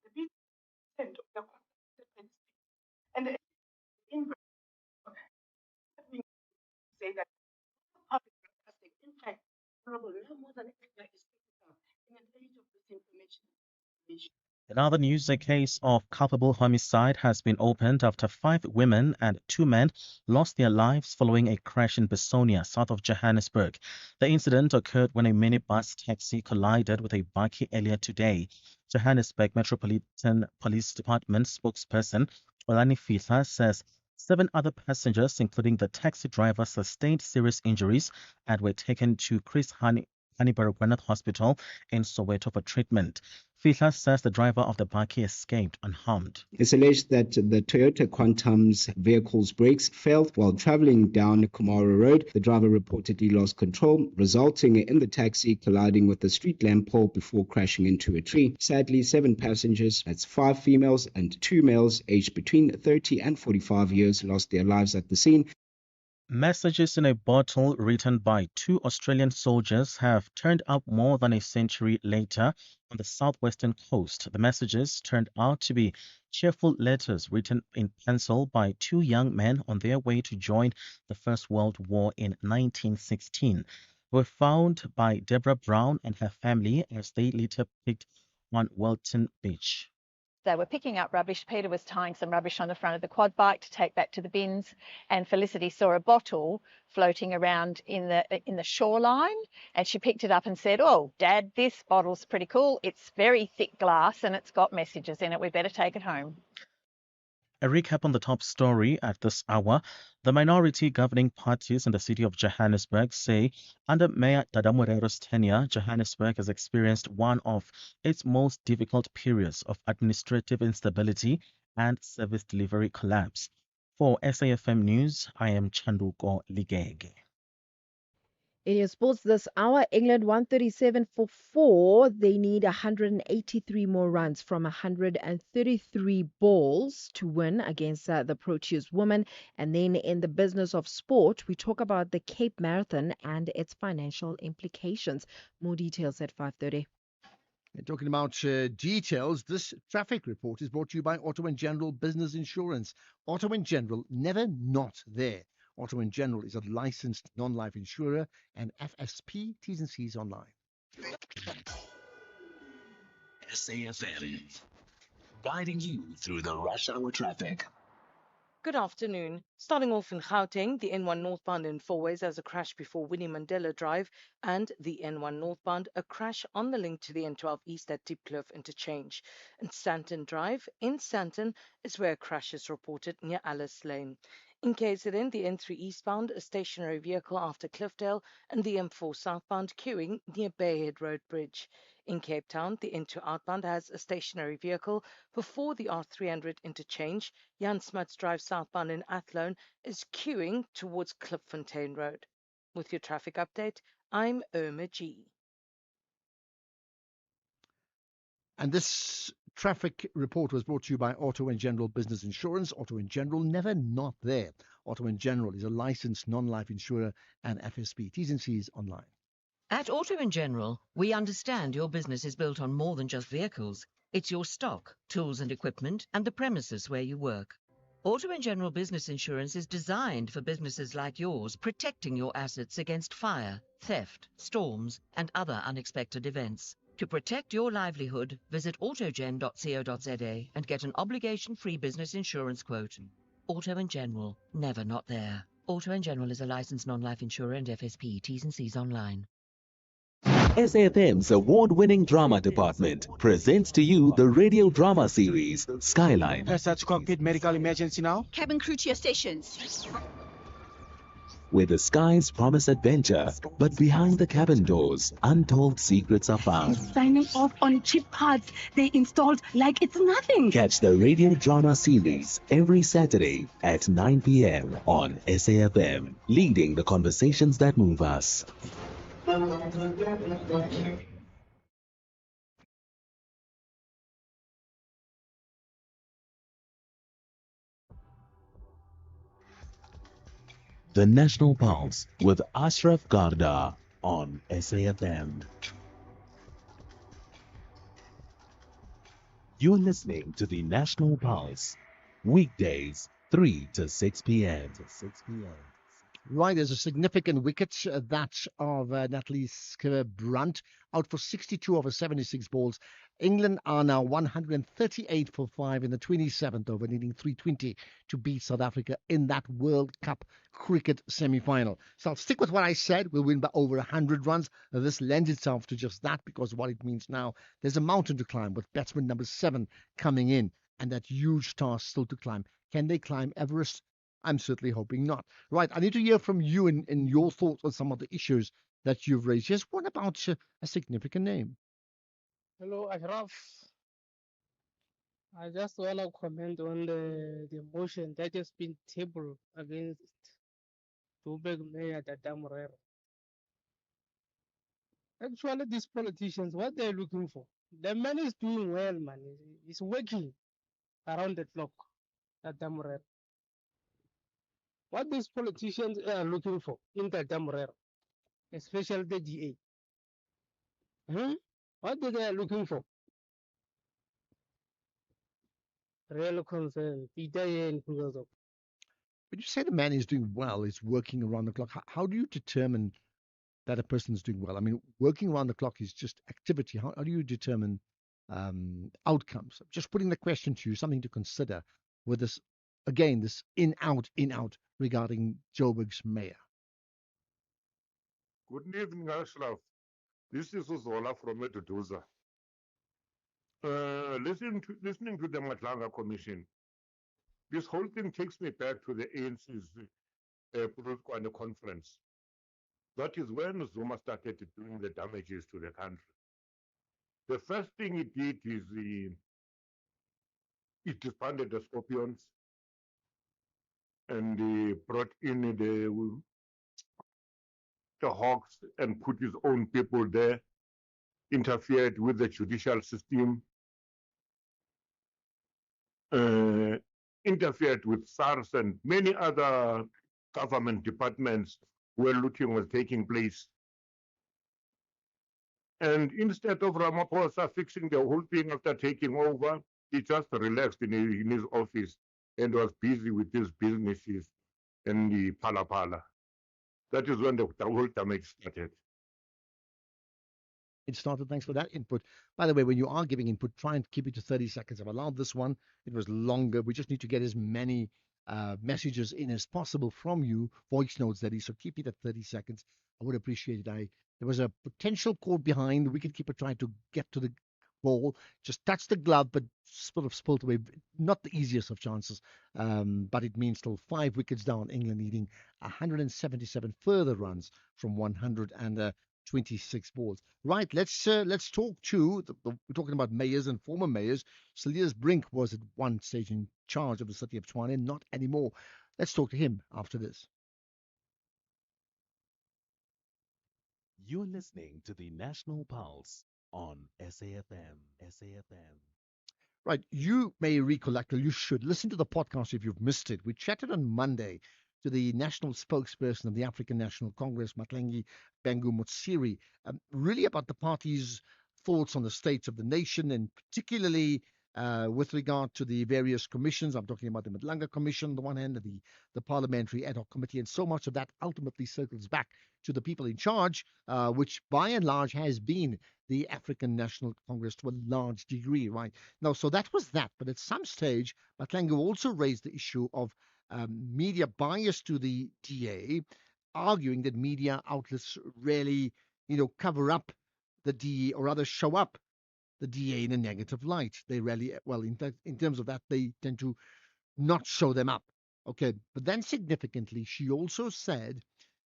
the big percent of the contracted and the in say that public broadcasting, in fact, Honorable, no more than ever is critical in an age of disinformation. In other news, a case of culpable homicide has been opened after 5 women and 2 men lost their lives following a crash in Besonia, south of Johannesburg. The incident occurred when a minibus taxi collided with a bakkie earlier today. Johannesburg Metropolitan Police Department spokesperson Olani Fihla says 7 other passengers, including the taxi driver, sustained serious injuries and were taken to Chris Hani Baragwanath Hospital in Soweto for treatment. Fihla says the driver of the bakkie escaped unharmed. It's alleged that the Toyota Quantum's vehicle's brakes failed while traveling down Kumara Road. The driver reportedly lost control, resulting in the taxi colliding with the street lamp pole before crashing into a tree. Sadly, 7 passengers, that's 5 females and 2 males aged between 30 and 45 years, lost their lives at the scene. Messages in a bottle written by 2 Australian soldiers have turned up more than a century later on the southwestern coast. The messages turned out to be cheerful letters written in pencil by 2 young men on their way to join the First World War in 1916. They were found by Deborah Brown and her family as they later picked on Welton Beach. They were picking up rubbish. Peter was tying some rubbish on the front of the quad bike to take back to the bins, and Felicity saw a bottle floating around in the shoreline, and she picked it up and said, "Oh, Dad, this bottle's pretty cool. It's very thick glass and it's got messages in it. We better take it home." A recap on the top story at this hour. The minority governing parties in the city of Johannesburg say under Mayor Dada Morero's tenure, Johannesburg has experienced one of its most difficult periods of administrative instability and service delivery collapse. For SAFM News, I am Chanduko Ligege. In your sports this hour, England 137 for 4. They need 183 more runs from 133 balls to win against the Proteas women. And then in the business of sport, we talk about the Cape Marathon and its financial implications. More details at 5:30. And talking about details, this traffic report is brought to you by Auto & General Business Insurance. Auto & General, never not there. Auto & General is a licensed non-life insurer and FSP. T's and C's online. SAFM, guiding you through the rush hour traffic. Good afternoon. Starting off in Gauteng, the N1 northbound in Fourways has a crash before Winnie Mandela Drive, and the N1 northbound, a crash on the link to the N12 East at Diepkloof interchange. And Sandton Drive in Sandton is where a crash is reported near Alice Lane. In KZN, the N3 eastbound, a stationary vehicle after Cliffdale, and the M4 southbound queuing near Bayhead Road Bridge. In Cape Town, the N2 outbound has a stationary vehicle before the R300 interchange. Jan Smuts Drive southbound in Athlone is queuing towards Klipfontein Road. With your traffic update, I'm Irma G. And this traffic report was brought to you by Auto & General Business Insurance. Auto & General, never not there. Auto & General is a licensed non-life insurer and FSP. T's and C's online. At Auto & General, we understand your business is built on more than just vehicles. It's your stock, tools and equipment, and the premises where you work. Auto & General Business Insurance is designed for businesses like yours, protecting your assets against fire, theft, storms, and other unexpected events. To protect your livelihood, visit autogen.co.za and get an obligation-free business insurance quote. Auto & General, never not there. Auto & General is a licensed non-life insurer and FSP. T's and C's online. SAFM's award-winning drama department presents to you the radio drama series Skyline. That's cockpit medical emergency now. Cabin crew to your stations. where the skies promise adventure, but behind the cabin doors, untold secrets are found. Signing off on cheap cards they installed like it's nothing. Catch the radio drama series every Saturday at 9 p.m. on SAFM, leading the conversations that move us. The National Pulse with Ashraf Garda on SAFM. You're listening to the National Pulse, weekdays 3 to 6 p.m. Right, there's a significant wicket that of Natalie Brunt out for 62 over 76 balls. England are now 138 for 5 in the 27th over, needing 320 to beat South Africa in that World Cup cricket semi-final. So I'll stick with what I said. We'll win by over 100 runs. This lends itself to just that, because what it means now, there's a mountain to climb with batsman number 7 coming in and that huge task still to climb. Can they climb Everest? I'm certainly hoping not. Right, I need to hear from you and your thoughts on some of the issues that you've raised. Just one about a significant name. Hello, Ashraf. I just want to comment on the motion that has been tabled against Joburg Mayor Tata Morero. Actually, these politicians, what they're looking for, the man is doing well, man. He's working around the clock, Tata Morero. What these politicians are looking for in Tata Morero, especially the DA, what they are looking for? Real concern, Peter and Kugazo. When you say the man is doing well, is working around the clock, how do you determine that a person is doing well? I mean, working around the clock is just activity. How do you determine outcomes? Just putting the question to you, something to consider with this, again, this in out regarding Joburg's mayor. Good evening, Ashraf. This is Uzola from Eduduza. Listening to the Matlanga Commission, this whole thing takes me back to the ANC's Polokwane conference. That is when Zuma started doing the damages to the country. The first thing he did is he disbanded the Scorpions and he brought in the Hawks and put his own people there, interfered with the judicial system, interfered with SARS and many other government departments where looting was taking place. And instead of Ramaphosa fixing the whole thing after taking over, he just relaxed in his office and was busy with his businesses and the pala. That is when the whole damage started. It started. Thanks for that input. By the way, when you are giving input, try and keep it to 30 seconds. I've allowed this one. It was longer. We just need to get as many messages in as possible from you, voice notes that is. So keep it at 30 seconds. I would appreciate it. There was a potential caught behind. The wicketkeeper tried to get to the ball, just touched the glove, but sort of spilled away. Not the easiest of chances, but it means still 5 wickets down. England needing 177 further runs from 126 balls. Right, let's talk to we're talking about mayors and former mayors. Cilliers Brink was at one stage in charge of the city of Tshwane, not anymore. Let's talk to him after this. You're listening to the National Pulse on SAFM. Right, you may recollect, or you should listen to the podcast if you've missed it. We chatted on Monday to the national spokesperson of the African National Congress, Mahlengi Bengu Motsiri, really about the party's thoughts on the state of the nation, and particularly with regard to the various commissions. I'm talking about the Madlanga Commission on the one hand, and the Parliamentary Ad Hoc Committee, and so much of that ultimately circles back to the people in charge, which by and large has been the African National Congress to a large degree, right? Now, so that was that. But at some stage, Mahlengi also raised the issue of media bias to the DA, arguing that media outlets really, cover up the DA, or rather show up the DA in a negative light. They rarely, well, in fact, in terms of that, they tend to not show them up. Okay, but then significantly, she also said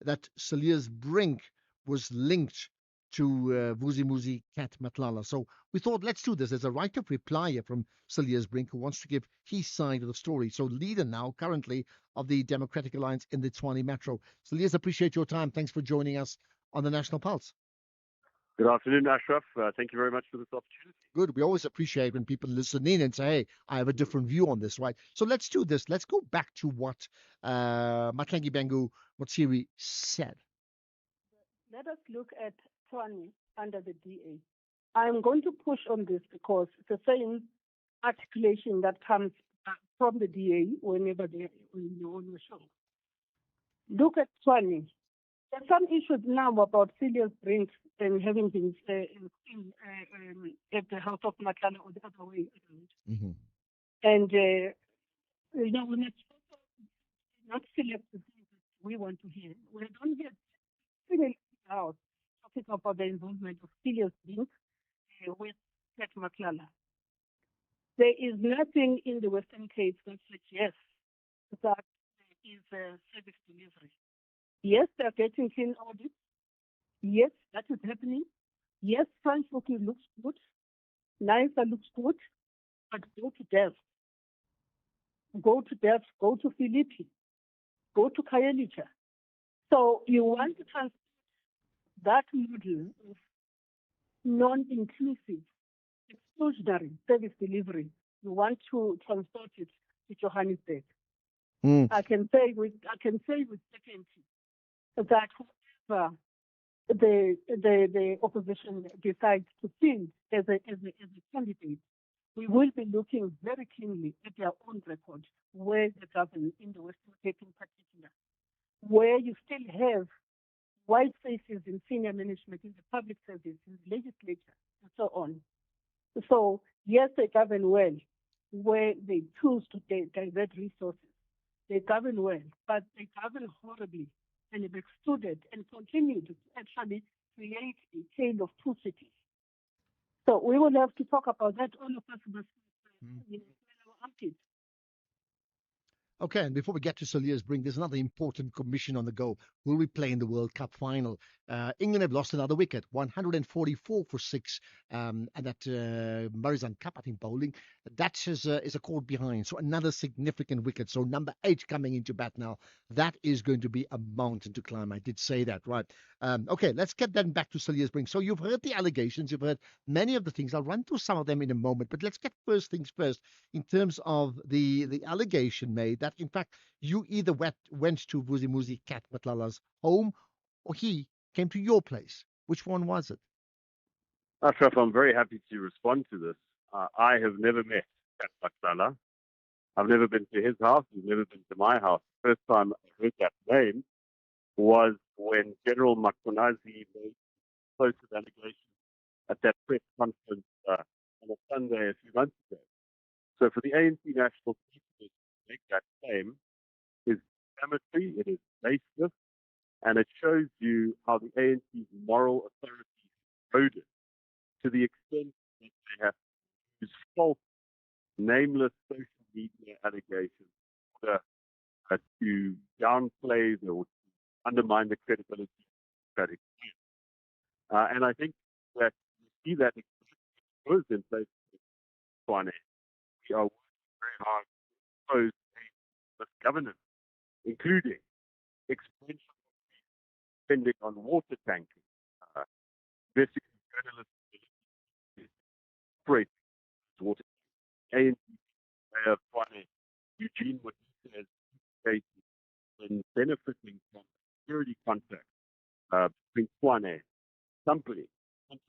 that Cilliers Brink was linked to Vusimuzi Cat Matlala. So we thought, let's do this. There's a right-up reply here from Cilliers Brink who wants to give his side of the story. So leader now, currently, of the Democratic Alliance in the Tshwane Metro. Cilliers, appreciate your time. Thanks for joining us on the National Pulse. Good afternoon, Ashraf. Thank you very much for this opportunity. Good. We always appreciate when people listen in and say, hey, I have a different view on this, right? So let's do this. Let's go back to what Mahlangi Bengu Motsiri said. Let us look at Tshwane under the DA. I'm going to push on this because it's the same articulation that comes from the DA whenever they're on the show. Look at Tshwane. There's some issues now about Cilliers Brink and having been at the house of Matlala or the other way around. Mm-hmm. And, we're not select the things that we want to hear. We don't hear really out talking about the involvement of Cilliers Brink with Cat Matlala. There is nothing in the Western Cape that suggests that there is a service delivery. Yes, they're getting clean audits. Yes, that is happening. Yes, Franschhoek looks good. NISA looks good. But go to Dev. Go to Dev. Go to Philippi. Go to Khayelitsha. So you want to transport that model of non-inclusive, exclusionary service delivery. You want to transport it to Johannesburg. I can say with certainty that whoever the opposition decides to field as a candidate, we will be looking very keenly at their own record, where they govern in the Western Cape in particular, where you still have white faces in senior management, in the public service, in the legislature, and so on. So yes, they govern well, where they choose to divert resources. They govern well, but they govern horribly, and have excluded and continue to actually create a tale of two cities. So we will have to talk about that. All of us must our updates. Okay, and before we get to Cilliers Brink, there's another important commission on the go. Will we play in the World Cup final? England have lost another wicket, 144 for 6, and that Marizan Cup, I think, bowling. That is a cord behind, so another significant wicket. So number 8 coming into bat now. That is going to be a mountain to climb. I did say that, right? Okay, let's get then back to Cilliers Brink. So you've heard the allegations, you've heard many of the things. I'll run through some of them in a moment, but let's get first things first in terms of the allegation made that, in fact, you either went to Vusimuzi Cat Matlala's home or he came to your place. Which one was it? Ashraf, I'm very happy to respond to this. I have never met Cat Matlala. I've never been to his house. He's never been to my house. The first time I heard that name was when General Makonazi made explosive allegations at that press conference on a Sunday a few months ago. So for the ANC National Committee to make that claim is defamatory, it is baseless, and it shows you how the ANC's moral authority is eroded to the extent that they have used false, nameless social media allegations to downplay or undermine the credibility of the Democratic Alliance. And I think that you see that exposed in places like Tshwane. We are working very hard to expose misgovernance, including expansion spending on water tanking, basically journalists operate water tanking. ANC of Tshwane, Eugene Modise has participated in benefiting from security contracts between Tshwane company, and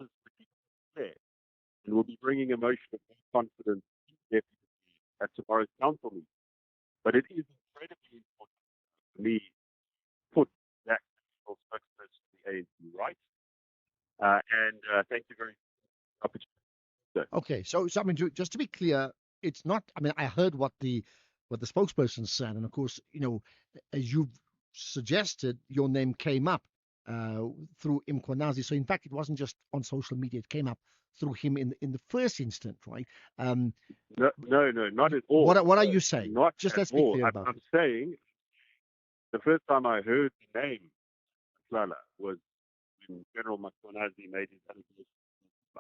will be bringing a motion of confidence at tomorrow's council meeting. But it is incredibly important for me to put that national spokesperson to the ANC right. And thank you very much for the opportunity. Okay, so I mean, just to be clear, it's not. I mean, I heard what the spokesperson said, and of course, as you've suggested, your name came up through Mkonazi. So in fact, it wasn't just on social media; it came up through him in the first instant, right? No, not at all. What are you saying? Not just at let's all. be clear about I'm saying the first time I heard the name Matlala was when General Mkhwanazi made his allegation.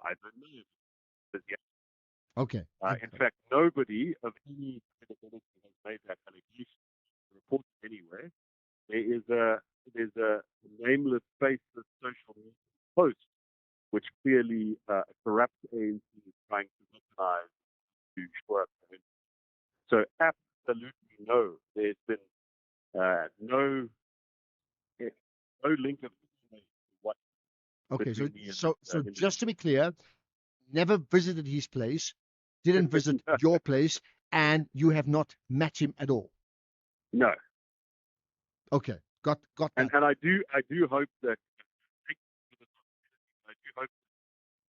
I don't know if it's Okay. in fact, nobody of any credibility has made that allegation reported anywhere. There's a nameless, faceless social media post which clearly a corrupt ANC is trying to weaponize to shore up the. So absolutely no, there's been no link of what. Okay. So between me and so this, so individual. just to be clear, never visited his place, didn't visit your place, and you have not met him at all. No. Okay. Got that. And I do hope that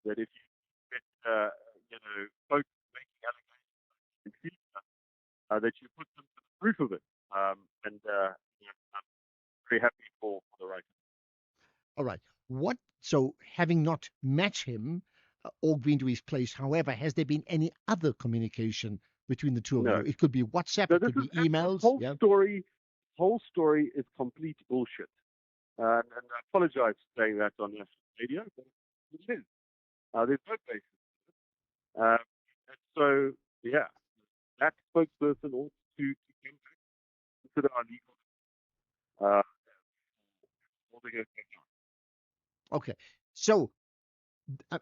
that if you get folks making allegations in future, that you put them to the proof of it. And I'm very happy for the right. All right. So having not met him or been to his place, however, has there been any other communication between the two of No. you? It could be WhatsApp, So it this could be is emails. whole story is complete bullshit. And I apologize for saying that on national radio, but it is. There's no basis. And so, yeah, that spokesperson ought to come back, consider our legal. Okay. So,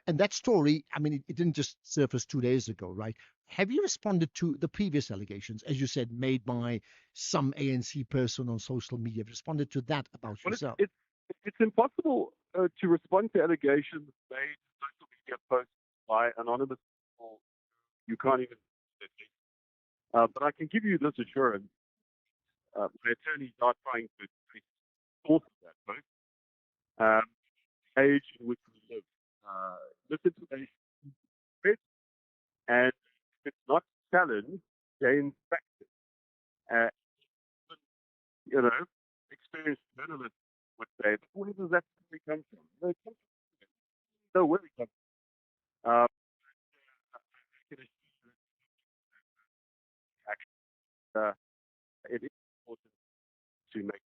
and that story, I mean, it didn't just surface 2 days ago, right? Have you responded to the previous allegations, as you said, made by some ANC person on social media? Have you responded to that about yourself? It's impossible to respond to allegations made in social media posts by anonymous people. You can't even. But I can give you this assurance. My attorneys are trying to trace the source of that post. Age in which we live. Misinformation spread, and if it's not challenged, gains practice. Experienced journalists would say, but where does that story come from? No, it comes from where it comes from. I can assure you it is important to make.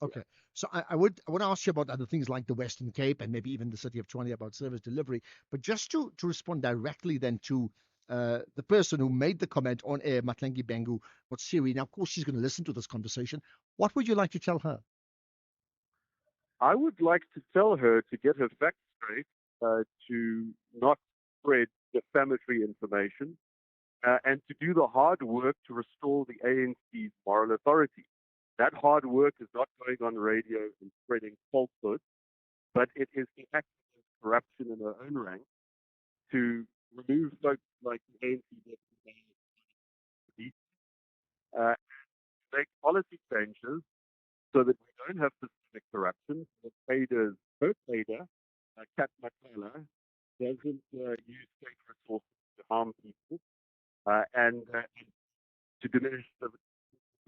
Okay. So I want to ask you about other things like the Western Cape and maybe even the city of Tshwane about service delivery. But just to respond directly then to the person who made the comment on air, Mahlengi Bengu, what Siri. Now, of course, she's going to listen to this conversation. What would you like to tell her? I would like to tell her to get her facts straight, to not spread defamatory information, and to do the hard work to restore the ANC's moral authority. That hard work is not going on radio and spreading falsehoods, but it is to act against corruption in her own ranks, to remove folks like the ANC and make policy changes so that we don't have systemic corruption, so that her trader, Kat Matlala, doesn't use state resources to harm people and to diminish the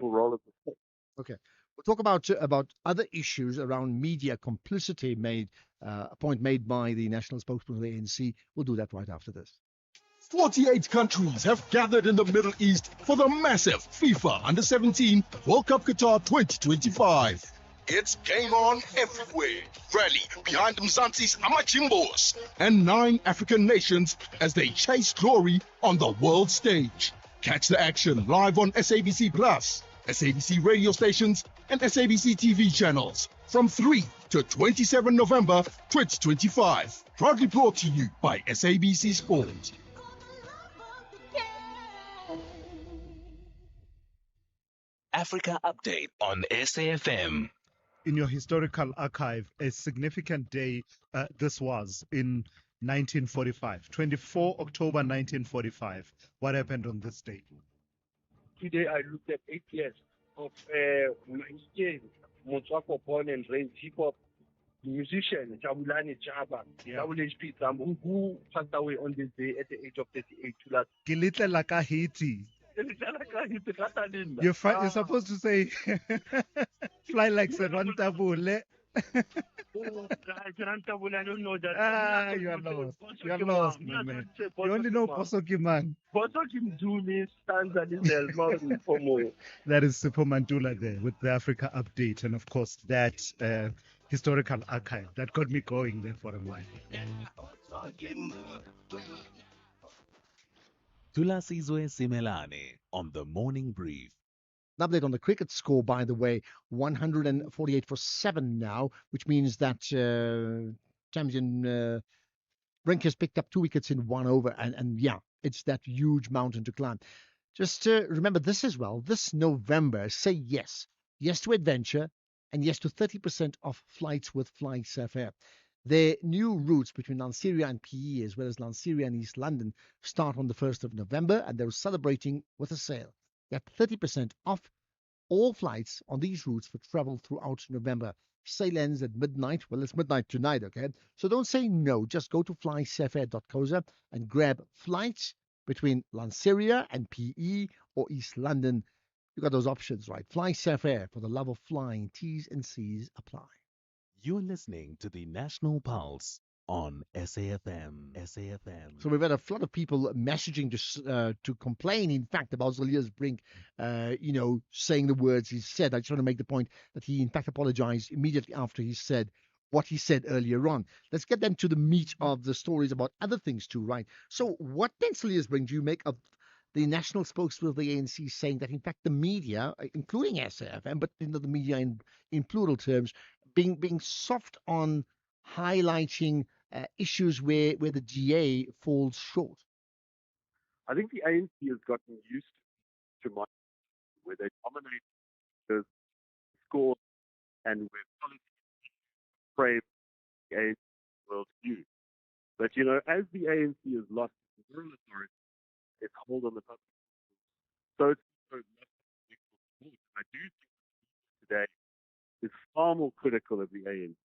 role of the state. Okay. We'll talk about other issues around media complicity a point made by the national spokesman of the ANC. We'll do that right after this. 48 countries have gathered in the Middle East for the massive FIFA Under-17 World Cup Qatar 2025. It's game on everywhere. Rally behind Mzansi's Amajimbos and 9 African nations as they chase glory on the world stage. Catch the action live on SABC Plus, SABC radio stations, and SABC TV channels from 3 to 27 November 2025. Proudly brought to you by SABC Sport. Africa Update on SAFM. In your historical archive, a significant day this was in 1945, 24 October 1945. What happened on this day? Today I looked at 8 years of Motswako born and raised hip-hop musician, Jabulani Jaba, WHP Tambo, who passed away on this day at the age of 38. Gilitle laka hiti. You're supposed to say, fly like Serantabule. I don't know that. You are lost. You are lost, my man. You only know Posoki Man. Posoki Mduli stands at his mountain for more. That is Super Mandula there with the Africa Update. And of course, that historical archive. That got me going there for a while. Tulasizwe Simelane on the morning brief. An update on the cricket score, by the way, 148 for 7 now, which means that Tamsin Brink has picked up 2 wickets in 1 over. And yeah, it's that huge mountain to climb. Just remember this as well. This November, say yes. Yes to adventure and yes to 30% off flights with FlySafair Air. Their new routes between Lanseria and PE, as well as Lanseria and East London, start on the 1st of November, and they're celebrating with a sale. Get 30% off all flights on these routes for travel throughout November. Sale ends at midnight. Well, it's midnight tonight, okay? So don't say no. Just go to flysafeair.co.za and grab flights between Lanseria and PE or East London. You got those options, right? FlySafair, for the love of flying. T's and C's apply. You're listening to the National Pulse on SAFM. SAFM. So we've had a flood of people messaging to complain, in fact, about Julius Brink, saying the words he said. I just want to make the point that he, in fact, apologized immediately after he said what he said earlier on. Let's get then to the meat of the stories about other things too, right? So what then, Julius Brink, do you make of the national spokesman of the ANC saying that, in fact, the media, including SAFM, but the media in plural terms, being soft on highlighting issues where the GA falls short? I think the ANC has gotten used to my where they dominate the score and where policy frame the ANC world view. But as the ANC has lost its moral authority, its hold on the public, so it's also lost its support. I do think today is far more critical of the ANC,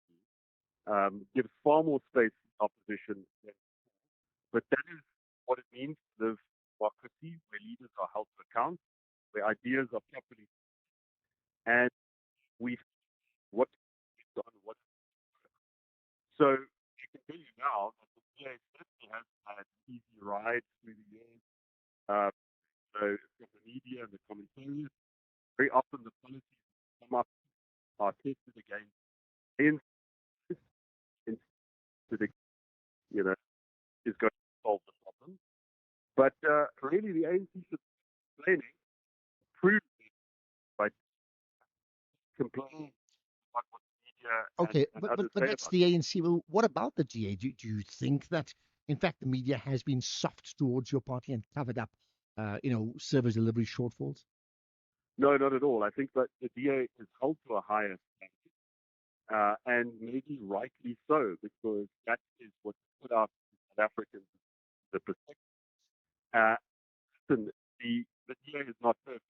gives far more space to opposition than before. But that is what it means to live democracy, where leaders are held to account, where ideas are properly, and we what is on what. So I can tell you now that the PA certainly has had an easy ride through the years. From the media and the commentariat, very often the policies that come up are tested against is going to solve the problem. But really, the ANC should be complaining, prove it by complaining about what the media Okay, and but others say that's about the ANC. Well, what about the GA? Do you think that, in fact, the media has been soft towards your party and covered up, service delivery shortfalls? No, not at all. I think that the DA is held to a higher standard, and maybe rightly so, because that is what put out South Africans the perspective. Listen, the DA is not perfect.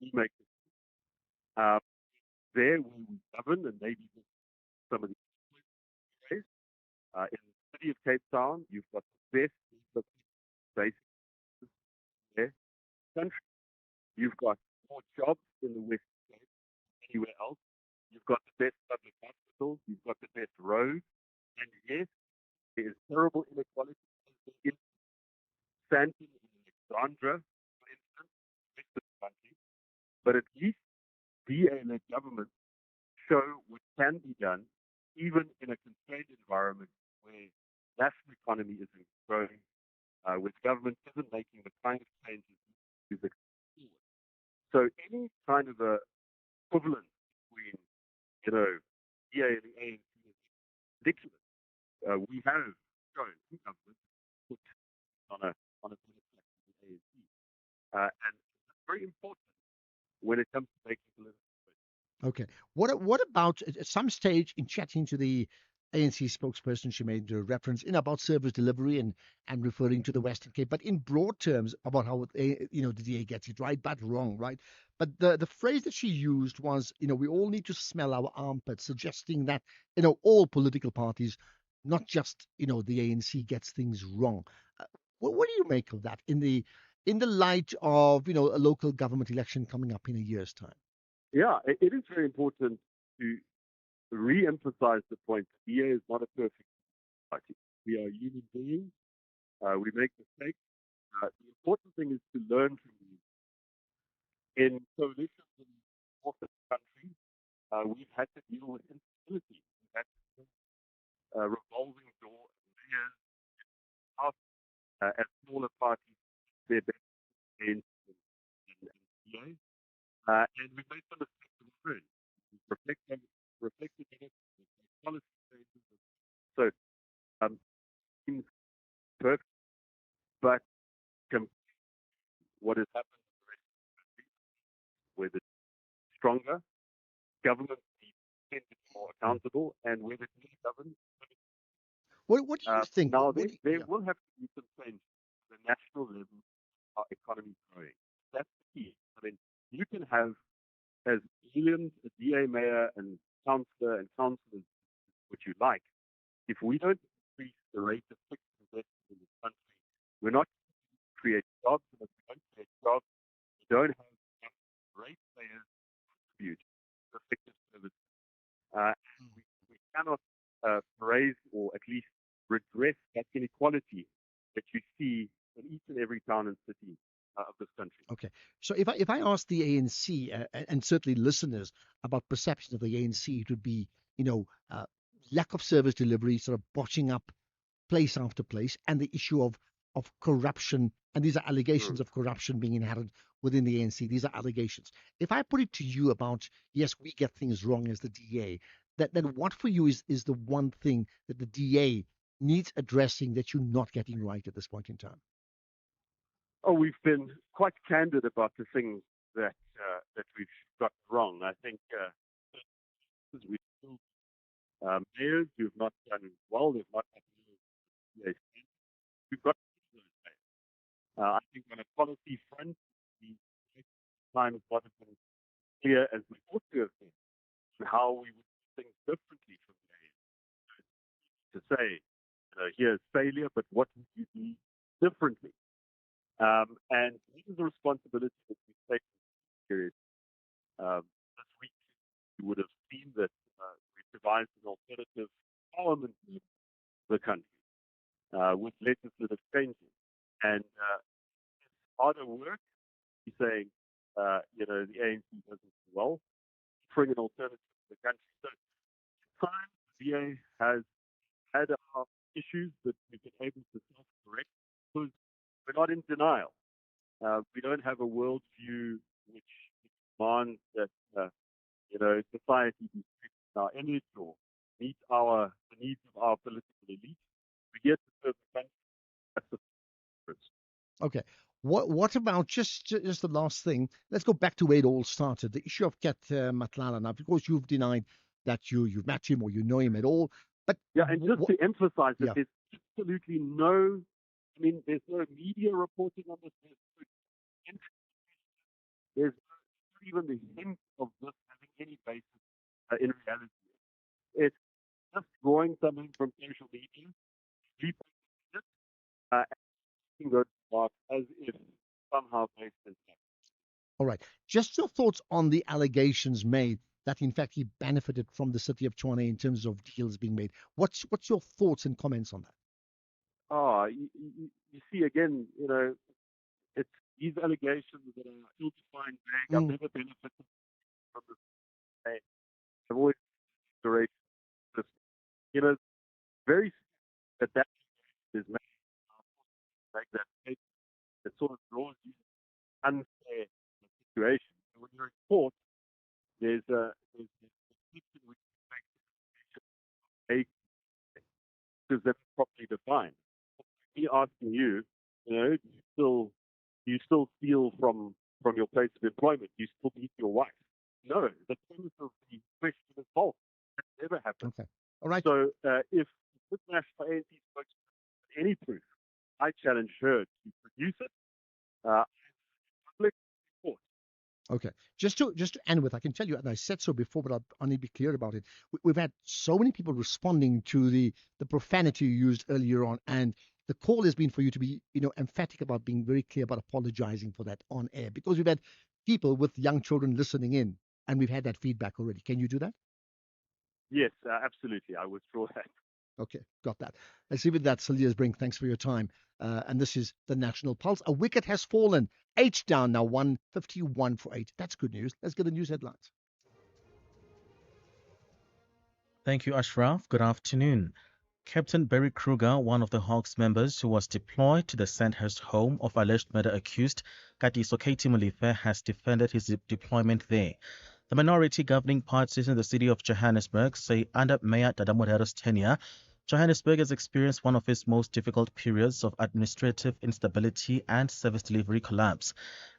We make it. There where we govern, and maybe some of the ways. In the city of Cape Town, you've got the best basic there. Country, you've got more jobs in the West Cape than anywhere else. You've got the best public hospitals. You've got the best roads. And yes, there is terrible inequality in Sandton, in Alexandra, for instance, rest of the country. But at least DA-led governments show what can be done, even in a constrained environment where national economy isn't growing, where government isn't making the kind of changes to the forward. So any kind of a equivalence between, DA and the ANC is ridiculous. We have shown in government put on a better track than the ANC, and it's very important when it comes to making political choices. Okay. What about at some stage in chatting to the ANC spokesperson, she made a reference in about service delivery and referring to the Western Cape, but in broad terms about how the DA gets it right but wrong, right? But the phrase that she used was, we all need to smell our armpits, suggesting that all political parties, not just the ANC, gets things wrong. What do you make of that in the light of a local government election coming up in a year's time? Yeah, it is very important to re-emphasize the point that DA is not a perfect party. We are human beings. We make mistakes. The important thing is to learn from these. In coalitions in north of the country, we've had to deal with instability. We've had revolving door mayors out as smaller parties their best in DA. And we made some mistakes in return. Reflected in it, policy changes. So, seems perfect, but what has happened in the rest of the country, where the stronger government needs to be more accountable, and where the government. What do you think? Now, there will have to be some change at the national level. Our economy growing. That's the key. I mean, you can have as millions a DA mayor and councillor and councillors what you like. If we don't increase the rate of fixed investment in this country, we're not create jobs, and if we don't create jobs, we don't have enough ratepayers contribute to effective services. And we cannot raise or at least redress that inequality that you see in each and every town and city of this country. Okay, so if I ask the ANC and certainly listeners about perceptions of the ANC, it would be lack of service delivery, sort of botching up place after place, and the issue of corruption, and these are allegations of corruption being inherent within the ANC. These are allegations. If I put it to you about, yes, we get things wrong as the DA, then what for you is the one thing that the DA needs addressing that you're not getting right at this point in time? Oh, we've been quite candid about the things that we've got wrong. I think we still mayors who've not done well. They've not had the we've got those mayors. I think on a policy front, the times haven't been clear as we ought to have been, and how we would do things differently from the to say, here's failure, but what would you do differently? And this is a responsibility that we take seriously. This week, you would have seen that we devised an alternative parliament to the country with legislative changes. And it's harder work. He's saying, the ANC doesn't do well, bring an alternative to the country. So, time the VA has had our issues that we've been able to self-correct because we're not in denial. We don't have a worldview which demands that society be strict in our image or meet the needs of our political elite. We get to serve the country. That's the difference. Okay. What about just the last thing? Let's go back to where it all started. The issue of Ket Matlala. Now, because you've denied that you've met him or you know him at all, but and just to emphasize that there's absolutely no. I mean, there's no media reporting on this. There's not even the hint of this having any basis in reality. It's just drawing something from social media, reposting it, and making those remarks as if somehow based in fact. All right. Just your thoughts on the allegations made that, in fact, he benefited from the city of Tshwane in terms of deals being made. What's your thoughts and comments on that? You see, again, it's these allegations that are ill-defined, vague. I've never benefited from this. I've always duration. Very that is like that it sort of draws you unfair situation. And when you're in court, there's a section which makes because that's properly defined. Me asking you, do you still steal from your place of employment? Do you still beat your wife? No, the premise of the question is false. That never happened. Okay. All right. So if this national ANC spokesperson had any proof, I challenge her to produce it. Public report. Okay. Just to end with, I can tell you, and I said so before, but I'll only be clear about it. We've had so many people responding to the profanity you used earlier on, and the call has been for you to be, emphatic about being very clear about apologizing for that on air, because we've had people with young children listening in, and we've had that feedback already. Can you do that? Yes, absolutely. I withdraw that. Okay, got that. Let's leave it at that. Cilliers Brink, thanks for your time. And this is the National Pulse. A wicket has fallen. 8 down now, 151 for 8. That's good news. Let's get the news headlines. Thank you, Ashraf. Good afternoon. Captain Barry Kruger, one of the Hawks members who was deployed to the Sandhurst home of alleged murder accused Katiso Katie Molefe, has defended his deployment there. The minority governing parties in the city of Johannesburg say under Mayor Dada Morero's tenure, Johannesburg has experienced one of its most difficult periods of administrative instability and service delivery collapse.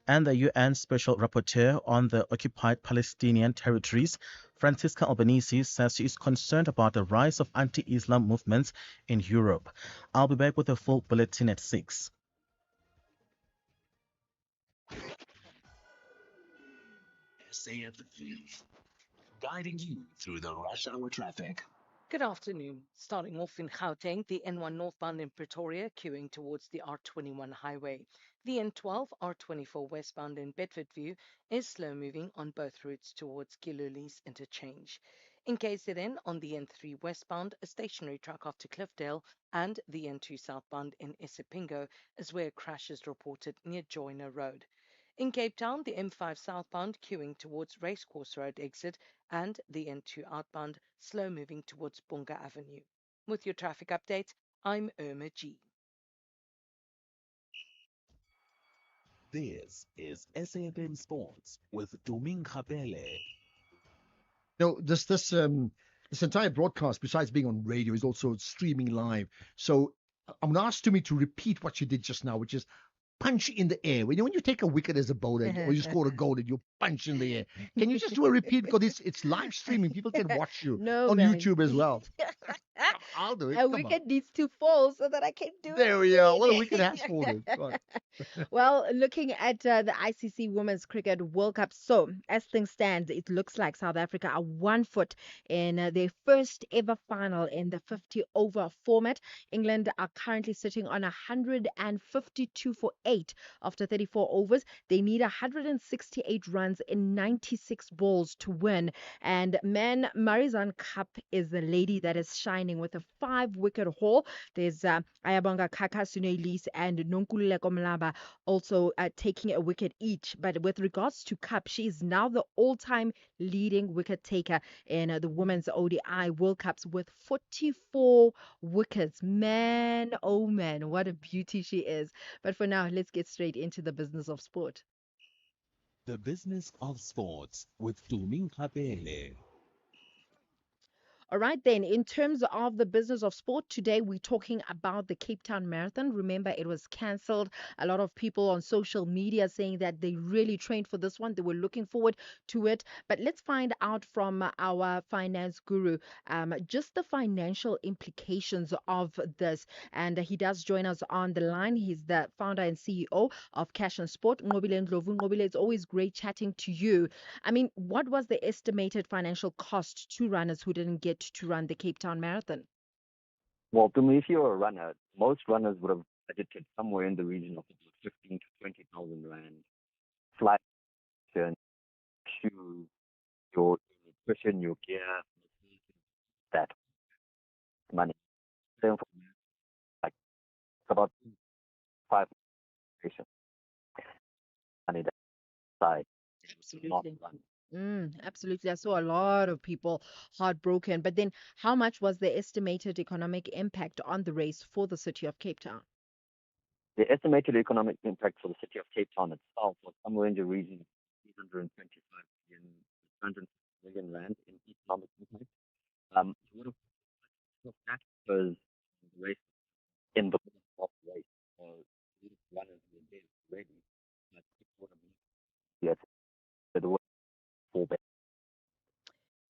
And the UN Special Rapporteur on the occupied Palestinian territories, Francisca Albanese, says she is concerned about the rise of anti-Islam movements in Europe. I'll be back with a full bulletin at 6. SAFM, guiding you through the rush hour traffic. Good afternoon. Starting off in Gauteng, the N1 northbound in Pretoria queuing towards the R21 highway. The N12 R24 westbound in Bedfordview is slow moving on both routes towards Giluli's interchange. In KZN on the N3 westbound, a stationary truck after Cliffdale, and the N2 southbound in Isipingo is where a crash is reported near Joyner Road. In Cape Town, the M5 southbound queuing towards Racecourse Road exit and the N2 outbound slow moving towards Bunga Avenue. With your traffic update, I'm Irma G. This is SAFM Sports with Domin Kapele. This entire broadcast, besides being on radio, is also streaming live. So I'm going to ask Tumi to repeat what she did just now, which is punch in the air. When you take a wicket as a bowler or you score a goal and you punch in the air. Can you just do a repeat, because it's live streaming. People can watch you on YouTube as well. I'll do it. A wicket needs to fall so that I can do it. There we are. Well, a wicket has fallen. Well, looking at the ICC Women's Cricket World Cup, so as things stand, it looks like South Africa are 1 foot in their first ever final in the 50-over format. England are currently sitting on 152 for 8 after 34 overs. They need 168 runs in 96 balls to win. And man, Marizanne Kapp is the lady that is shining with a 5-wicket haul. There's Ayabonga Kaka, Sune Elise, and Nonkululeko Mlaba also taking a wicket each. But with regards to Kapp, she is now the all-time leading wicket taker in the Women's ODI World Cups with 44 wickets. Man, oh man, what a beauty she is. But for now, let's get straight into the business of sport. The business of sports with Domin Kapele. All right, then, in terms of the business of sport, today we're talking about the Cape Town Marathon. Remember, it was cancelled. A lot of people on social media saying that they really trained for this one. They were looking forward to it. But let's find out from our finance guru just the financial implications of this. And he does join us on the line. He's the founder and CEO of Cash and Sport, Nqobile Ndlovu. Nqobile, it's always great chatting to you. I mean, what was the estimated financial cost to runners who didn't get to run the Cape Town Marathon? Well, to me, if you're a runner, most runners would have budgeted somewhere in the region of about 15 to 20,000 rand. Flight, shoes, your nutrition, your gear, that money. Same for me, like about 5 patients. Money that side. Absolutely. Absolutely. I saw a lot of people heartbroken. But then, how much was the estimated economic impact on the race for the city of Cape Town? The estimated economic impact for the city of Cape Town itself was somewhere in the region of 325 million rand in economic impact. You would have of that because the race in the middle of the race, so these runners were there already, but it would have been yes, but it would fall back.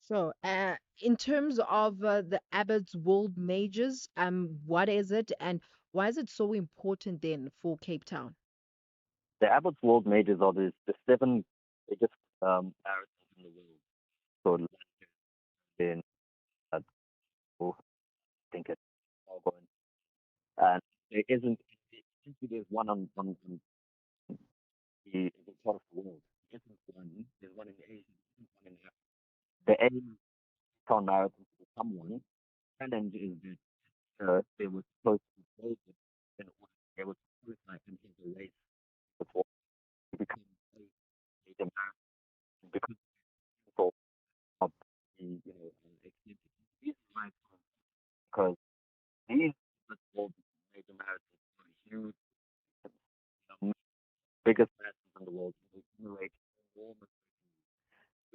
So, in terms of the Abbott's World Majors, what is it and why is it so important then for Cape Town? The Abbott's World Majors are the 7 biggest marathons in the world. So London, then I think it's Melbourne, and there isn't. There's one on the part of the world. There isn't one. There's one in Asia. There isn't one in Africa. The aim Town Marathon for someone challenge is that they were supposed to play it in order to be able to qualify and in the race before to become a marathon because people of the extent because these world major marathons are huge, biggest marathons in the world. They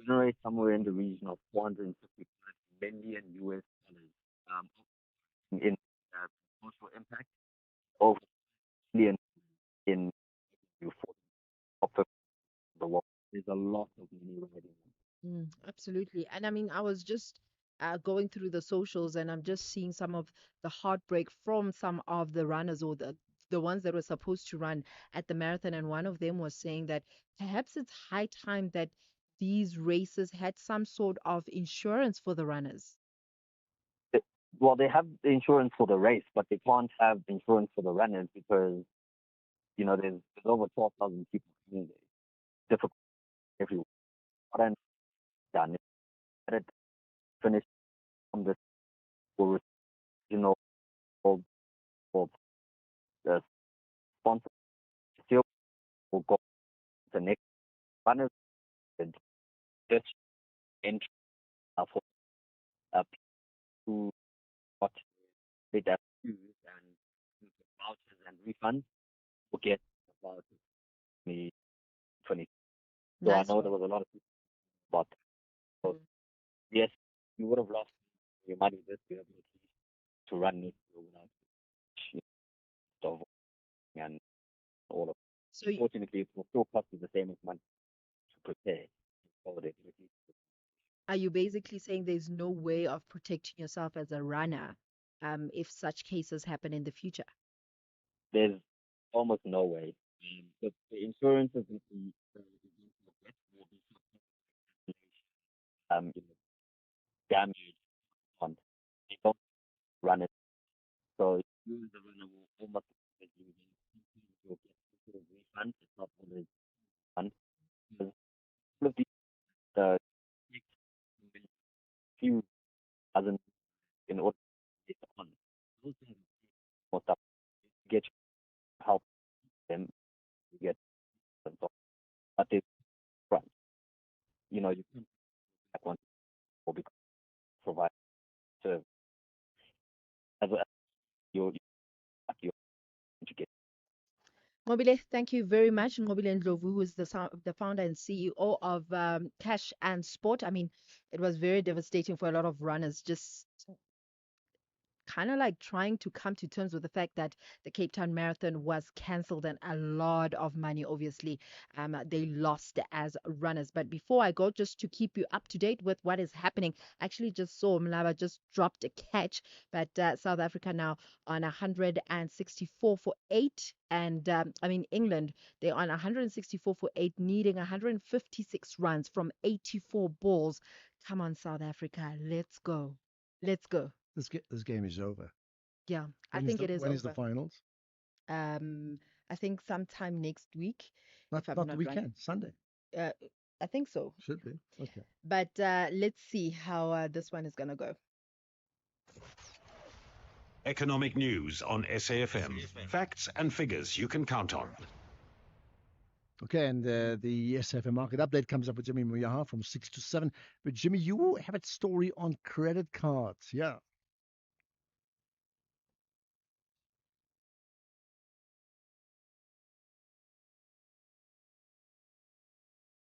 generate somewhere in the region of 455 million US dollars in social impact, over billion in for the world. There's a lot of money riding. Absolutely. And I mean, I was just going through the socials and I'm just seeing some of the heartbreak from some of the runners or the ones that were supposed to run at the marathon. And one of them was saying that perhaps it's high time that these races had some sort of insurance for the runners. Well, they have the insurance for the race, but they can't have insurance for the runners because, there's over 12,000 people coming there. Difficult everywhere. What I'm done is finish from this for for the sponsor still will go to the next runners and just entry for who got bid at and vouchers and refunds will get about 20. So I know there was a lot of people bought. So yes, you would have lost your money this year to run next year without of and all of. So fortunately, it will still cost you the same as money to prepare for the activity. are you basically saying there's no way of protecting yourself as a runner if such cases happen in the future? There's almost no way. But the insurance is will be damage on they don't run it. So you as a runner will almost you'll get a refund. It's not always fun. Because all of these few doesn't in order to get on. Those things more stuff get help them to get but they run. You can back one or provide service as well you to get. Mobile, thank you very much. Mobile Ndlovu, who is the founder and CEO of Cash and Sport. I mean, it was very devastating for a lot of runners, just kind of like trying to come to terms with the fact that the Cape Town Marathon was cancelled and a lot of money, obviously, they lost as runners. But before I go, just to keep you up to date with what is happening, I actually just saw Mlaba just dropped a catch, but South Africa now on 164 for 8. And England, they're on 164 for 8, needing 156 runs from 84 balls. Come on, South Africa, let's go. Let's go. This game is over. Yeah, I think it is When over. is the finals? I think sometime next week, if I'm Not not the weekend, Sunday. I think so. Should be. Okay. But let's see how this one is going to go. Economic news on SAFM. Facts and figures you can count on. Okay, and the SFM market update comes up with Jimmy Muyaha from 6 to 7. But Jimmy, you have a story on credit cards. Yeah.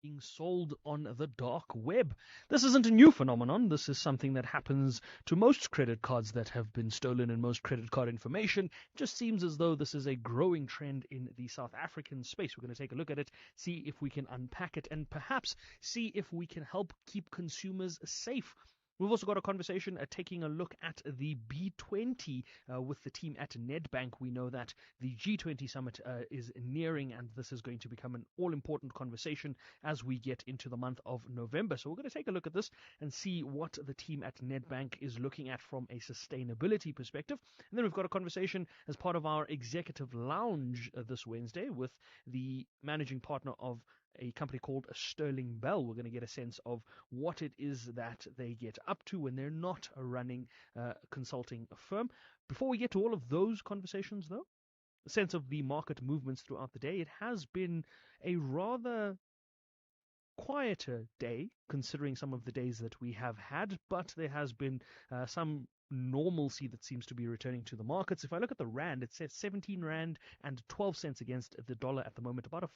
Being sold on the dark web. This isn't a new phenomenon. This is something that happens to most credit cards that have been stolen and most credit card information. It just seems as though this is a growing trend in the South African space. We're going to take a look at it, see if we can unpack it, and perhaps see if we can help keep consumers safe. We've also got a conversation taking a look at the B20 with the team at Nedbank. We know that the G20 summit is nearing, and this is going to become an all-important conversation as we get into the month of November. So we're going to take a look at this and see what the team at Nedbank is looking at from a sustainability perspective. And then we've got a conversation as part of our executive lounge this Wednesday with the managing partner of a company called Sterling Bell. We're going to get a sense of what it is that they get up to when they're not running a consulting firm. Before we get to all of those conversations, though, a sense of the market movements throughout the day, it has been a rather quieter day considering some of the days that we have had, but there has been some normalcy that seems to be returning to the markets. If I look at the rand, it says 17 rand and 12 cents against the dollar at the moment, about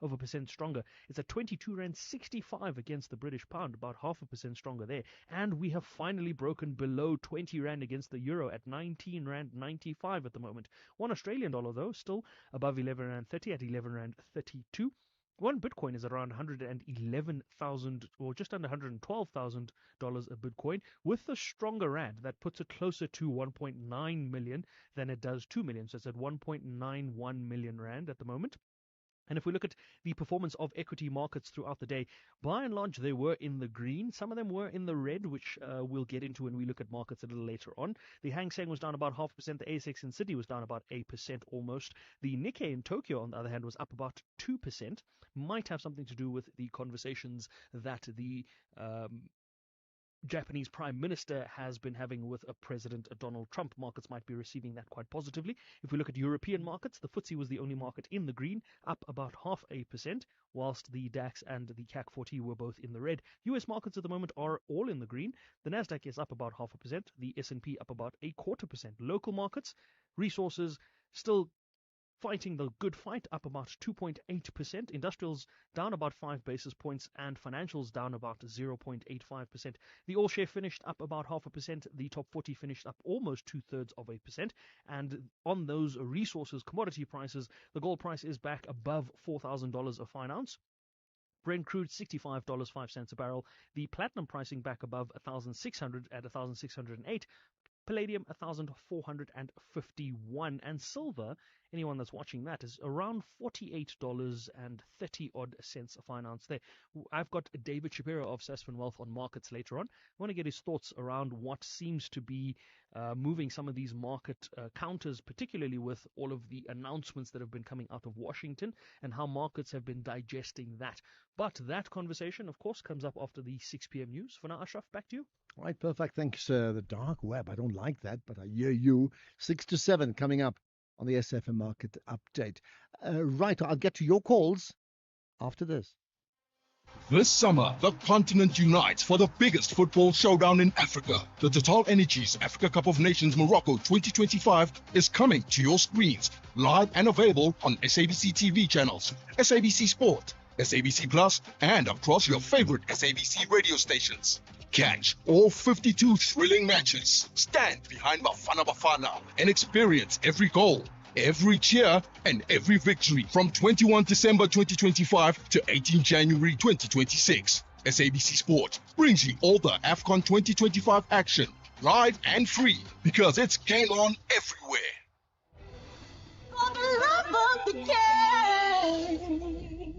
0.1% stronger. It's at 22 rand 65 against the British pound, about 0.5% stronger there. And we have finally broken below 20 rand against the euro at 19 rand 95 at the moment. One Australian dollar though still above 11 rand 30 at 11 rand 32. One Bitcoin is around 111,000 or just under $112,000 a Bitcoin. With the stronger rand, that puts it closer to 1.9 million than it does 2 million. So it's at 1.91 million rand at the moment. And if we look at the performance of equity markets throughout the day, by and large, they were in the green. Some of them were in the red, which we'll get into when we look at markets a little later on. The Hang Seng was down about 0.5%. The ASX in Sydney was down about 8% almost. The Nikkei in Tokyo, on the other hand, was up about 2%. Might have something to do with the conversations that the Japanese Prime Minister has been having with President Donald Trump. Markets might be receiving that quite positively. If we look at European markets, the FTSE was the only market in the green, up about 0.5%, whilst the DAX and the CAC 40 were both in the red. US markets at the moment are all in the green. The Nasdaq is up about 0.5%, the S&P up about 0.25%. Local markets, resources still fighting the good fight, up about 2.8%. Industrials down about 5 basis points, and financials down about 0.85%. The all share finished up about 0.5%. The top 40 finished up almost 2/3%. And on those resources, commodity prices, the gold price is back above $4,000 a fine ounce. Brent crude $65.05 a barrel. The platinum pricing back above 1,600 at 1,608. Palladium 1,451, and silver, anyone that's watching that, is around $48.30 odd cents a fine ounce there. I've got David Shapiro of Sasfin Wealth on markets later on. I want to get his thoughts around what seems to be moving some of these market counters, particularly with all of the announcements that have been coming out of Washington and how markets have been digesting that. But that conversation, of course, comes up after the 6 p.m. news. For now, Ashraf, back to you. All right, perfect. Thanks, the dark web. I don't like that, but I hear you. 6 to 7 coming up on the SFM Market Update. Right, I'll get to your calls after this. This summer, the continent unites for the biggest football showdown in Africa. The Total Energies Africa Cup of Nations Morocco 2025 is coming to your screens, live and available on SABC TV channels, SABC Sport, SABC Plus, and across your favorite SABC radio stations. Catch all 52 thrilling matches, stand behind Bafana Bafana, and experience every goal, every cheer, and every victory from 21 December 2025 to 18 January 2026. SABC Sport brings you all the AFCON 2025 action, live and free, because it's game on everywhere. For the love of the game.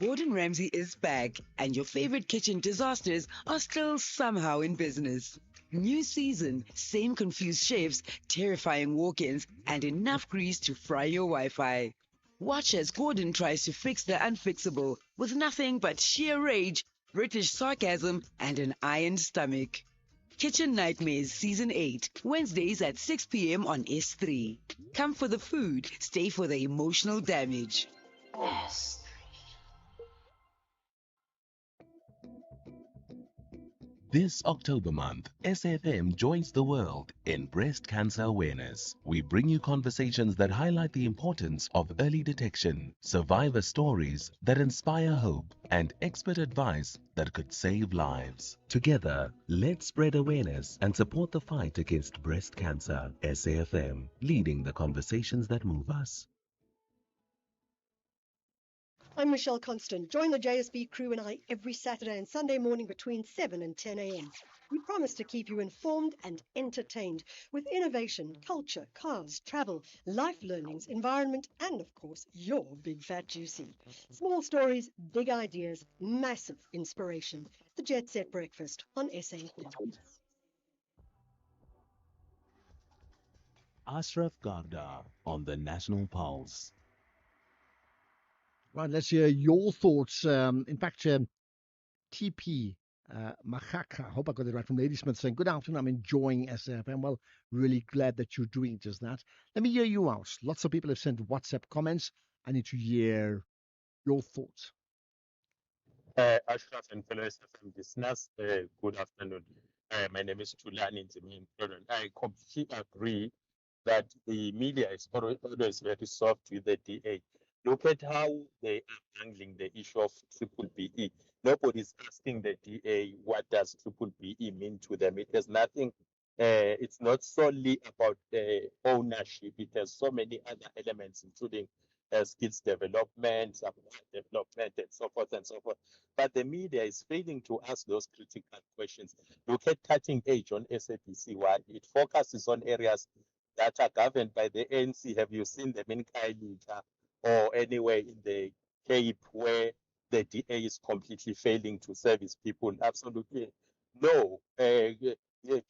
Gordon Ramsay is back, and your favorite kitchen disasters are still somehow in business. New season, same confused chefs, terrifying walk-ins, and enough grease to fry your Wi-Fi. Watch as Gordon tries to fix the unfixable with nothing but sheer rage, British sarcasm, and an iron stomach. Kitchen Nightmares Season 8, Wednesdays at 6 p.m. on S3. Come for the food, stay for the emotional damage. Yes. This October month, SFM joins the world in breast cancer awareness. We bring you conversations that highlight the importance of early detection, survivor stories that inspire hope, and expert advice that could save lives. Together, let's spread awareness and support the fight against breast cancer. SAFM, leading the conversations that move us. I'm Michelle Constant. Join the JSB crew and I every Saturday and Sunday morning between 7 and 10 a.m. We promise to keep you informed and entertained with innovation, culture, cars, travel, life learnings, environment, and of course, your big fat juicy. Small stories, big ideas, massive inspiration. The Jet Set Breakfast on SA1. Ashraf Garda on the National Pulse. Right, let's hear your thoughts. In fact, TP Mahaka, I hope I got it right, from Ladysmith, saying, good afternoon, I'm enjoying SFM. Well, really glad that you're doing just that. Let me hear you out. Lots of people have sent WhatsApp comments. I need to hear Your thoughts? Ashraf and fellow SFM listeners, good afternoon. My name is Tulani Nzimin. I completely agree that the media is always very soft with the DA. Look at how they are handling the issue of triple BE. Nobody's asking the DA what does triple BE mean to them. It has nothing. It's not solely about ownership. It has so many other elements, including skills development, supply development, and so forth and so forth. But the media is failing to ask those critical questions. Look at Cutting Edge on SABC One. It focuses on areas that are governed by the ANC. Have you seen them in Kailita or anywhere in the Cape where the DA is completely failing to service people? Absolutely no.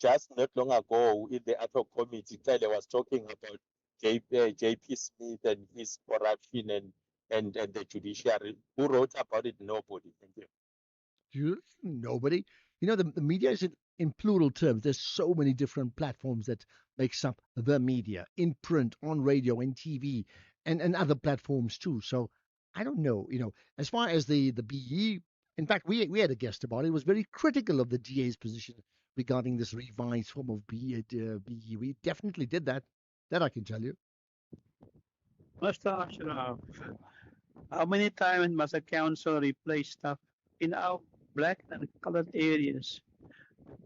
Just not long ago in the ad hoc committee, Tyler was talking about JP Smith and his corruption and the judiciary. Who wrote about it? Nobody. Thank you. Nobody. The media is in plural terms. There's so many different platforms that makes up the media, in print, on radio, in TV, and other platforms too. So I don't know. As far as the BE, in fact, we had a guest about it. Was very critical of the DA's position regarding this revised form of BE. We definitely did that. That I can tell you. Mr. Ashraf, how many times must a council replace stuff in our black and colored areas?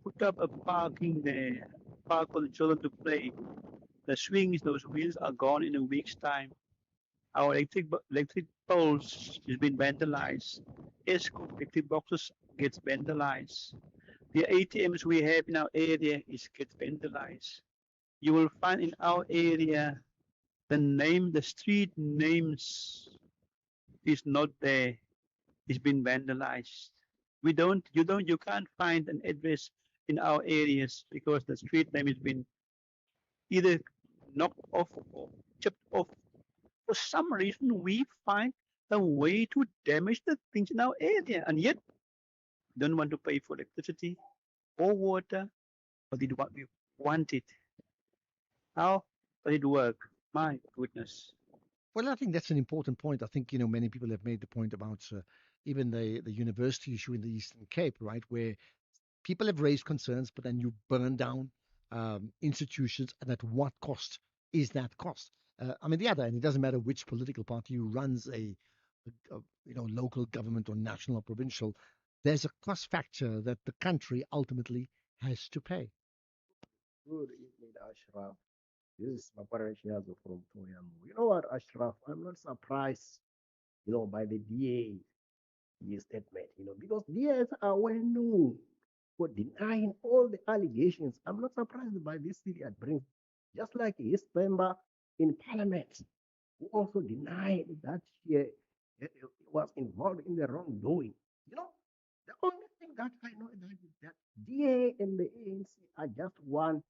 Put up a parking there, park for the children to play. The swings, those wheels are gone in a week's time. Our electric poles has been vandalized. ESCO electric boxes gets vandalized. The ATMs we have in our area gets vandalized. You will find in our area the street names is not there. It's been vandalized. You can't find an address in our areas because the street name has been either knocked off or chipped off. For some reason, we find a way to damage the things in our area, and yet don't want to pay for electricity or water, but we want it. How does it work? My goodness. Well, I think that's an important point. I think many people have made the point about even the university issue in the Eastern Cape, right, where people have raised concerns, but then you burn down institutions, and at what cost is that cost? The other, and it doesn't matter which political party runs a local government or national or provincial, there's a cost factor that the country ultimately has to pay. Good evening, Ashraf. This is Maparan Shiazo from Toyamo. You know what, Ashraf? I'm not surprised, by the DA statement, because DAs are well known for denying all the allegations. I'm not surprised by this serious brings, just like his member in Parliament, who also denied that she was involved in the wrongdoing. The only thing that I know is that DA and the ANC are just one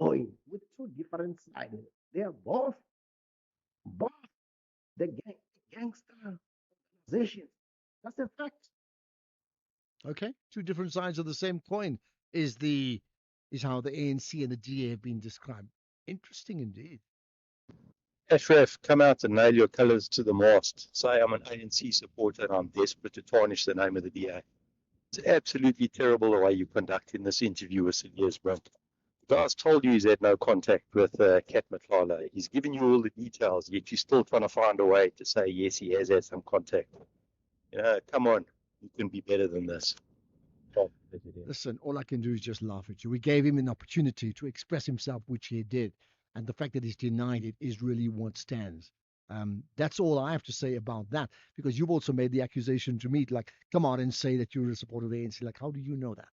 coin with two different sides. They are both the gangster organizations. That's a fact. Okay, two different sides of the same coin is how the ANC and the DA have been described. Interesting indeed. Ashraf, come out and nail your colours to the mast. Say I'm an ANC supporter and I'm desperate to tarnish the name of the DA. It's absolutely terrible the way you're conducting this interview with Silius Brink. The guy's told you he's had no contact with Kat Matlala. He's given you all the details, yet you're still trying to find a way to say, yes, he has had some contact. Come on. You can be better than this. Listen, all I can do is just laugh at you. We gave him an opportunity to express himself, which he did. And the fact that he's denied it is really what stands. That's all I have to say about that, because you've also made the accusation to me, like, come out and say that you're a supporter of the ANC. Like, how do you know that?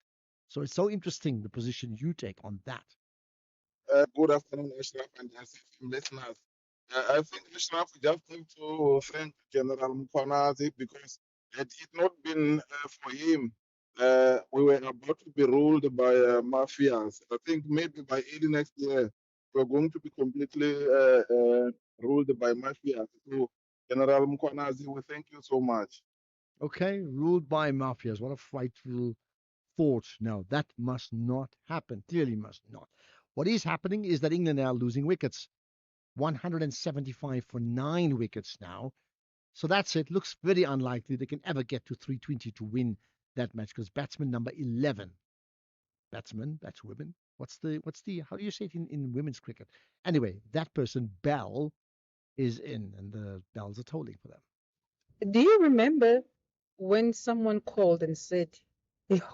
So it's so interesting, the position you take on that. Good afternoon, Ashraf and SFM listeners. I think Ashraf just have to thank General Mkhwanazi, because had it not been for him, we were about to be ruled by mafias. I think maybe by early next year, we're going to be completely ruled by mafias. So, General Mkhwanazi, we thank you so much. Okay, ruled by mafias. What a frightful thought. No, that must not happen. Clearly must not. What is happening is that England are losing wickets. 175 for 9 wickets now. So that's it. Looks very unlikely they can ever get to 320 to win that match because batsman number 11, batswoman. How do you say it in women's cricket? Anyway, that person, Bell, is in, and the bells are tolling for them. Do you remember when someone called and said,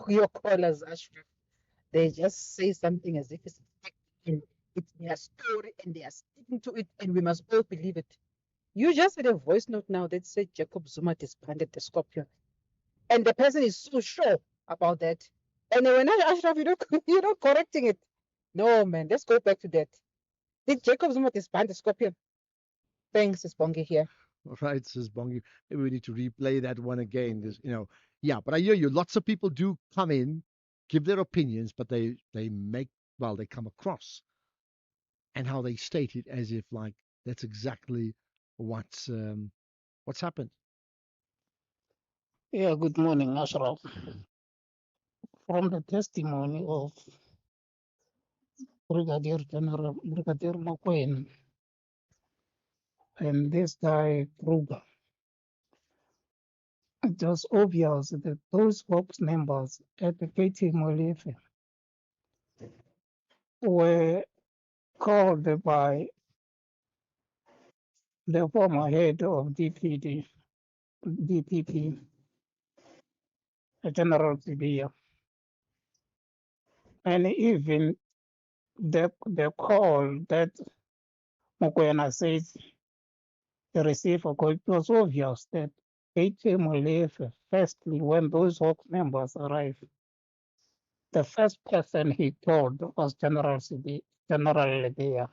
your callers, Ashraf, they just say something as if it's a fact and it's their story and they are sticking to it and we must all believe it. You just had a voice note now that said Jacob Zuma disbanded the Scorpion. And the person is so sure about that. And when Ashraf, you're not correcting it. No, man, let's go back to that. Did Jacob Zuma disband the Scorpion? Thanks, it's Bongi here. All right, says Bongi. Maybe we need to replay that one again. Yeah, but I hear you. Lots of people do come in, give their opinions, but they come across and how they state it as if like that's exactly what's happened. Yeah, good morning, Ashraf. From the testimony of Brigadier General Brigadier McQueen and this guy Kruger, it was obvious that those Hawks members at the KT Molefe were called by the former head of DPP, General Sibia, and even the call that Mokoena says the receiver call, it was obvious that KT Molefe, firstly, when those Hawks members arrived, the first person he called was General Libya.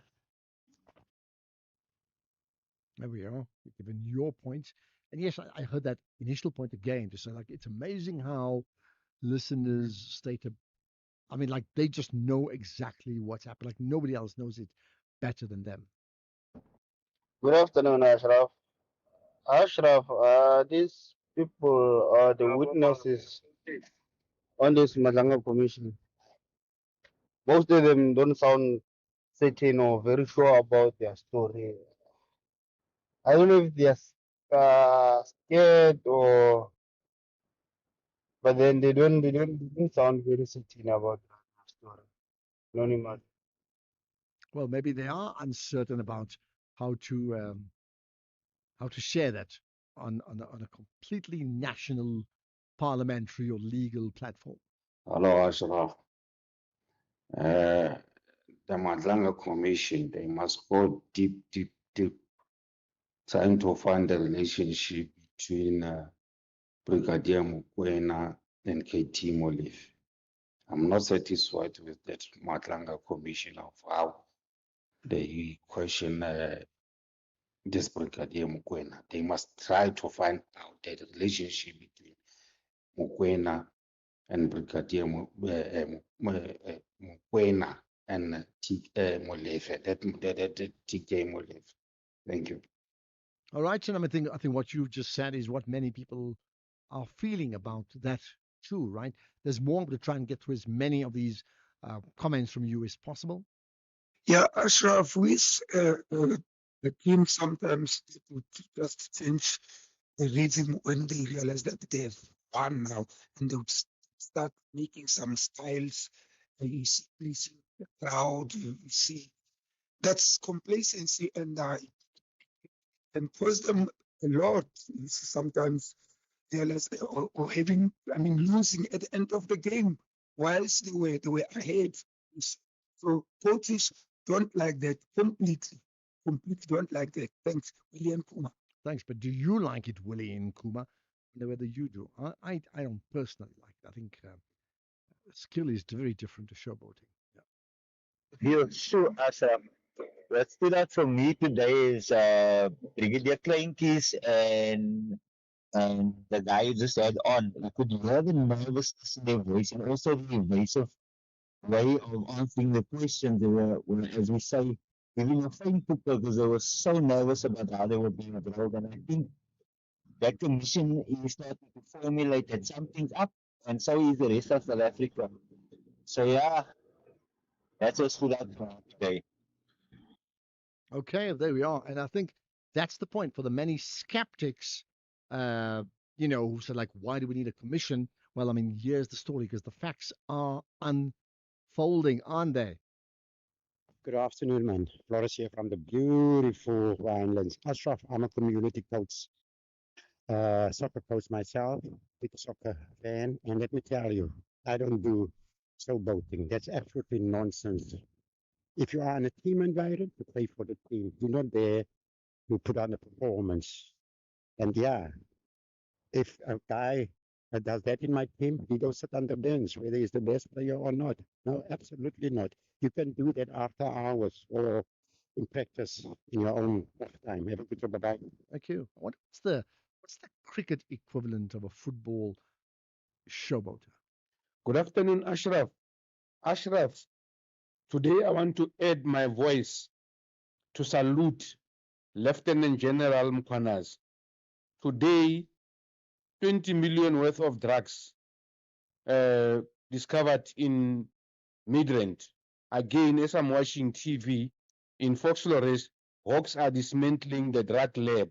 There we are. Given your point. And yes, I heard that initial point again to say like it's amazing how listeners state like they just know exactly what's happened. Like nobody else knows it better than them. Good afternoon, Ashraf. Ashraf, these people are the witnesses on this Madanga Commission. Most of them don't sound certain or very sure about their story. I don't know if they're scared or, but then they don't sound very certain about their story. Anonymous. Well, maybe they are uncertain about how to share that on a completely national, parliamentary or legal platform. Hello, Ashraf. The Madlanga Commission, they must go deep, trying to find the relationship between Brigadier Mokoena and KT Molefe. I'm not satisfied with that Madlanga Commission of how they question this Brigadier Mokoena. They must try to find out the relationship between Mokoena and Brigadier Mokoena and Molefe, that TK Molefe. Thank you. All right, and I think what you've just said is what many people are feeling about that too, right? There's more to try and get through as many of these comments from you as possible. Yeah, Ashraf, with the team sometimes it would just change the rhythm when they realize that they've won now, and they would start making some styles. You see, pleasing the crowd. You see, that's complacency, and cause them a lot. Sometimes realize or having, losing at the end of the game whilst they were ahead. So coaches don't like that completely don't like that. Thanks, William Kuma. Thanks, but do you like it, Willie and Kuma? I know whether you do. I don't personally like it. I think skill is very different to showboating. Yeah, sure, Ashraf. What stood out for me today is Brigadier Kleinkies and the guy who just had on. I could hear the nervousness in their voice and also the evasive way of answering the questions. They were, as we say, giving a faint picture because they were so nervous about how they were being drilled. And I think that commission is starting to formulate that something's up, and so is the rest of South Africa. So yeah, that's what stood out for me today. Okay, there we are. And I think That's the point for the many skeptics, who said, like, why do we need a commission? Well, I mean, here's the story because the facts are unfolding, aren't they? Good afternoon, man. Floris here from the beautiful Winelands. Ashraf, I'm a community coach, soccer coach myself, big soccer fan. And let me tell you, I don't do showboating. That's absolutely nonsense. If you are in a team environment, you play for the team. You're not there to put on a performance. And yeah, if a guy does that in my team, he don't sit on the bench, whether he's the best player or not. No, absolutely not. You can do that after hours or in practice in your own time. Have a good job. Bye-bye. Thank you. What's the cricket equivalent of a football showboater? Good afternoon, Ashraf. Ashraf, today I want to add my voice to salute Lieutenant General Mkhwanazi. Today, 20 million worth of drugs discovered in Midrand. Again, as I'm watching TV in Fox Flores, Hawks are dismantling the drug lab.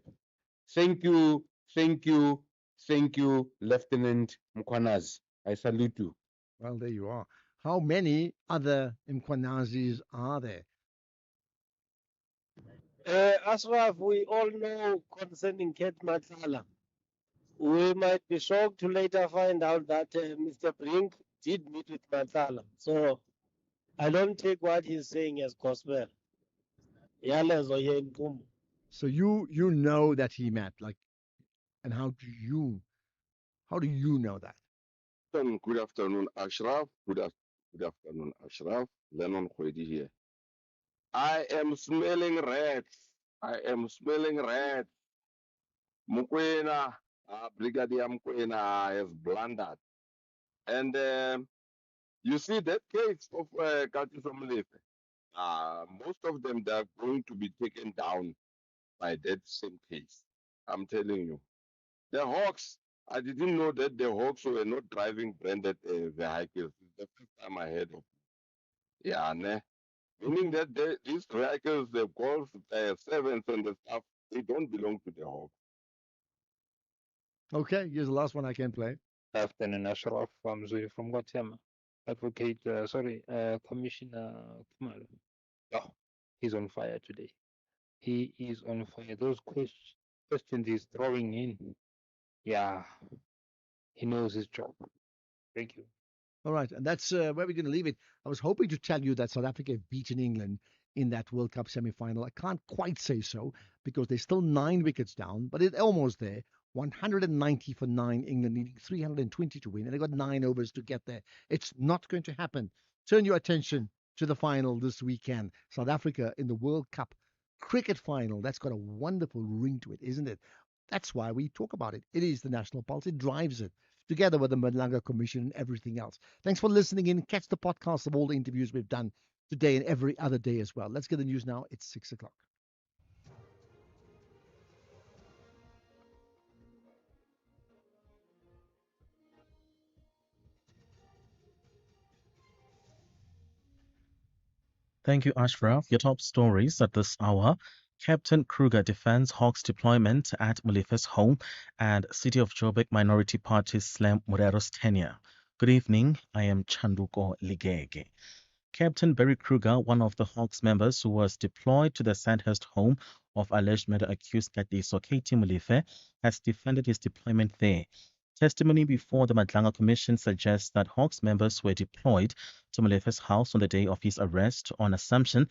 Thank you, thank you, thank you, Lieutenant Mkhwanazi. I salute you. Well, there you are. How many other Mkhwanazis are there? Ashraf, we all know concerning Kate Matlala. We might be shocked to later find out that Mr. Brink did meet with Matlala. So I don't take what he's saying as gospel. Yalezo here in Kum. So you know that he met, like, and how do you know that? Good afternoon, Ashraf. Good afternoon, Ashraf. Lennon Khwedi here. I am smelling rats. I am smelling rats. Mukwena, Brigadier Mukwena has blundered. And you see that case of Katiso Molefe, most of them, they are going to be taken down by that same case. I'm telling you. The Hawks, I didn't know that the Hawks were not driving branded vehicles. It's the first time I heard of it. Yeah, ne? Meaning that these vehicles, the Golf 7s and the stuff, they don't belong to the Hawks. Okay, here's the last one I can play. Afternoon, Ashraf. I'm Zui from Guatemala. Commissioner Kumalo. Oh, he's on fire today. He is on fire. Those questions he's throwing in, yeah, he knows his job. Thank you. All right, and that's where we're going to leave it. I was hoping to tell you that South Africa have beaten England in that World Cup semi-final. I can't quite say so because they're still 9 wickets down, but it's almost there. 190 for 9, England needing 320 to win, and they got 9 overs to get there. It's not going to happen. Turn your attention to the final this weekend. South Africa in the World Cup cricket final. That's got a wonderful ring to it, isn't it? That's why we talk about it. It is the national pulse. It drives it, together with the Madlanga Commission and everything else. Thanks for listening in. Catch the podcast of all the interviews we've done today and every other day as well. Let's get the news now. It's 6 o'clock. Thank you, Ashraf. Your top stories at this hour. Captain Kruger defends Hawks deployment at Molefe's home, and City of Joburg minority parties slam Morero's tenure. Good evening. I am Chanduko Ligege. Captain Barry Kruger, one of the Hawks members who was deployed to the Sandhurst home of alleged murder accused Katiso Katie Molefe, has defended his deployment there. Testimony before the Madlanga Commission suggests that Hawks members were deployed to Molefe's house on the day of his arrest on assumption